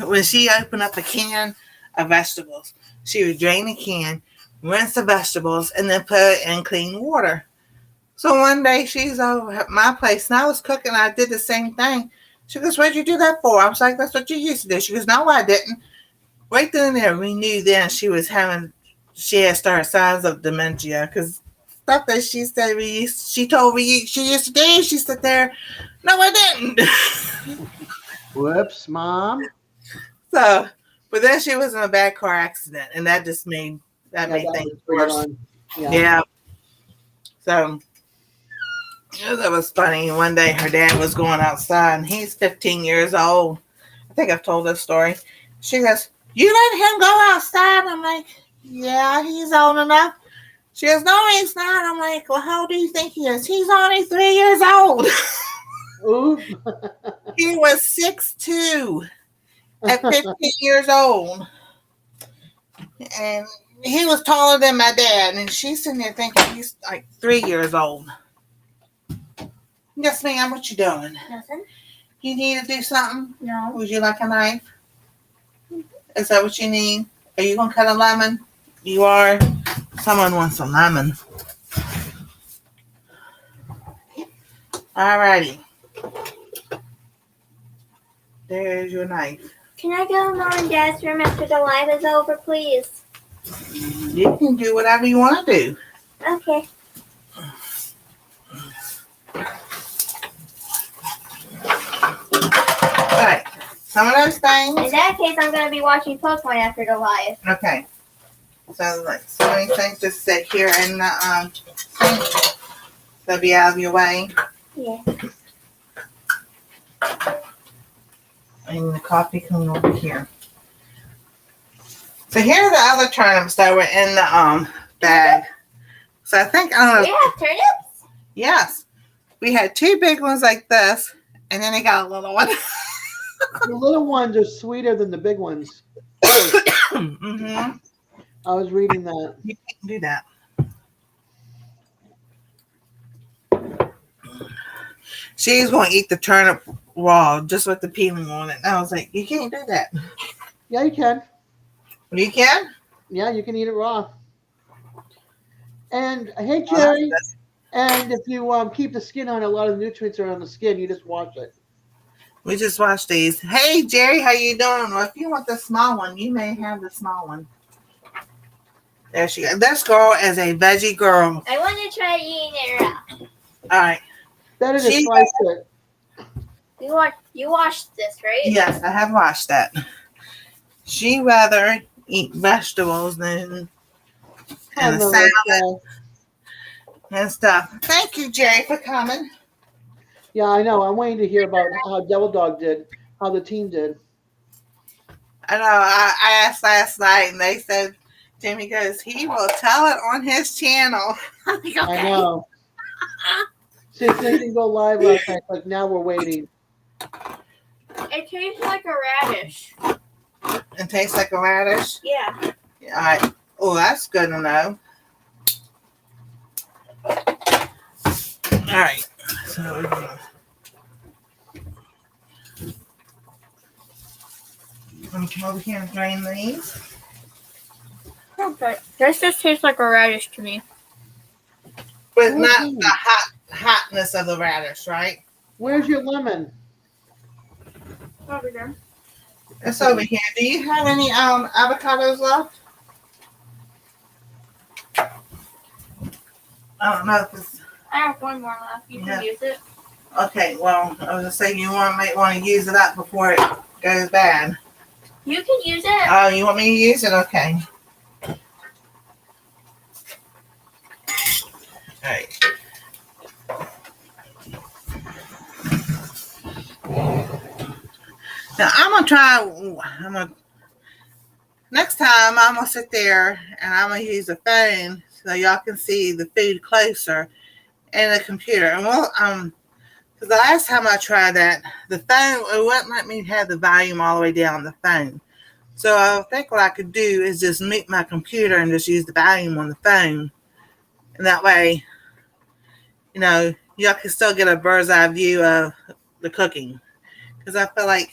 When she opened up a can of vegetables, she would drain the can, rinse the vegetables, and then put it in clean water. So one day she's over at my place and I was cooking. I did the same thing. She goes, what'd you do that for? I was like, that's what you used to do. She goes, no, I didn't. Right then and there, we knew then she had started signs of dementia because stuff that she said she told me she used to do. She sat there, no, I didn't. Whoops, Mom. So, but then she was in a bad car accident, and that just made things worse. Yeah. So, that was funny. One day her dad was going outside, and he's 15 years old. I think I've told this story. She goes, you let him go outside? I'm like, yeah, he's old enough. She goes, no, he's not. I'm like, well, how old do you think he is? He's only 3 years old. Ooh. He was 6'2" at 15 years old. And he was taller than my dad. And she's sitting there thinking he's like 3 years old. Yes, ma'am, what you doing? Nothing. You need to do something? No. Would you like a knife? Is that what you need? Are you going to cut a lemon? You are? Someone wants a lemon. Alrighty. There's your knife. Can I go in Mom and Dad's room after the live is over, please? You can do whatever you want to do. Okay. Alright. Some of those things. In that case, I'm going to be watching Pokemon after the live. Okay. So like so many things just sit here in the sink. So be out of your way. Yeah. And the coffee can over here. So here are the other turnips that were in the bag. So I think We have turnips? yes. We had 2 big ones like this, and then they got a little one. The little ones are sweeter than the big ones. Mm-hmm. I was reading that. You can't do that. She's going to eat the turnip raw, just with the peeling on it. And I was like, you can't do that. Yeah, you can. You can? Yeah, you can eat it raw. And hey, Oh, Jerry. that's And if you keep the skin on, a lot of nutrients are on the skin. You just wash it. We just watched these. Hey, Jerry, how you doing? Well, if you want the small one, you may have the small one. There she goes. This girl is a veggie girl. I want to try eating it raw. All right. Better to She- slice it. You washed this, right? Yes, I have watched that. She rather eat vegetables than and a no, salad and stuff. Thank you, Jerry, for coming. yeah, I know. I'm waiting to hear about how Devil Dog did, how the team did. I know. I asked last night, and they said, Jimmy goes, he will tell it on his channel. I'm like, okay. I know. Since they didn't go live last night, like now we're waiting. It tastes like a radish. It tastes like a radish. Yeah. All right. Oh, that's good to know. All right. So we're gonna come over here and drain these. Okay. This just tastes like a radish to me. But not the hotness of the radish, right? Where's your lemon? Over there. It's over here. Do you have any avocados left? I don't know if it's I have one more left. You Yeah. can use it. okay. Well, I was just saying might want to use it up before it goes bad. You can use it. Oh, you want me to use it? Okay. All right. Now next time I'm gonna sit there and I'm gonna use a phone so y'all can see the food closer and the computer. And because the last time I tried that, the phone it wouldn't let me have the volume all the way down the phone. So I think what I could do is just mute my computer and just use the volume on the phone, and that way, y'all can still get a bird's eye view of the cooking. Because I feel like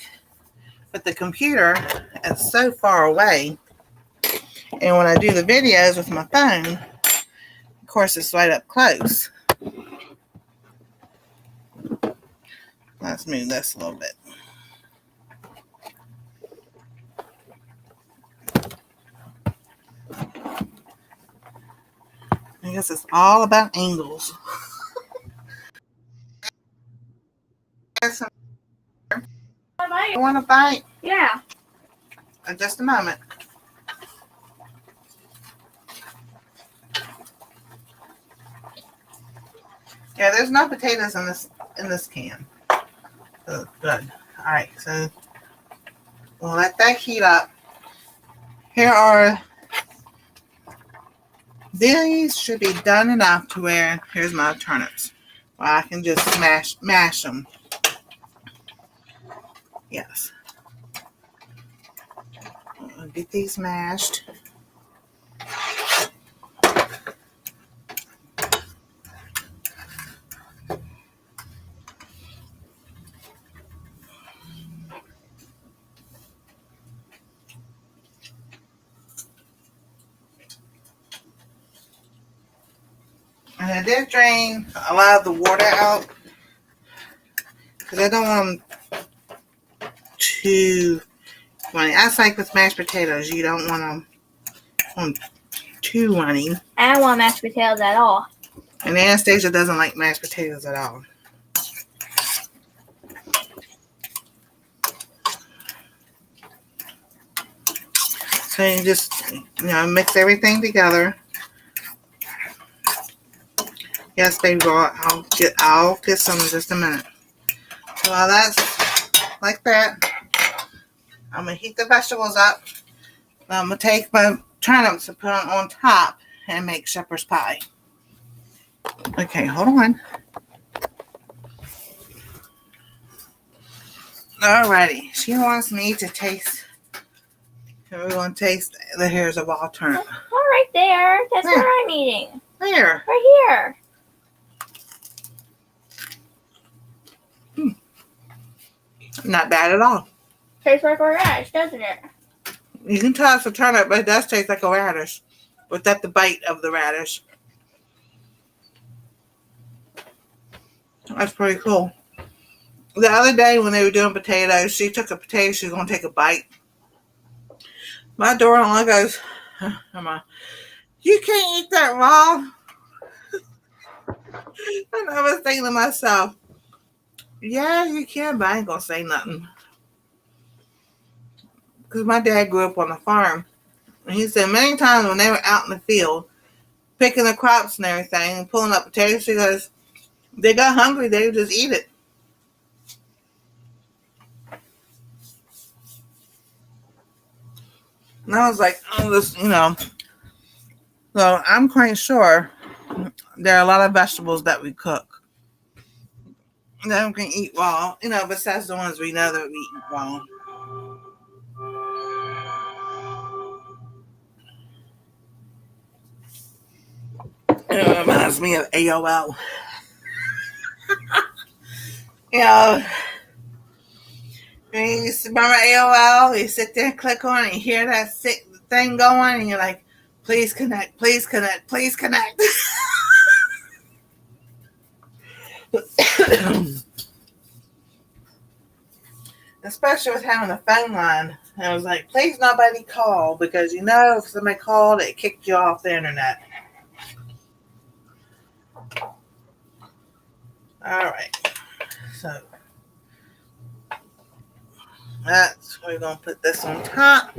with the computer, it's so far away. And when I do the videos with my phone, of course, it's right up close. Let's move this a little bit. I guess it's all about angles. You want a bite? Yeah. In just a moment. Yeah, there's no potatoes in this can. Oh, good. All right, so we'll let that heat up. These should be done enough to where here's my turnips. Well, I can just mash them. Yes. I'll get these mashed. And I did drain a lot of the water out because I don't want them too runny. That's like with mashed potatoes. You don't want them too runny. I don't want mashed potatoes at all. And Anastasia doesn't like mashed potatoes at all. So you just, mix everything together. Yes, baby girl, I'll get some in just a minute. So while that's like that, I'm gonna heat the vegetables up. I'm gonna take my turnips and put them on top and make shepherd's pie. Okay, hold on. Alrighty, she wants me to taste. We're gonna taste the hairs of all turnip. Oh, right there. That's where I'm eating. There. Right here. Not bad at all. Tastes like a radish, doesn't it? You can tell it's a turnip, but it does taste like a radish. Without the bite of the radish. That's pretty cool. The other day when they were doing potatoes, she took a potato, she was going to take a bite. My daughter-in-law goes, you can't eat that raw. And I was thinking to myself, yeah, you can, but I ain't going to say nothing. Because my dad grew up on a farm. And he said many times when they were out in the field, picking the crops and everything, and pulling up potatoes, he goes, they got hungry, they would just eat it. And I was like, oh, this, So I'm quite sure there are a lot of vegetables that we cook that we can eat raw, besides the ones we know that we eat raw. It reminds me of AOL. You remember AOL? You sit there and click on it and you hear that thing going and you're like, please connect, please connect, please connect. Especially with having a phone line. I was like, please nobody call, because if somebody called, it kicked you off the internet. Alright. So we're going to put this on top.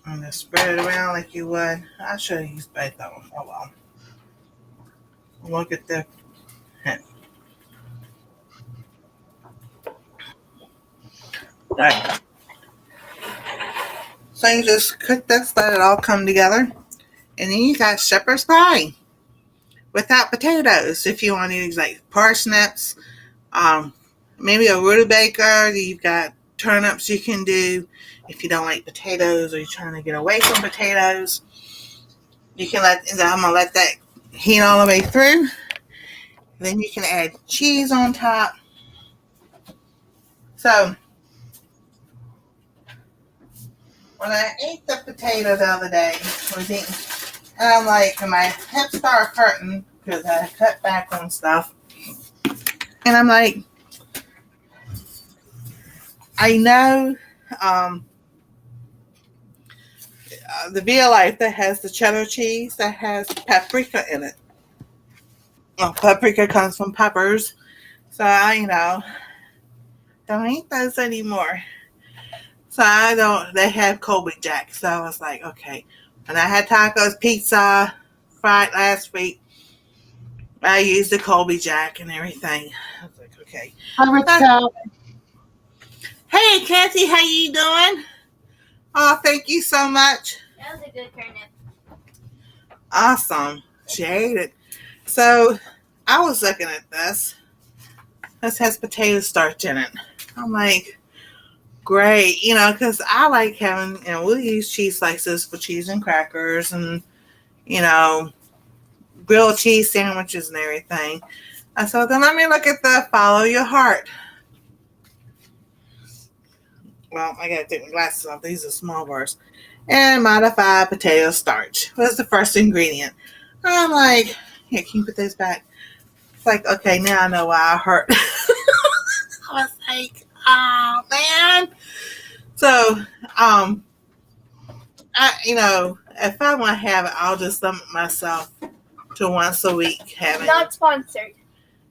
I'm going to spread it around like you would. I should have used both of them. Oh well. Look at the head. Right. So you just cook this, let it all come together. And then you got shepherd's pie without potatoes. If you want to use like parsnips, maybe a rutabaga. You've got turnips you can do. If you don't like potatoes or you're trying to get away from potatoes, you can I'm gonna let that heat all the way through. Then you can add cheese on top. So when I ate the potato the other day, and I'm like, and my hips start hurting because I cut back on stuff. And I'm like, I know the Via Life that has the cheddar cheese that has paprika in it. Well, paprika comes from peppers. So I, don't eat those anymore. So they have Colby Jack. So I was like, okay. When I had tacos, pizza, fried last week, I used the Colby Jack and everything. I was like, okay. Hi, Hey, Kathy, how you doing? Oh, thank you so much. That was a good turnip. Awesome. She ate it. So I was looking at this. This has potato starch in it. I'm like, great. Because I like having, we'll use cheese slices for cheese and crackers and, grilled cheese sandwiches and everything. I said, then let me look at the follow your heart. Well, I got to take my glasses off. These are small bars. And modified potato starch was the first ingredient. I'm like, here, can you put this back? It's like, okay, now I know why I hurt. I was like, oh, man. So, if I want to have it, I'll just limit myself to once a week having. Not sponsored.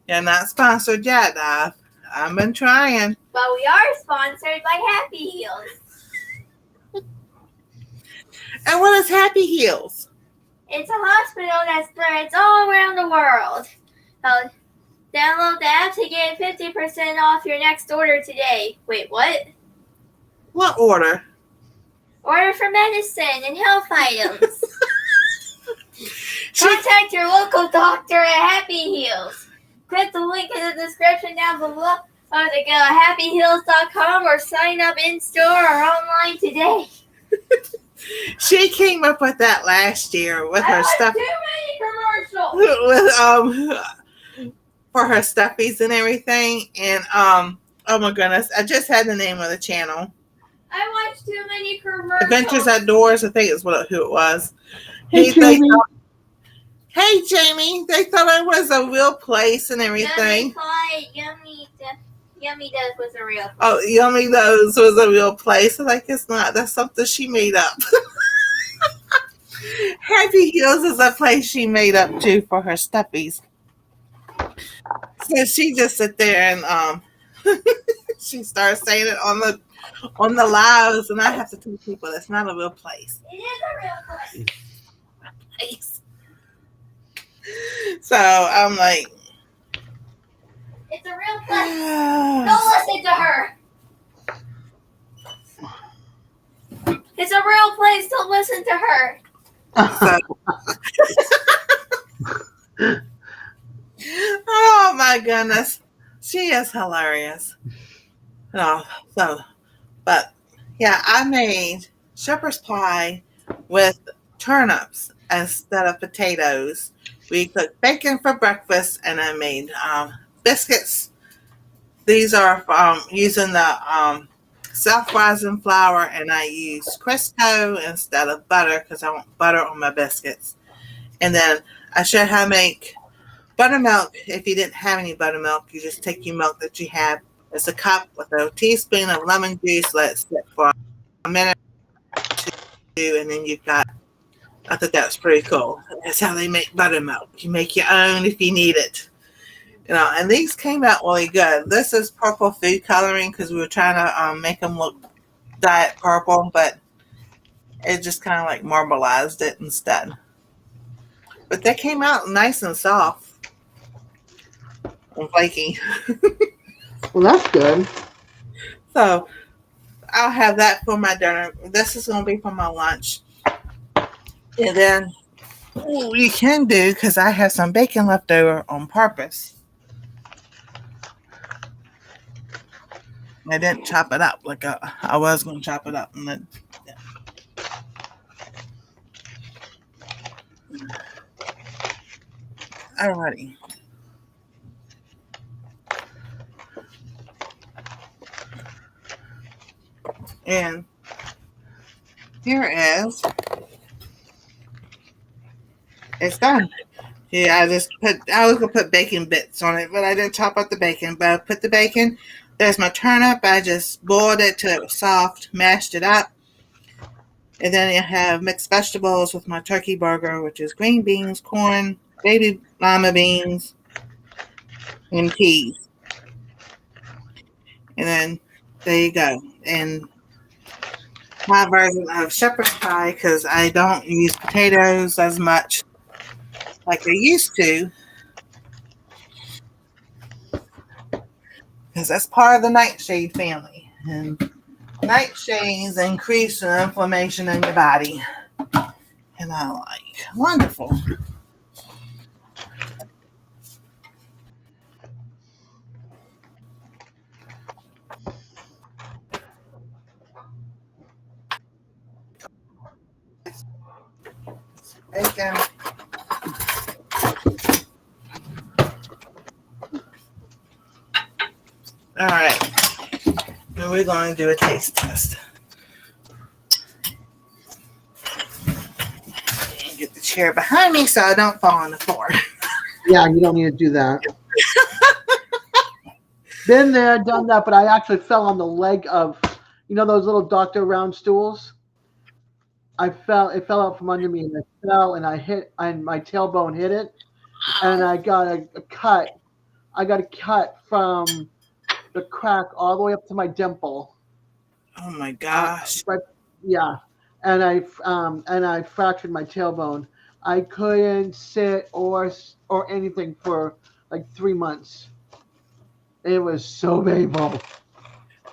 You're not sponsored yet, I've been trying. But we are sponsored by Happy Heels. And what is Happy Heels? It's a hospital that spreads all around the world. So download the app to get 50% off your next order today. Wait, what? What order? Order for medicine and health items. Contact your local doctor at Happy Heels. Click the link in the description down below or to go to happyheels.com or sign up in store or online today. She came up with that last year with her stuff. Too many commercials. With for her stuffies and everything. And oh my goodness, I just had the name of the channel. I watched too many commercials. Adventures Outdoors, I think is who it was. Hey, Jamie. Hey, Jamie. They thought it was a real place and everything. Yummy Does was a real place. Oh, Yummy Does was a real place. Like, it's not. That's something she made up. Happy Heels is a place she made up, too, for her stuffies. So she just sit there and she starts saying it on the lives, and I have to tell people it's not a real place. It is a real place. So I'm like, it's a real place. Don't listen to her. It's a real place. Don't listen to her. Oh my goodness, she is hilarious. No, but yeah, I made shepherd's pie with turnips instead of potatoes. We cooked bacon for breakfast, and I made biscuits. These are using the self-rising flour, and I used Crisco instead of butter because I want butter on my biscuits. And then I showed how to make buttermilk. If you didn't have any buttermilk, you just take your milk that you have. It's a cup with a teaspoon of lemon juice. Let it sit for a minute or two, and then you've got. I thought that was pretty cool. That's how they make buttermilk. You make your own if you need it. You know, and these came out really good. This is purple food coloring because we were trying to make them look diet purple, but it just kind of like marbleized it instead. But they came out nice and soft and flaky. Well, that's good. So I'll have that for my dinner. This is going to be for my lunch. And then you can do, because I have some bacon left over on purpose. I didn't chop it up like I was going to chop it up. And then, alrighty. And here is, it's done. Yeah, I was going to put bacon bits on it, but I didn't chop up the bacon. But I put the bacon. There's my turnip. I just boiled it till it was soft, mashed it up. And then I have mixed vegetables with my turkey burger, which is green beans, corn, baby lima beans, and peas. And then there you go. And my version of shepherd's pie, because I don't use potatoes as much like I used to, because that's part of the nightshade family. And nightshades increase the inflammation in your body. And I like, wonderful. Bacon. All right. Now we're going to do a taste test. Get the chair behind me so I don't fall on the floor. Yeah, you don't need to do that. Been there, done that, but I actually fell on the leg of, those little Dr. Round stools? It fell out from under me, and I fell, and my tailbone hit it, and I got a cut. I got a cut from the crack all the way up to my dimple. Oh my gosh. But yeah, and I fractured my tailbone. I couldn't sit or anything for like 3 months. It was so painful.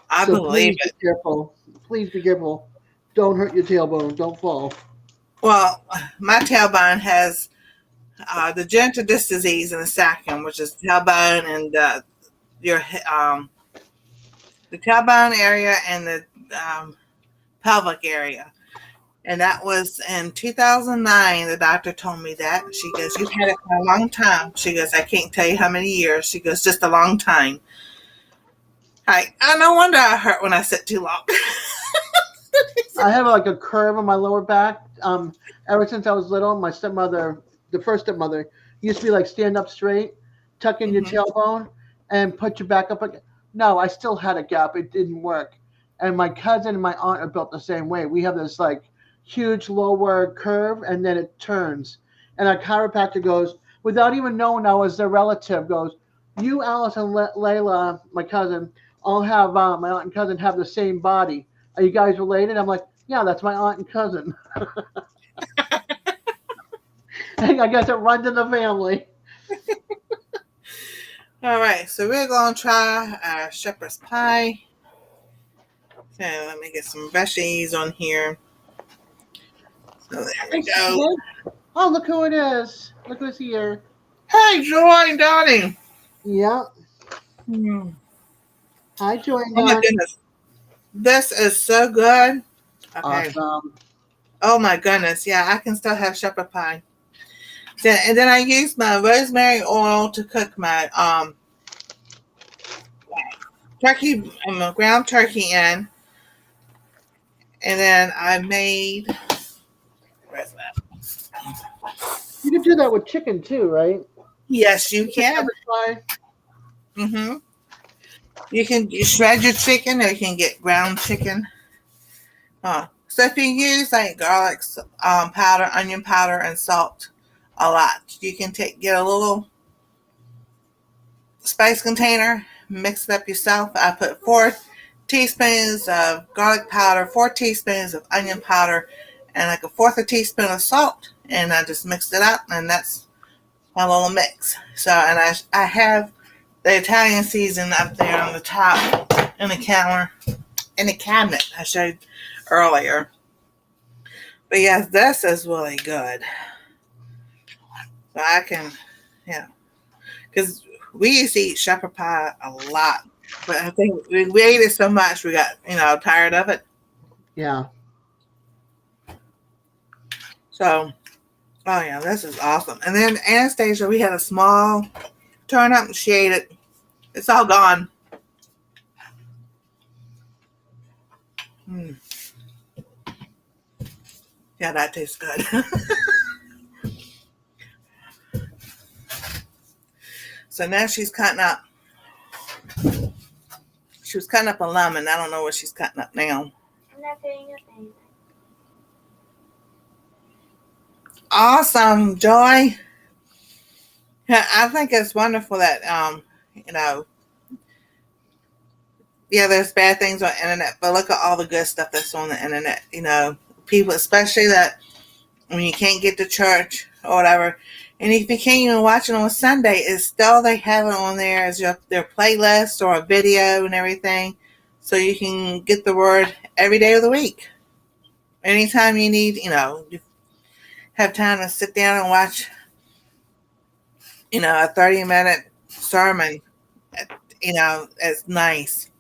I So believe please it. be careful. Please be careful. Don't hurt your tailbone. Don't fall. Well, my tailbone has the genital disc disease and the sacrum, which is tailbone and your the tailbone area and the pelvic area. And that was in 2009. The doctor told me that. She goes, "You've had it for a long time." She goes, "I can't tell you how many years." She goes, "Just a long time." No wonder I hurt when I sit too long. I have like a curve on my lower back. Ever since I was little, my stepmother, the first stepmother, used to be like stand up straight, tuck in your Mhm. tailbone, and put your back up again. No, I still had a gap. It didn't work. And my cousin and my aunt are built the same way. We have this like huge lower curve, and then it turns. And our chiropractor goes, without even knowing I was their relative, goes, "You, Alice, and Layla, my cousin, all have my aunt and cousin have the same body. Are you guys related?" I'm like, "Yeah, that's my aunt and cousin." I guess it runs in the family. All right, so we're going to try our shepherd's pie. So let me get some veggies on here. So there we go. Oh, look who it is. Look who's here. Hey, Joy and Donnie. Yep. Mm. Hi, Joy and Oh my Donnie. goodness. This is so good. Okay. Awesome. Oh my goodness. Yeah, I can still have shepherd pie. And then I use my rosemary oil to cook my turkey, ground turkey in. And then I made, where's that? You can do that with chicken too, right? Yes, you can. Mm-hmm. You shred your chicken, or you can get ground chicken. So if you use like garlic powder, onion powder, and salt a lot, you can get a little spice container, mix it up yourself. I put 4 teaspoons of garlic powder, 4 teaspoons of onion powder, and like a fourth a teaspoon of salt, and I just mixed it up, and that's my little mix. So, and I have the Italian season up there on the top in the cabinet I showed earlier. But yes, this is really good. So I can, because we used to eat shepherd pie a lot, but I think we ate it so much we got tired of it. Yeah. So, oh yeah, this is awesome. And then Anastasia, we had a small turnip. She ate it. It's all gone. Mm. Yeah, that tastes good. So now she's cutting up. She was cutting up a lemon. I don't know what she's cutting up now. I'm not putting up anything. Awesome, Joy. Yeah, I think it's wonderful that there's bad things on the internet, but look at all the good stuff that's on the internet. People, especially that when you can't get to church or whatever, and if you can't even watch it on Sunday, it's still they have it on there as their playlist or a video and everything, so you can get the word every day of the week. Anytime you need, you have time to sit down and watch, a 30-minute sermon, it's nice.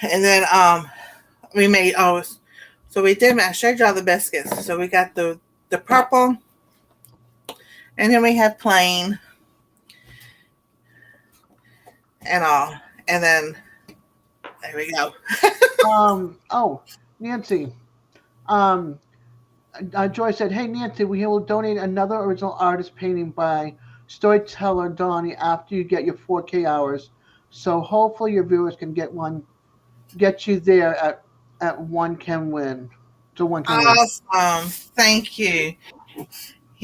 And then we made so we did. I showed y'all the biscuits. So we got the purple, and then we have plain, and all, and then there we go. Oh, Nancy. Joy said, "Hey Nancy, we will donate another original artist painting by storyteller Donnie after you get your 4K hours. So hopefully your viewers can get you there at One Can Win. So One Can Win." Awesome, thank you.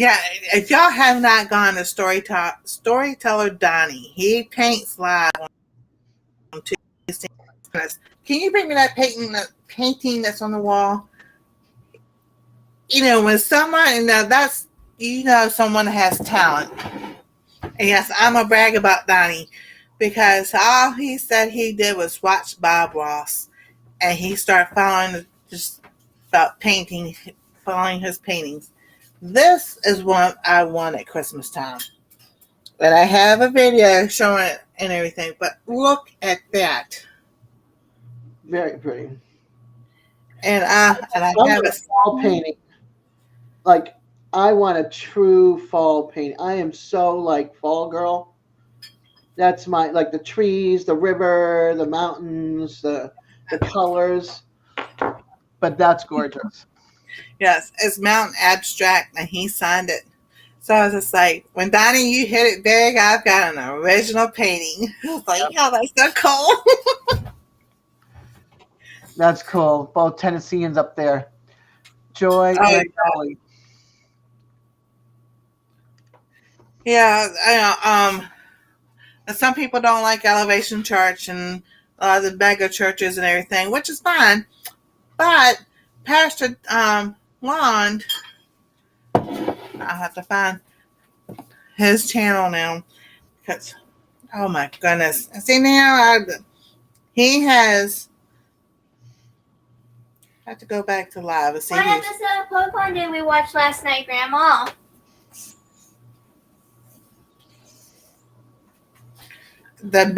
Yeah, if y'all have not gone to Storyteller Donnie, he paints live on Tuesday. Can you bring me that painting that's on the wall? When someone, that's, someone has talent. And yes, I'm going to brag about Donnie because all he said he did was watch Bob Ross. And he started following just about painting, following his paintings. This is what I want at Christmas time. And I have a video showing it and everything, but look at that. Very pretty. And I have a fall painting. Like, I want a true fall painting. I am so like fall girl. That's my, like, the trees, the river, the mountains, the colors. But that's gorgeous. Yes, it's Mountain Abstract, and he signed it. So I was just like, when Donnie, you hit it big, I've got an original painting. I was like, oh, that's so cool. That's cool. Both Tennesseans up there. Joy and Dolly. Yeah, some people don't like Elevation Church and the mega churches and everything, which is fine. But Pastor Lond, I'll have to find his channel now because, oh my goodness. See, now he has. I have to go back to live and see. What episode of Pokemon did we watch last night, Grandma? The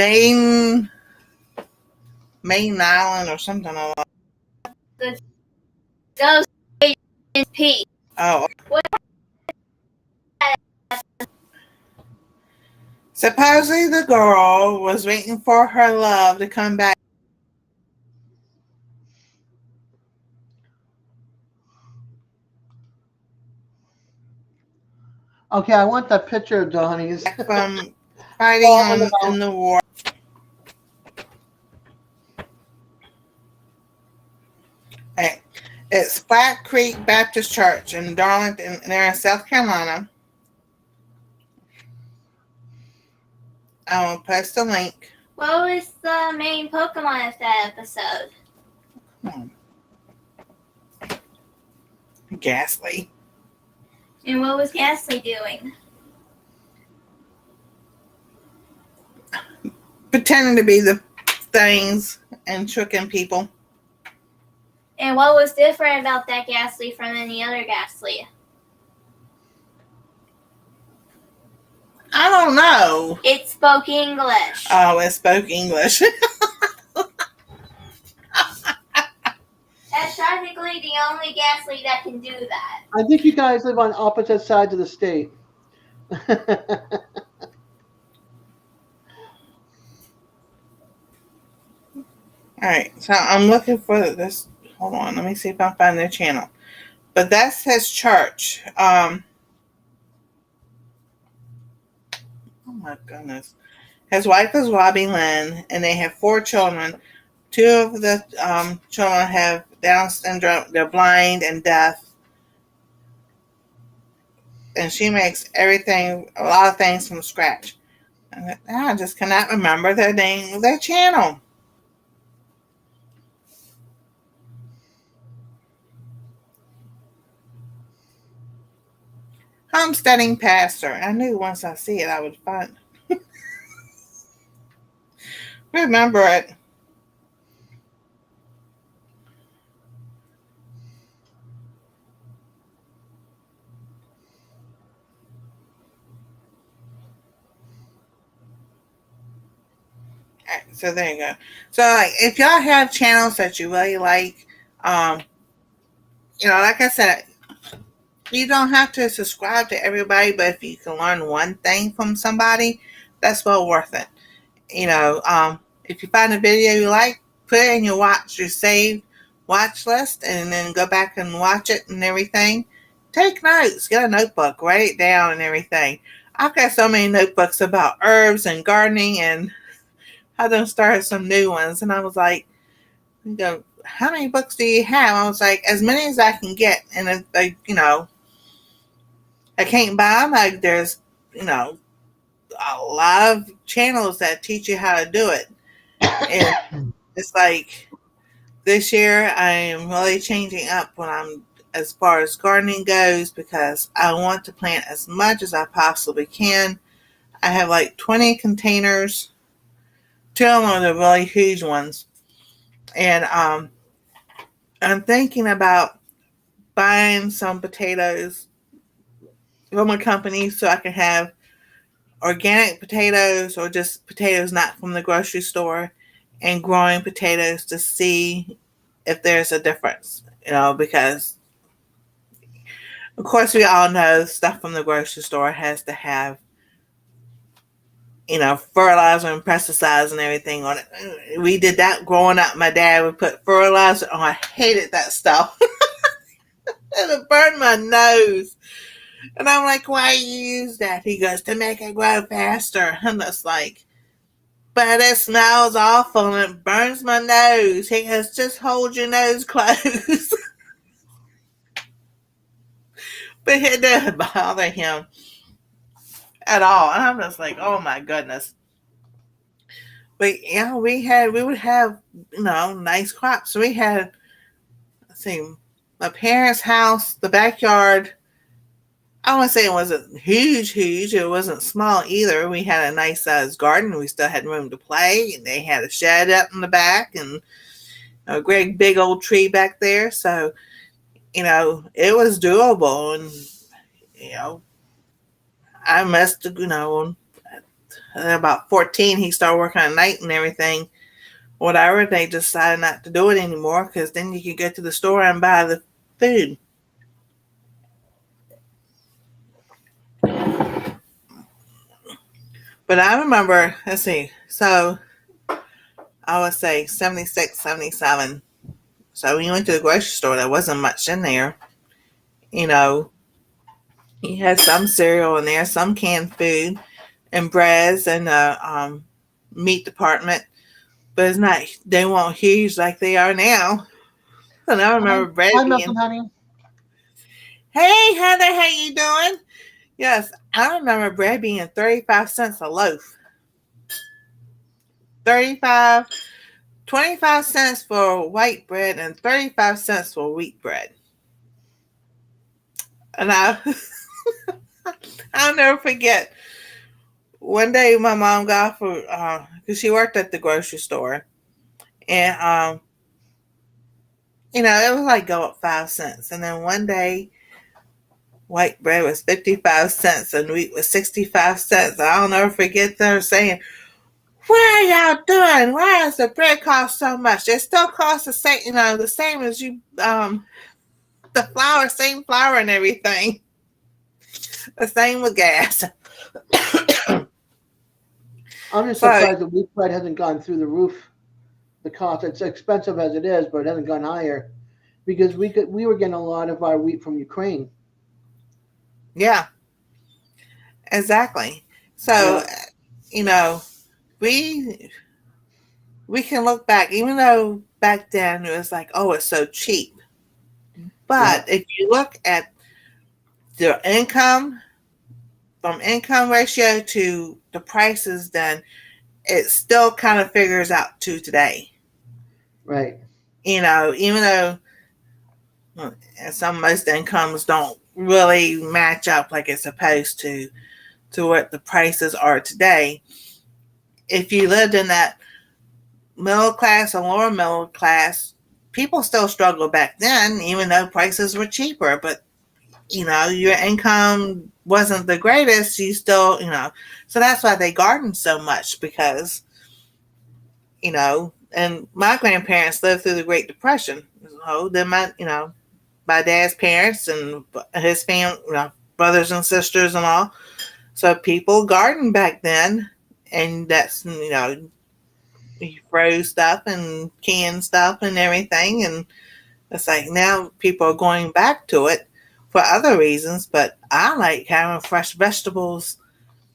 main island or something like that. The Ghost Agent P. Oh. What? Supposedly the girl was waiting for her love to come back. Okay, I want that picture of Donnie's. From fighting in the war. Hey, it's Flat Creek Baptist Church in Darlington, there in South Carolina. I will post a link. What was the main Pokemon of that episode? Ghastly. And what was Ghastly doing? Pretending to be the things and tricking people. And what was different about that Ghastly from any other Ghastly? I don't know. It spoke English. Oh, it spoke English. That's practically the only Ghastly that can do that. I think you guys live on opposite sides of the state. Alright, so I'm looking for this. Hold on, let me see if I can find their channel. But that's his church. Oh my goodness. His wife is Robbie Lynn, and they have 4 children. 2 of the children have Down syndrome. They're blind and deaf. And she makes a lot of things from scratch. And I just cannot remember their name, their channel. Homesteading Pastor. I knew once I see it, I would find remember it. Alright, so there you go. So, like, if y'all have channels that you really like, like I said, you don't have to subscribe to everybody, but if you can learn one thing from somebody, that's well worth it. If you find a video you like, put it in your saved watch list, and then go back and watch it and everything. Take notes, get a notebook, write it down and everything. I've got so many notebooks about herbs and gardening, and I done started some new ones, and I was like, how many books do you have? I was like, as many as I can get, and I can't buy them. Like there's, you know, a lot of channels that teach you how to do it. And it's like this year I am really changing up when I'm as far as gardening goes because I want to plant as much as I possibly can. I have like 20 containers. Two of them are the really huge ones. And I'm thinking about buying some potatoes from a company so I can have organic potatoes or just potatoes not from the grocery store and growing potatoes to see if there's a difference, you know, because of course we all know stuff from the grocery store has to have, you know, fertilizer and pesticides and everything on it. We did that growing up. My dad would put fertilizer on. I hated that stuff. And it burned my nose. And I'm like, why you use that? He goes, to make it grow faster. And it's like, but it smells awful and it burns my nose. He goes, just hold your nose closed. But it didn't bother him at all. And I'm just like, oh my goodness. But yeah, we would have, you know, nice crops. So we had, let's see, my parents' house, the backyard. I wouldn't say it wasn't huge. It wasn't small either. We had a nice sized garden. We still had room to play. They had a shed up in the back and a great big old tree back there. So, you know, it was doable. And, you know, I must, you know, at about 14, he started working at night and everything. Whatever, they decided not to do it anymore because then you could go to the store and buy the food. But I remember, let's see, so I would say 76, 77. So when you went to the grocery store, there wasn't much in there. You know, you had some cereal in there, some canned food, and breads and meat department. But it's not, they weren't huge like they are now. And I remember bread Hi, Milton, being, honey. hey, Heather, how you doing? Yes, I remember bread being 35 cents a loaf. 35, 25 cents for white bread and 35 cents for wheat bread. And I'll never forget. One day my mom got for, because she worked at the grocery store. And, you know, it was like go up 5 cents. And then one day, white bread was 55 cents and wheat was 65 cents. I'll never forget them saying, what are y'all doing? Why does the bread cost so much? It still costs the same, you know, the same as you, the flour, same flour and everything. The same with gas. I'm just So, surprised that wheat bread hasn't gone through the roof. The cost, it's expensive as it is, but it hasn't gone higher because we were getting a lot of our wheat from Ukraine. yeah, exactly. So, Yeah. you know, we can look back, even though back then it was like, oh, it's so cheap. Yeah. But if you look at the income, from income ratio to the prices, then it still kind of figures out to today. Right. You know, even though most incomes don't really match up like it's supposed to what the prices are today. If you lived in that middle class or lower middle class, people still struggle back then, even though prices were cheaper. But, you know, your income wasn't the greatest, you still, you know, so that's why they garden so much because, you know, and my grandparents lived through the Great Depression. So then my dad's parents and his family, you know, brothers and sisters and all. So people gardened back then, and that's, you know, you froze stuff and canned stuff and everything, and it's like now people are going back to it for other reasons. But I like having fresh vegetables.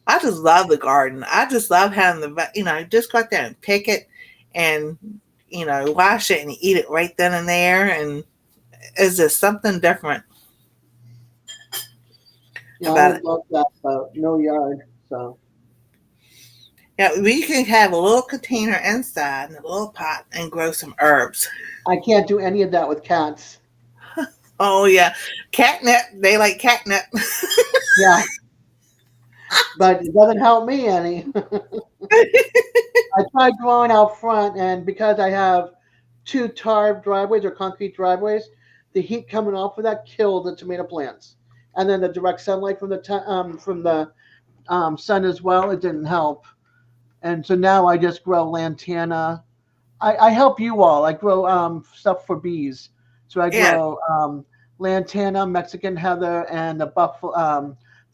I just love the garden. I just love having you know, just go out there and pick it, and you know, wash it and eat it right then and there, and it's just something different. Yeah, I about would it. love that, but no yard. So Yeah, we can have a little container inside and a little pot and grow some herbs. I can't do any of that with cats. Oh yeah, catnip. They like catnip. Yeah, but it doesn't help me any. I tried growing out front, and because I have two tarred driveways or concrete driveways, the heat coming off of that killed the tomato plants. And then the direct sunlight from the sun as well, it didn't help. And so now I just grow lantana. I help you all. I grow stuff for bees. So I Yeah, grow lantana, Mexican heather, and the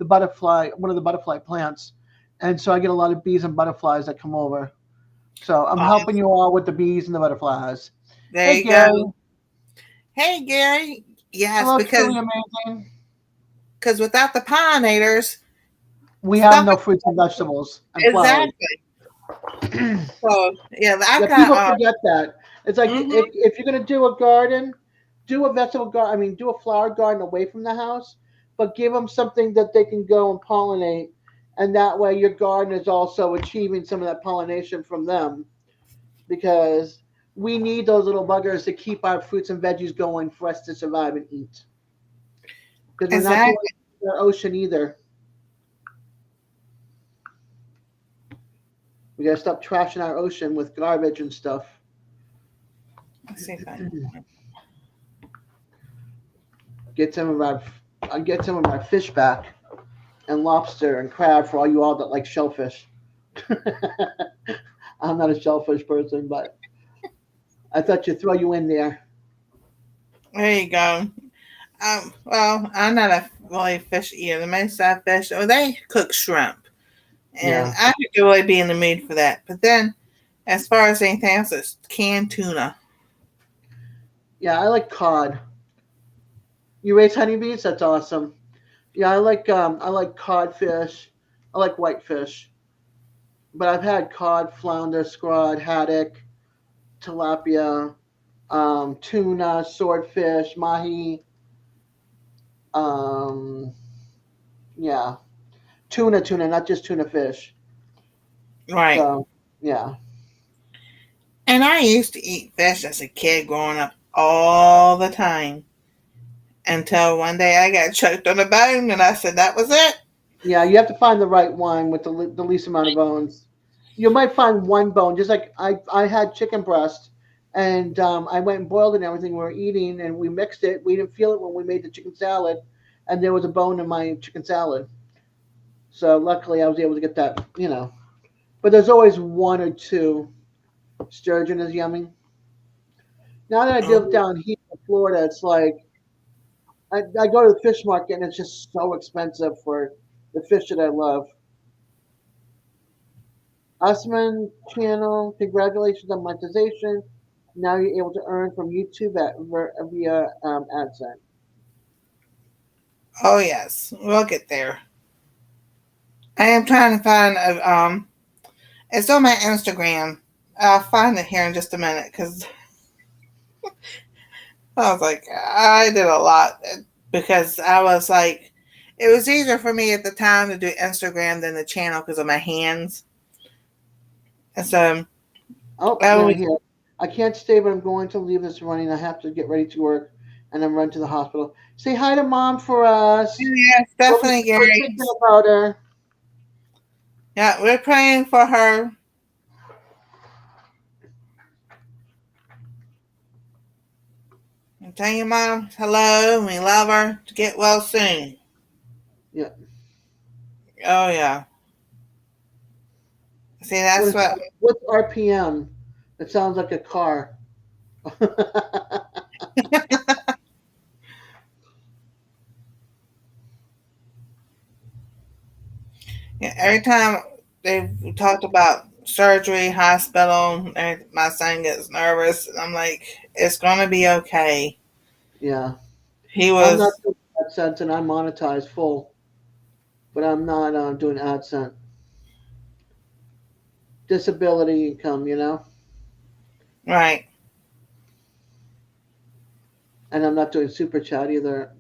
butterfly, one of the butterfly plants. And so I get a lot of bees and butterflies that come over. So I'm helping you all with the bees and the butterflies. there Hey you go. Gary, Hey Gary. Yes, hello truly amazing. because without the pollinators, We have stuff no fruits and vegetables and flowers. exactly. So yeah, I've Yeah, people got forget that. It's like mhm. if you're gonna do a garden, do a vegetable garden. I mean, do a flower garden away from the house, but give them something that they can go and pollinate, and that way your garden is also achieving some of that pollination from them because we need those little buggers to keep our fruits and veggies going for us to survive and eat. Because we're not doing Exactly. it in the ocean either. We gotta stop trashing our ocean with garbage and stuff. Let's see if I Get some of our I get some of our fish back and lobster and crab for all you all that like shellfish. I'm not a shellfish person, but I thought you'd throw you in there. there you go. Well, I'm not a really fish eater. The most I fish, oh, they cook shrimp, and Yeah, I could really be in the mood for that. But then, as far as anything else, it's canned tuna. yeah, I like cod. You raise honeybees? That's awesome. Yeah, I like codfish. I like whitefish, but I've had cod, flounder, scrod, haddock, tilapia, tuna, swordfish, mahi. Um, yeah, tuna, not just tuna fish. Right. So yeah, And I used to eat fish as a kid growing up all the time until one day I got choked on a bone, and I said that was it. yeah, you have to find the right one with the least amount of bones. You might find one bone, just like I had chicken breast, and I went and boiled it and everything. We were eating, and we mixed it. We didn't feel it when we made the chicken salad, and there was a bone in my chicken salad. So luckily, I was able to get that. But there's always one or two. Sturgeon is yummy. Now that I live Oh, down here in Florida, it's like I go to the fish market, and it's just so expensive for the fish that I love. Usman channel, congratulations on monetization. Now you're able to earn from YouTube via AdSense. oh yes, we'll get there. I am trying to find a It's on my Instagram. I'll find it here in just a minute because I was like, I did a lot because I was like, it was easier for me at the time to do Instagram than the channel because of my hands. And so Oh, I now was, here. I can't stay, but I'm going to leave this running. I have to get ready to work, and then run to the hospital. Say hi to mom for us. yeah, Stephanie We're Gary. thinking about her. Yeah, we're praying for her. And tell your mom hello and we love her to get well soon. Yeah. Oh, yeah. See, What that's is what. what's RPM? It sounds like a car. Yeah, every time they've talked about surgery, hospital, and my son gets nervous. I'm like, it's going to be okay. Yeah. He I'm not was, doing AdSense, and I'm monetized full, but I'm not doing AdSense. Disability income. right. And I'm not doing super chat either.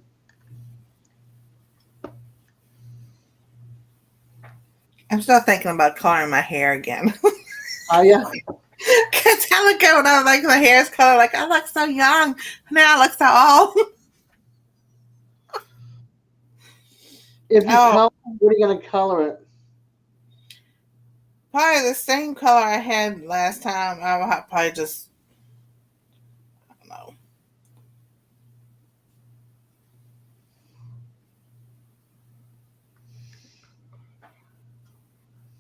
I'm still thinking about coloring my hair again. Oh yeah. Cause I look at when I was like my hair's colored, like I look so young. Now I look so old. If you Oh, color, what are you gonna color it? probably the same color I had last time. I will probably just, I don't know.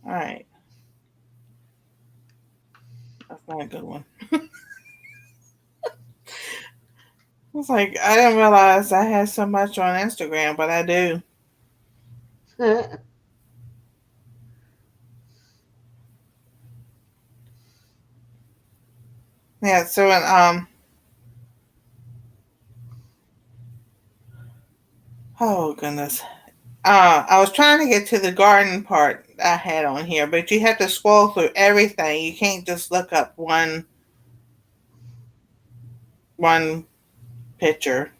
All right, that's not a good one. It's like I didn't realize I had so much on Instagram, but I do. Yeah. So when oh goodness, I was trying to get to the garden part I had on here, but you have to scroll through everything. You can't just look up one picture.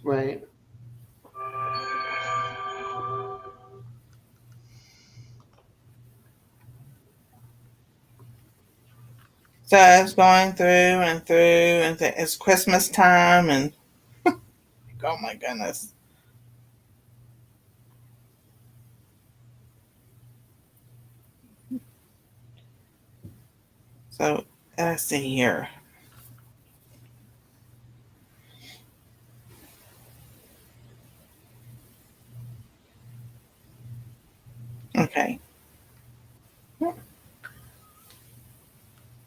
Right. So I was going through and through, and it's Christmas time, and oh my goodness. So let's see here. Okay,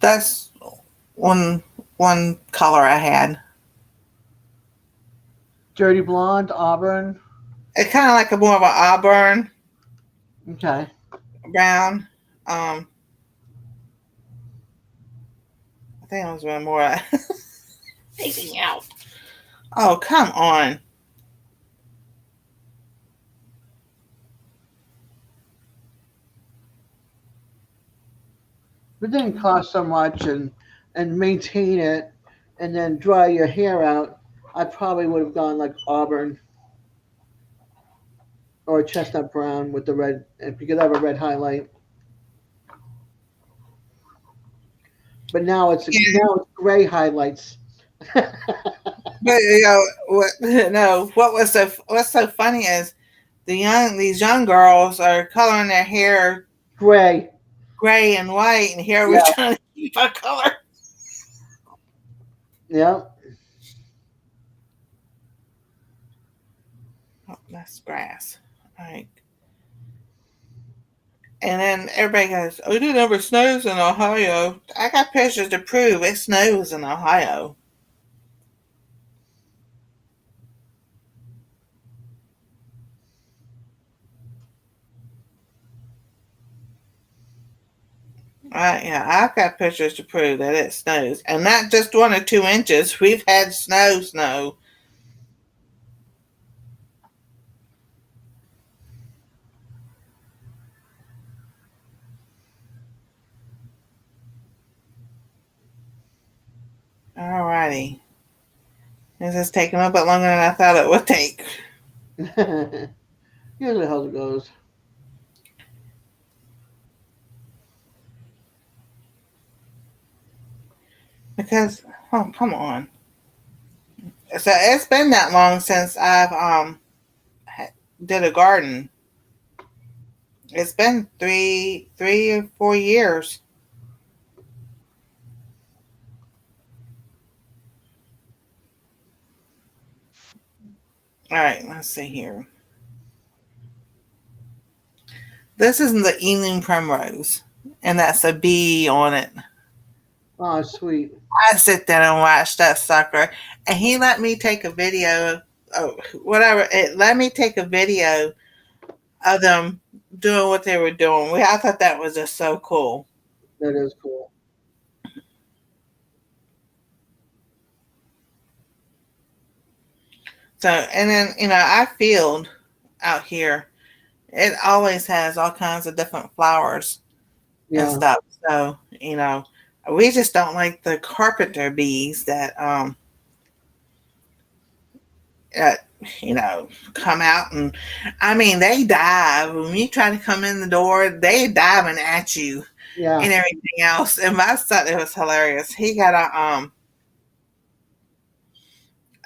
that's one color I had. Dirty blonde, auburn. It's kind of like a more of an auburn Okay. brown. Um, I think it was one more fading out. Oh, come on. If it didn't cost so much and maintain it and then dry your hair out, I probably would have gone like auburn or chestnut brown with the red if you could have a red highlight. But now it's gray highlights. But what? No, what's so funny is these young girls are coloring their hair Gray. gray and white, and here we're Yeah. trying to keep our color. Yeah. Oh, that's grass. All right. And then everybody goes, "Oh, it never snows in Ohio." I got pictures to prove it snows in Ohio. Yeah, I've got pictures to prove that it snows, and not just 1 or 2 inches. We've had snow. Alrighty, this is taking a little bit longer than I thought it would take. Usually how it goes. Because, oh, come on. So it's been that long since I've did a garden. It's been 3 or 4 years. All right, let's see here. This is the evening primrose, and that's a bee on it. Oh, sweet. I sit there and watch that sucker, and he let me take a video. Oh, whatever! It let me take a video of them doing what they were doing. I thought that was just so cool. That is cool. So, and then our field out here, it always has all kinds of different flowers and Yeah. stuff. So, we just don't like the carpenter bees that uh, come out, and I mean, they dive when you try to come in the door. They diving at you Yeah. and everything else. And my son, it was hilarious. He got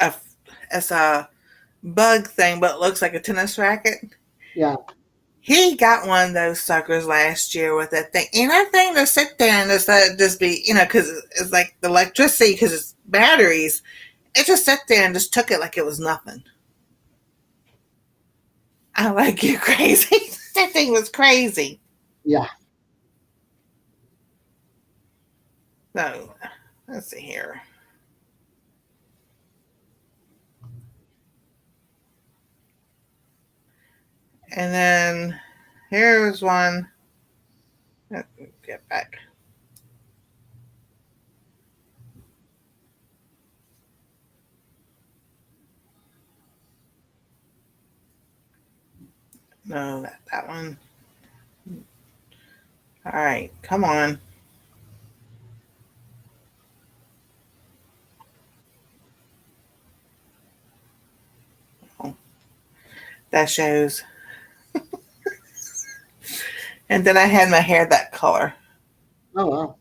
a it's a bug thing, but it looks like a tennis racket. Yeah. He got one of those suckers last year with that thing, and that thing to sit there and just be, because it's like the electricity, because it's batteries. It just sat there and just took it like it was nothing. I'm like, you're crazy. That thing was crazy. Yeah. So, let's see here. And then here's one. Let's get back. No, that one. All right, come on. Oh, that shows. And then I had my hair that color. Oh wow.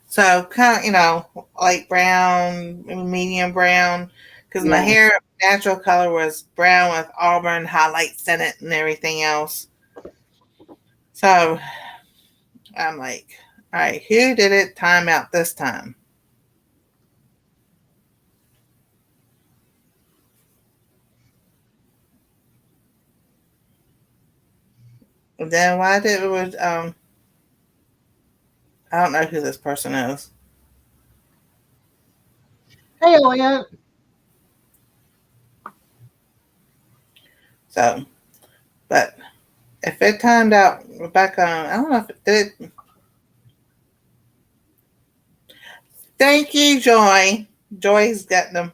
So kind of, light brown, medium brown, because my hair natural color was brown with auburn highlights in it and everything else. So I'm like, all right, who did it time out this time? And then why did it was I don't know who this person is. Hey, Elliot. So, but if it timed out back on, I don't know if it did. Thank you, Joy. Joy's got them.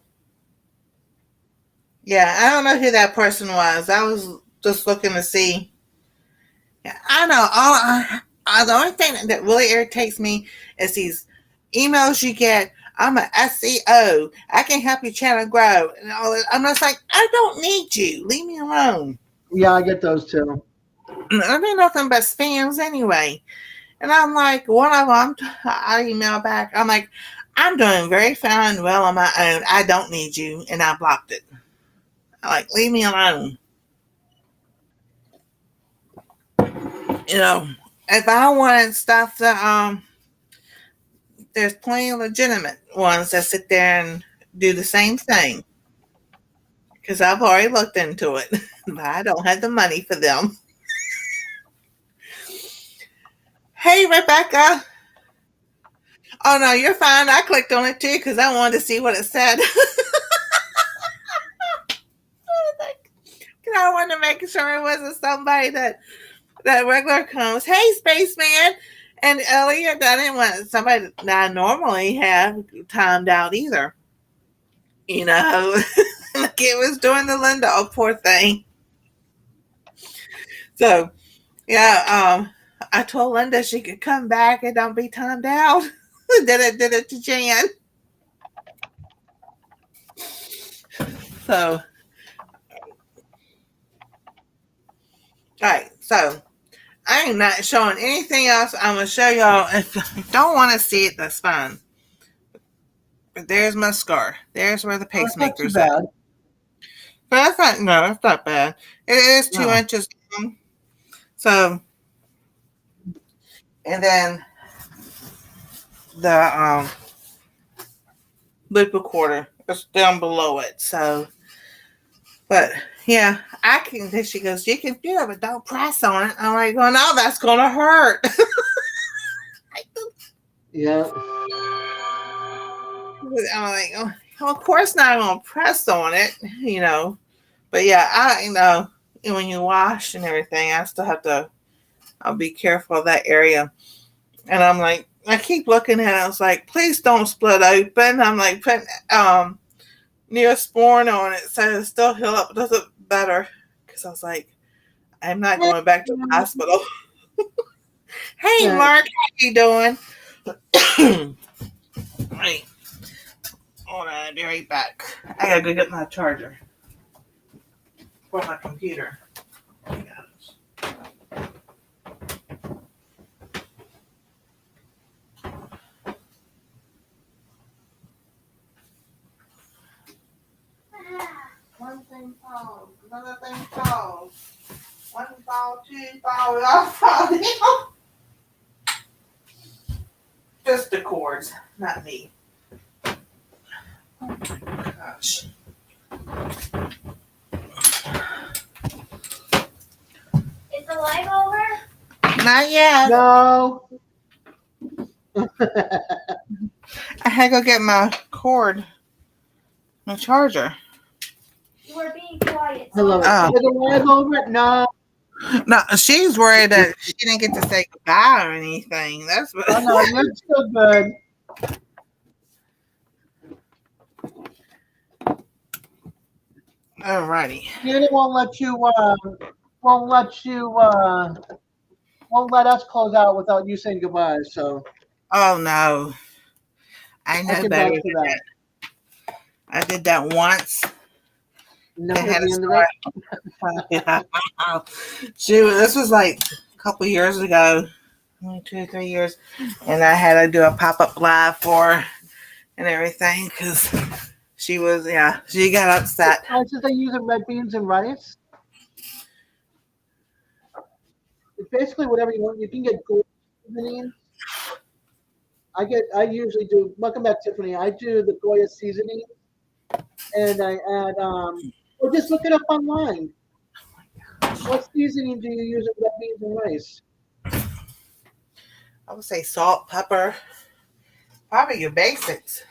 Yeah, I don't know who that person was. I was just looking to see. Yeah, I know. The only thing that really irritates me is these emails you get. I'm an SEO. I can help your channel grow. And all that. I'm just like, I don't need you. Leave me alone. Yeah, I get those too. I mean, nothing but spams anyway. And I'm like, one of them, I email back. I'm like, I'm doing very fine and well on my own. I don't need you. And I blocked it. I'm like, leave me alone. If I wanted stuff that, there's plenty of legitimate ones that sit there and do the same thing. Because I've already looked into it. But I don't have the money for them. Hey, Rebecca. Oh, no, you're fine. I clicked on it too because I wanted to see what it said. I wanted to make sure it wasn't somebody that regular comes, hey, spaceman. And Elliot, I didn't want somebody that I normally have timed out either. Like it was doing the Linda, oh, poor thing. So, yeah, I told Linda she could come back and don't be timed out. did it to Jan. So, all right, so I am not showing anything else. I'm going to show y'all. If you don't want to see it, that's fine. But there's my scar. There's where the pacemaker's at. But that's not bad. It is 2 inches long. So, and then the loop recorder is down below it. So, but yeah, I can. Then she goes, you can do it, but don't press on it. I'm like, well, no, that's gonna hurt. Yeah. I'm like, oh, of course not. I'm gonna press on it, But yeah, I when you wash and everything, I still have to. I'll be careful of that area. And I'm like, I keep looking at it. I was like, please don't split open. I'm like putting Neosporin on it so it still heal up a little better. Because I was like, I'm not going back to the hospital. Hey, Mark, how you doing? Right. Hold on, I'll be right back. I gotta go get my charger for my computer. One thing falls, another thing falls. One fall, two fall, we all fall down. Just the cords, not me. Oh my gosh. Is the live over? Not yet. No. I had to go get my cord, my charger. You were being quiet. Hello. Oh. Is the live over? No. No, she's worried that she didn't get to say goodbye or anything. That's what. Oh, no, you're still good. Alrighty. Unity won't let us close out without you saying goodbye. So Oh no, I I know can better vouch than for that. that. I did that once. No, They at had the a end of it. This was like a couple years ago, only 2 or 3 years, and I had to do a pop-up live for her and everything because she got upset. Prices they use in red beans and rice. It's basically whatever you want. You can get gold seasoning. I usually do. Welcome back, Tiffany. I do the Goya seasoning, and I add or just look it up online. What seasoning do you use in red beans and rice? I would say salt, pepper, probably your basics.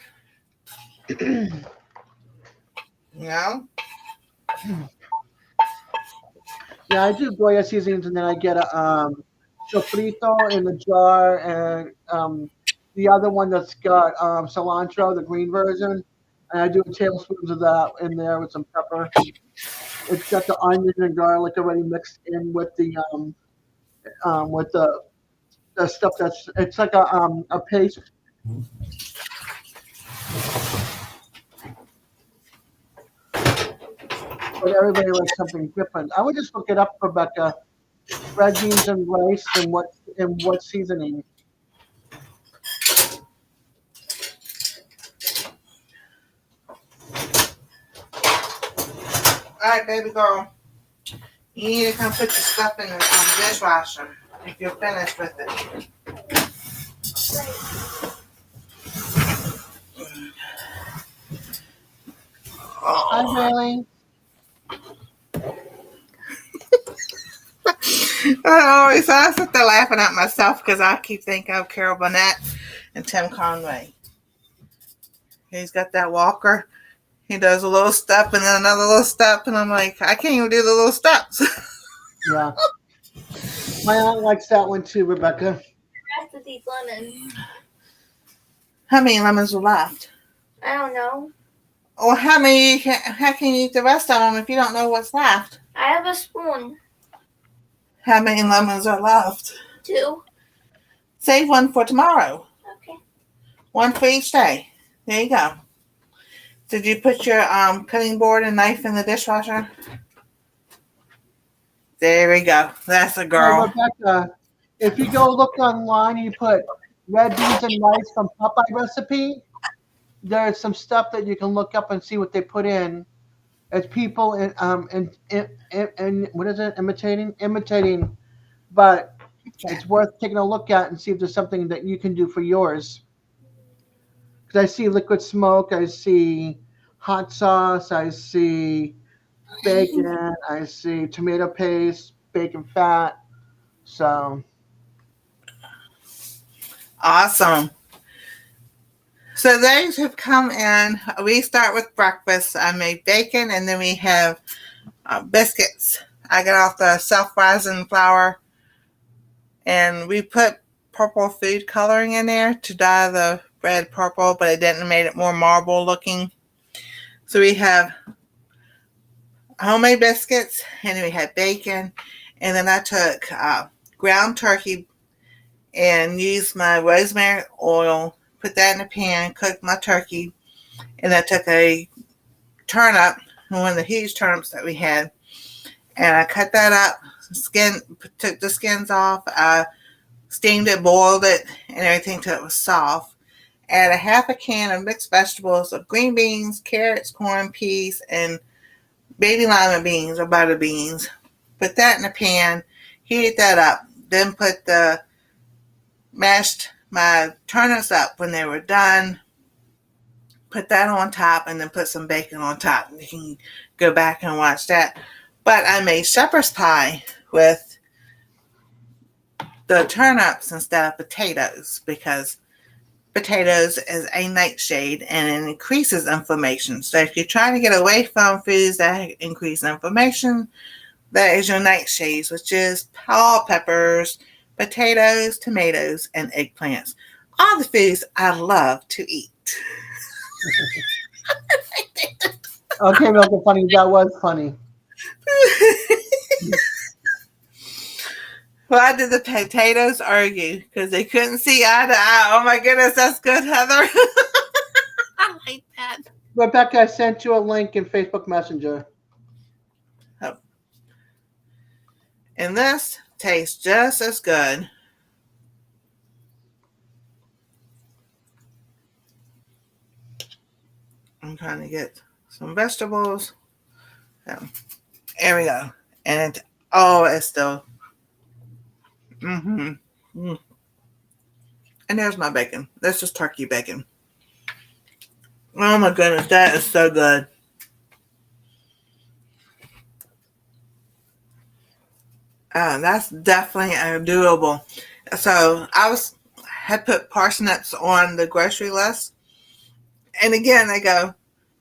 You know? Yeah, I do Goya seasonings, and then I get a sofrito in the jar, and the other one that's got cilantro, the green version, and I do tablespoons of that in there with some pepper. It's got the onion and garlic already mixed in with the stuff that's it's like a paste. But everybody likes something different. I would just look it up, Rebecca. Red beans and rice, and what seasoning. Alright, baby girl. You need to come put your stuff in the dishwasher if you're finished with it. Hi, Bailey. I sit there laughing at myself because I keep thinking of Carol Burnett and Tim Conway. He's got that walker. He does a little step and then another little step, and I'm like, I can't even do the little steps. Yeah. My aunt likes that one too, Rebecca. The rest of these lemons. How many lemons are left? I don't know. Well, how can you eat the rest of them if you don't know what's left? I have a spoon. How many lemons are left? 2. Save one for tomorrow. Okay. One for each day. There you go. Did you put your cutting board and knife in the dishwasher? There we go. That's a girl. Rebecca, if you go look online and you put red beans and rice from Popeye recipe, there's some stuff that you can look up and see what they put in. It's people in what is it? Imitating, but it's worth taking a look at and see if there's something that you can do for yours. Because I see liquid smoke, I see hot sauce, I see bacon, I see tomato paste, bacon fat. So Awesome. So those who've come in, we start with breakfast. I made bacon, and then we have biscuits. I got off the self-rising flour, and we put purple food coloring in there to dye the bread purple, but it didn't make it more marble looking. So we have homemade biscuits, and then we had bacon, and then I took ground turkey and used my rosemary oil, put that in a pan, cooked my turkey, And I took a turnip, one of the huge turnips that we had, and I cut that up, took the skins off, I steamed it, boiled it, and everything till it was soft. Add a half a can of mixed vegetables of green beans, carrots, corn, peas, and baby lima beans or butter beans. Put that in a pan, heat that up, then mashed my turnips up when they were done, put that on top, and then put some bacon on top. You can go back and watch that. But I made shepherd's pie with the turnips instead of potatoes because potatoes is a nightshade and it increases inflammation. So if you're trying to get away from foods that increase inflammation, that is your nightshades, which is bell peppers, potatoes, tomatoes, and eggplants. All the foods I love to eat. Okay, Milk Funny, that was funny. Why did the potatoes argue? Because they couldn't see eye to eye. Oh my goodness, that's good, Heather. I like that. Rebecca, I sent you a link in Facebook Messenger. Oh. And this tastes just as good. I'm trying to get some vegetables. So, there we go. And it's still. And there's my bacon. That's just turkey bacon. Oh my goodness, that is so good. That's definitely doable. So I had put parsnips on the grocery list. And again, they go,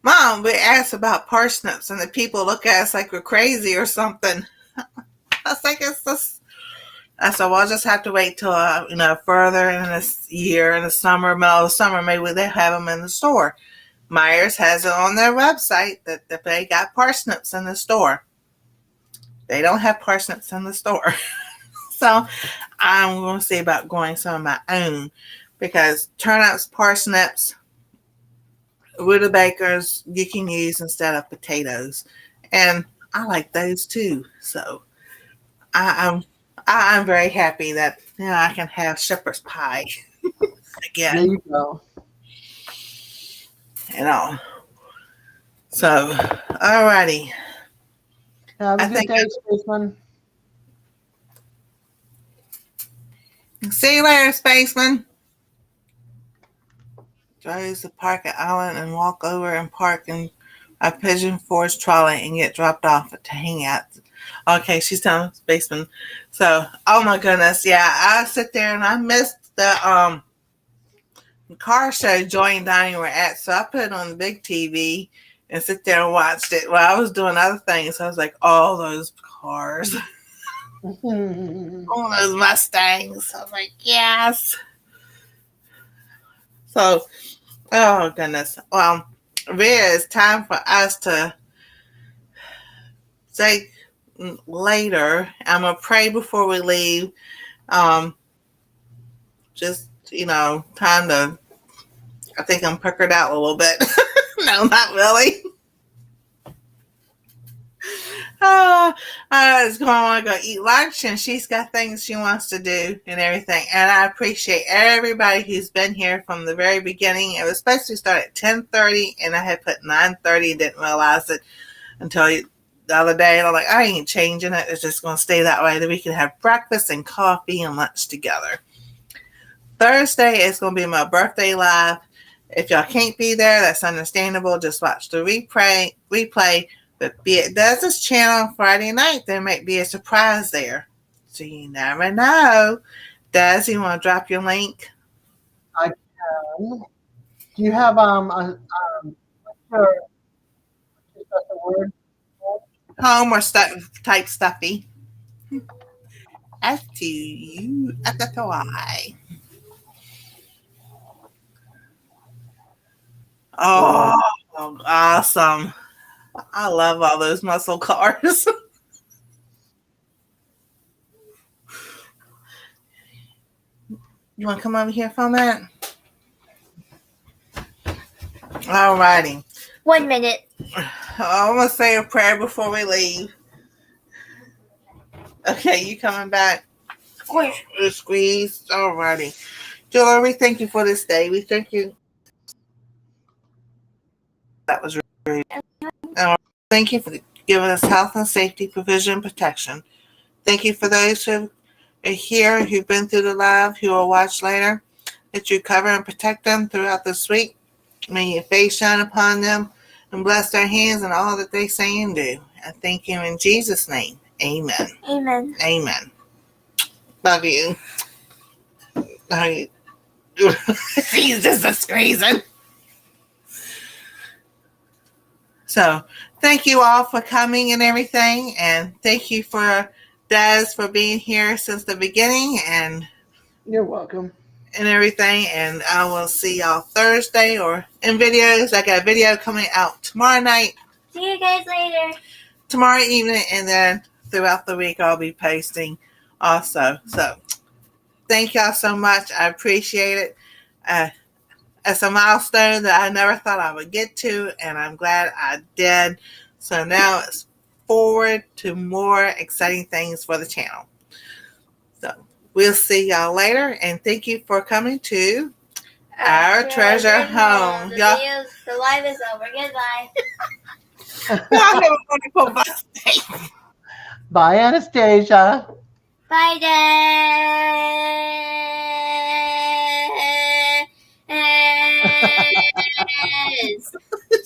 Mom, we asked about parsnips, and the people look at us like we're crazy or something. I was like, it's just. I said, well, I'll just have to wait till, further in this year, in the summer, middle of the summer, maybe they have them in the store. Myers has it on their website that they got parsnips in the store. They don't have parsnips in the store. So I'm going to see about growing some of my own because turnips, parsnips, rutabagas you can use instead of potatoes. And I like those too. So I'm very happy that I can have shepherd's pie again. There you go. So, alrighty. Have a good day, Spaceman. See you later, Spaceman. Drives the park at Island and walk over and park in a Pigeon Forge trolley and get dropped off to hang out. Okay, she's telling Spaceman. So, oh my goodness, yeah, I sit there and I missed the car show Joy and Donnie were at, so I put it on the big TV and sit there and watched it while I was doing other things. So I was like, all those cars, all those Mustangs. I was like, yes. So, oh goodness. Well, it's time for us to say later. I'm gonna pray before we leave. Just time to. I think I'm puckered out a little bit. No, not really. I was going to go eat lunch, and she's got things she wants to do and everything. And I appreciate everybody who's been here from the very beginning. It was supposed to start at 10:30, and I had put 9:30. Didn't realize it until the other day. And I'm like, I ain't changing it. It's just going to stay that way. That we can have breakfast and coffee and lunch together. Thursday is going to be my birthday live. If y'all can't be there, that's understandable. Just watch the replay. But be it does this channel Friday night, there might be a surprise there. So you never know. Des, you want to drop your link? I can. Do you have what's your word? Home or type stuffy? STUFFY. Oh, awesome. I love all those muscle cars. You want to come over here for a minute? All righty. 1 minute. I'm going to say a prayer before we leave. Okay, you coming back? Squish. Squeeze. All righty. Dear Lord, we thank you for this day. We thank you. That was really thank you for giving us health and safety, provision, protection. Thank you for those who are here, who've been through the live, who will watch later, that you cover and protect them throughout this week. May your face shine upon them and bless their hands and all that they say and do. I thank you in Jesus' name. Amen. Amen. Amen. Love you. Love you. He's just a squeezing. So, thank you all for coming and everything, and thank you for Des for being here since the beginning and You're welcome. everything. And I will see y'all Thursday or in videos. I got a video coming out tomorrow night, See you guys later. tomorrow evening, and then throughout the week I'll be posting also. So, thank y'all so much. I appreciate it. It's a milestone that I never thought I would get to, and I'm glad I did. So now it's forward to more exciting things for the channel. So we'll see y'all later, and thank you for coming to our treasure home. The live is over. Goodbye. Y'all have a wonderful birthday. Bye, Anastasia. Bye, guys.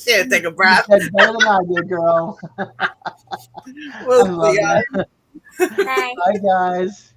Yeah, take a breath. You said better than I did, girl. I We'll love see y'all. you. Bye. Bye, guys.